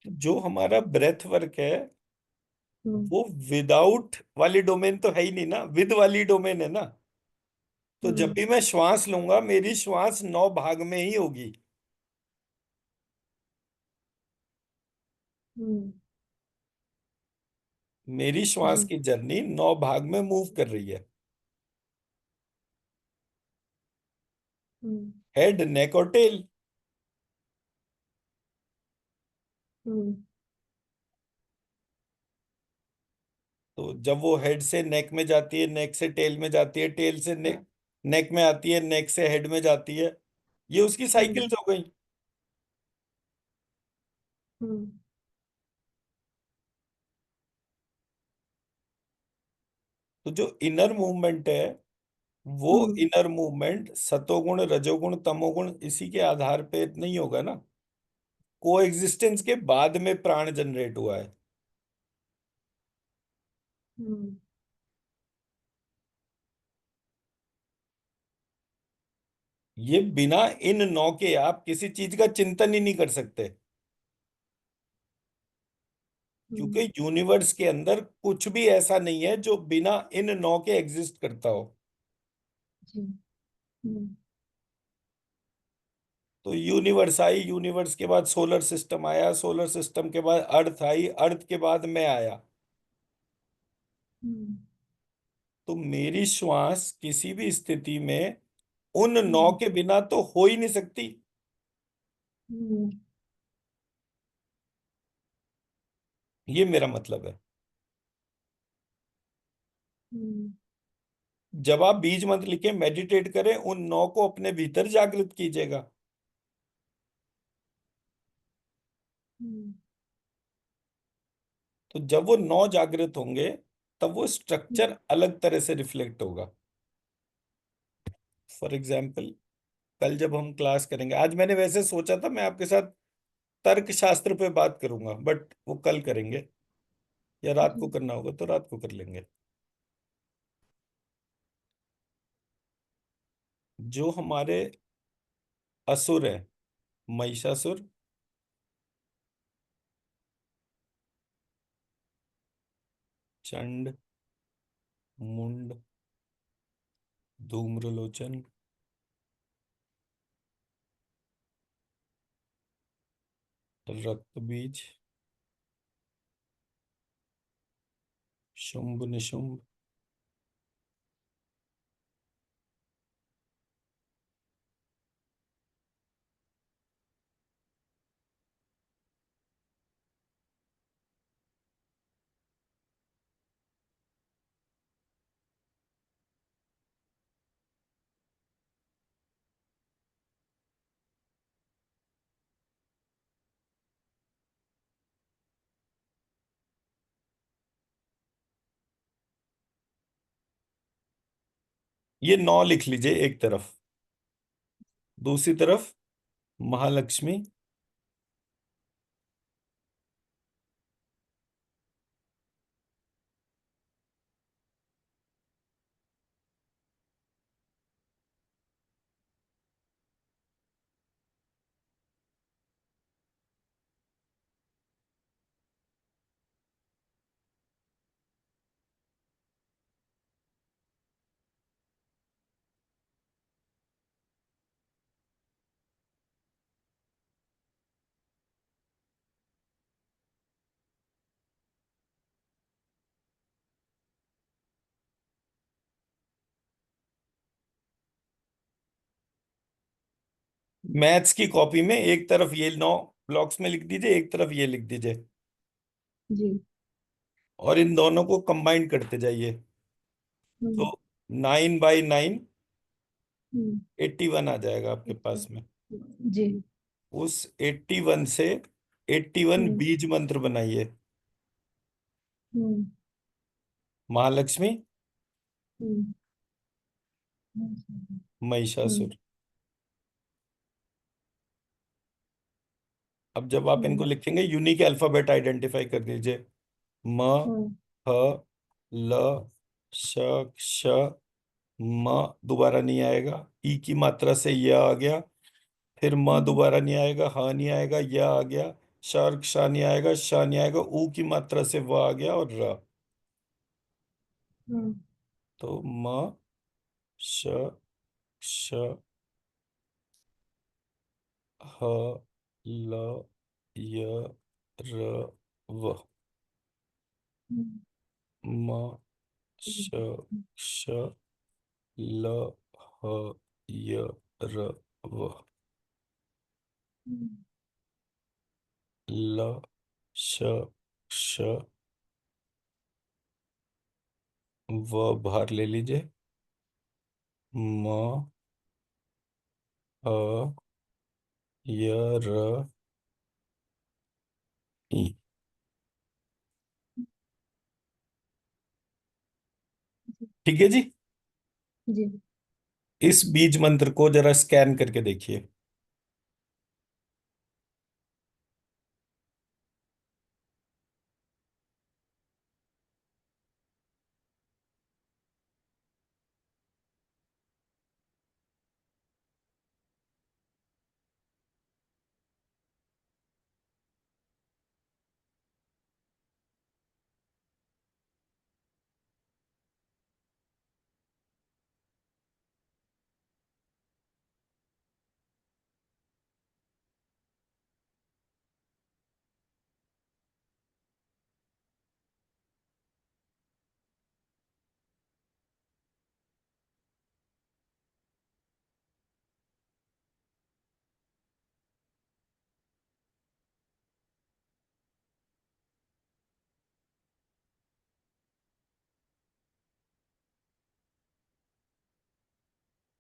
जो हमारा ब्रेथ वर्क है, हम्म, वो विदाउट वाली डोमेन तो है ही नहीं ना, विद वाली डोमेन है ना। तो जब हम्म, भी मैं श्वास लूंगा, मेरी श्वास 9 भाग में ही होगी। हम्म, मेरी श्वास जी। की जर्नी 9 भाग में मूव कर रही है। हम्म, हेड, नेक और टेल। हम्म, तो जब वो हेड से नेक में जाती है, नेक से टेल में जाती है, टेल से नेक, नेक में आती है, नेक से हेड में जाती है, ये उसकी हम्म, साइकिल्स हो गई। हम्म, तो जो इनर मूवमेंट है, वो हम्म, इनर मूवमेंट सतोगुण रजोगुण तमोगुण इसी के आधार पे नहीं होगा ना। को एग्जिस्टेंस के बाद में प्राण जनरेट हुआ है। हम्म, ये बिना इन 9 के आप किसी चीज का चिंतन ही नहीं कर सकते, क्योंकि हम्म, यूनिवर्स के अंदर कुछ भी ऐसा नहीं है जो बिना इन 9 के एग्जिस्ट करता हो। जी। हम्म, तो यूनिवर्स आई, यूनिवर्स के बाद सोलर सिस्टम आया, सोलर सिस्टम के बाद अर्थ आई, अर्थ के बाद मैं आया। हम्म, तो मेरी श्वास किसी भी स्थिति में उन 9 हम्म, के बिना तो हो ही नहीं सकती। हम्म, ये मेरा मतलब है। हम्म, जब आप बीज मंत्र लिखे मेडिटेट करें, उन 9 को अपने भीतर जागृत कीजिएगा। हम्म, तो जब वो 9 जागृत होंगे, तब वो हम्म, स्ट्रक्चर अलग तरह से रिफ्लेक्ट होगा। फॉर एग्जाम्पल, कल जब हम क्लास करेंगे, आज मैंने वैसे सोचा था मैं आपके साथ तर्क शास्त्र पे बात करूंगा, बट वो कल करेंगे, या रात को जी। करना होगा तो रात को कर लेंगे। जो हमारे असुर हैं, महिषासुर, चंड, मुंड, धूम्रलोचन, रक्त बीज, शुंभ निशुंभ, ये 9 लिख लीजिए एक तरफ। दूसरी तरफ महालक्ष्मी, मैथ्स की कॉपी में एक तरफ ये 9 ब्लॉक्स में लिख दीजिए, एक तरफ ये लिख दीजिए, जी। और इन दोनों को कंबाइन करते जाइए। तो हम्म। 9 बाई 9 हम्म। 81 आ जाएगा आपके अच्छा। पास में। जी। उस 81 से 81 हम्म। बीज मंत्र बनाइए। हम्म। महालक्ष्मी, हम्म। हम्म। महिषासुर। अब जब आप इनको हम्म। लिखेंगे, यूनिक अल्फाबेट आइडेंटिफाई कर दीजिए। म, हम्म। ह, ल, श, क्ष, म दोबारा नहीं आएगा, ई की मात्रा से य आ गया, फिर म हम्म। दोबारा नहीं आएगा, ह नहीं आएगा, य आ गया, श और क्ष नहीं आएगा, श नहीं आएगा, ऊ की मात्रा से व आ गया, और र। हम्म। तो म, श, क्ष, ह, ल, य, र, व। म, श, क्ष, ल, ह, य, र, व। हम्म। ल, श, क्ष, व बाहर ले लीजिए। म, ह, य, र, ई। ठीक है जी। जी। इस बीज मंत्र को जरा स्कैन करके देखिए।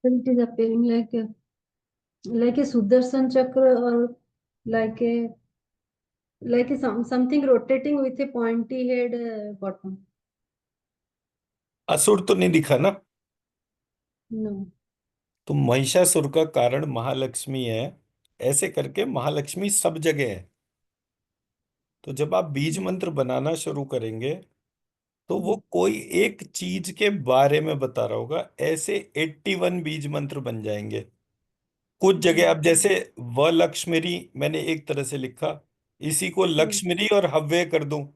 It is appearing like a Sudarshan chakra, or like a something rotating with a pointy head bottom. असुर तो नहीं दिखा ना? No. तो महिषासुर का कारण महालक्ष्मी है। ऐसे करके महालक्ष्मी सब जगह है। तो जब आप बीज मंत्र बनाना शुरू करेंगे, तो वो हम्म। कोई एक चीज के बारे में बता रहा होगा। ऐसे 81 बीज मंत्र बन जाएंगे। कुछ जगह अब हम्म। जैसे व लक्ष्मरी मैंने एक तरह से लिखा, इसी को हम्म। लक्ष्मरी और हव्य कर दूं,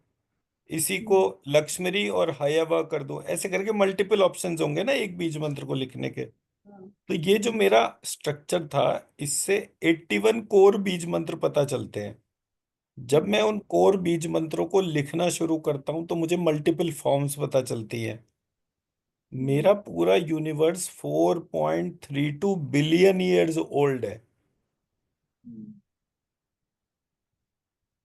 इसी को हम्म। लक्ष्मरी और हयवा कर दूं, ऐसे करके मल्टीपल ऑप्शंस होंगे ना एक बीज मंत्र को लिखने के। हाँ। तो ये जो मेरा स्ट्रक्चर था, इससे 81 कोर बीज मंत्र पता चलते हैं। जब मैं हम्म। उन कोर बीज मंत्रों को लिखना शुरू करता हूं, तो मुझे मल्टीपल फॉर्म्स पता चलती हैं। मेरा हम्म। पूरा यूनिवर्स 4.32 बिलियन ईयर्स ओल्ड है। हम्म।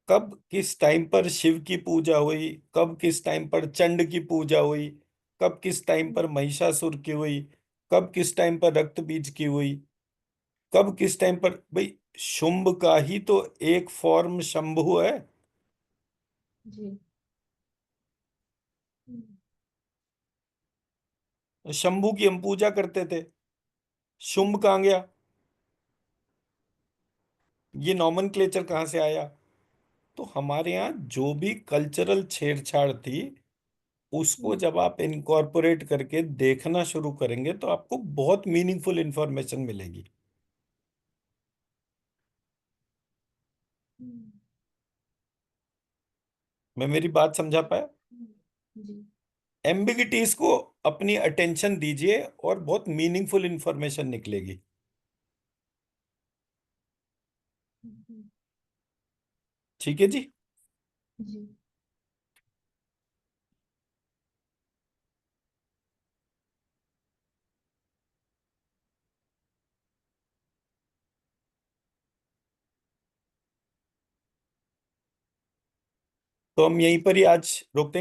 कब किस टाइम पर शिव की पूजा हुई, कब किस टाइम पर चंड की पूजा हुई, कब किस टाइम पर महिषासुर की हुई, कब किस टाइम पर रक्त बीज की हुई, कब किस टाइम पर भाई शुंभ का ही तो एक फॉर्म शंभु है। जी। हम्म। शंभु की हम पूजा करते थे, शुंभ कहाँ गया? ये नॉमनक्लेचर कहाँ से आया? तो हमारे यहाँ जो भी कल्चरल छेड़छाड़ थी, उसको हम्म। जब आप इनकॉर्पोरेट करके देखना शुरू करेंगे, तो आपको बहुत मीनिंगफुल इंफॉर्मेशन मिलेगी। हम्म। मैं मेरी बात समझा पाया? जी। एम्बिगिटीज को अपनी अटेंशन दीजिए और बहुत मीनिंगफुल इंफॉर्मेशन निकलेगी। हम्म। ठीक है जी। जी। तो हम यहीं पर ही आज रोकते हैं।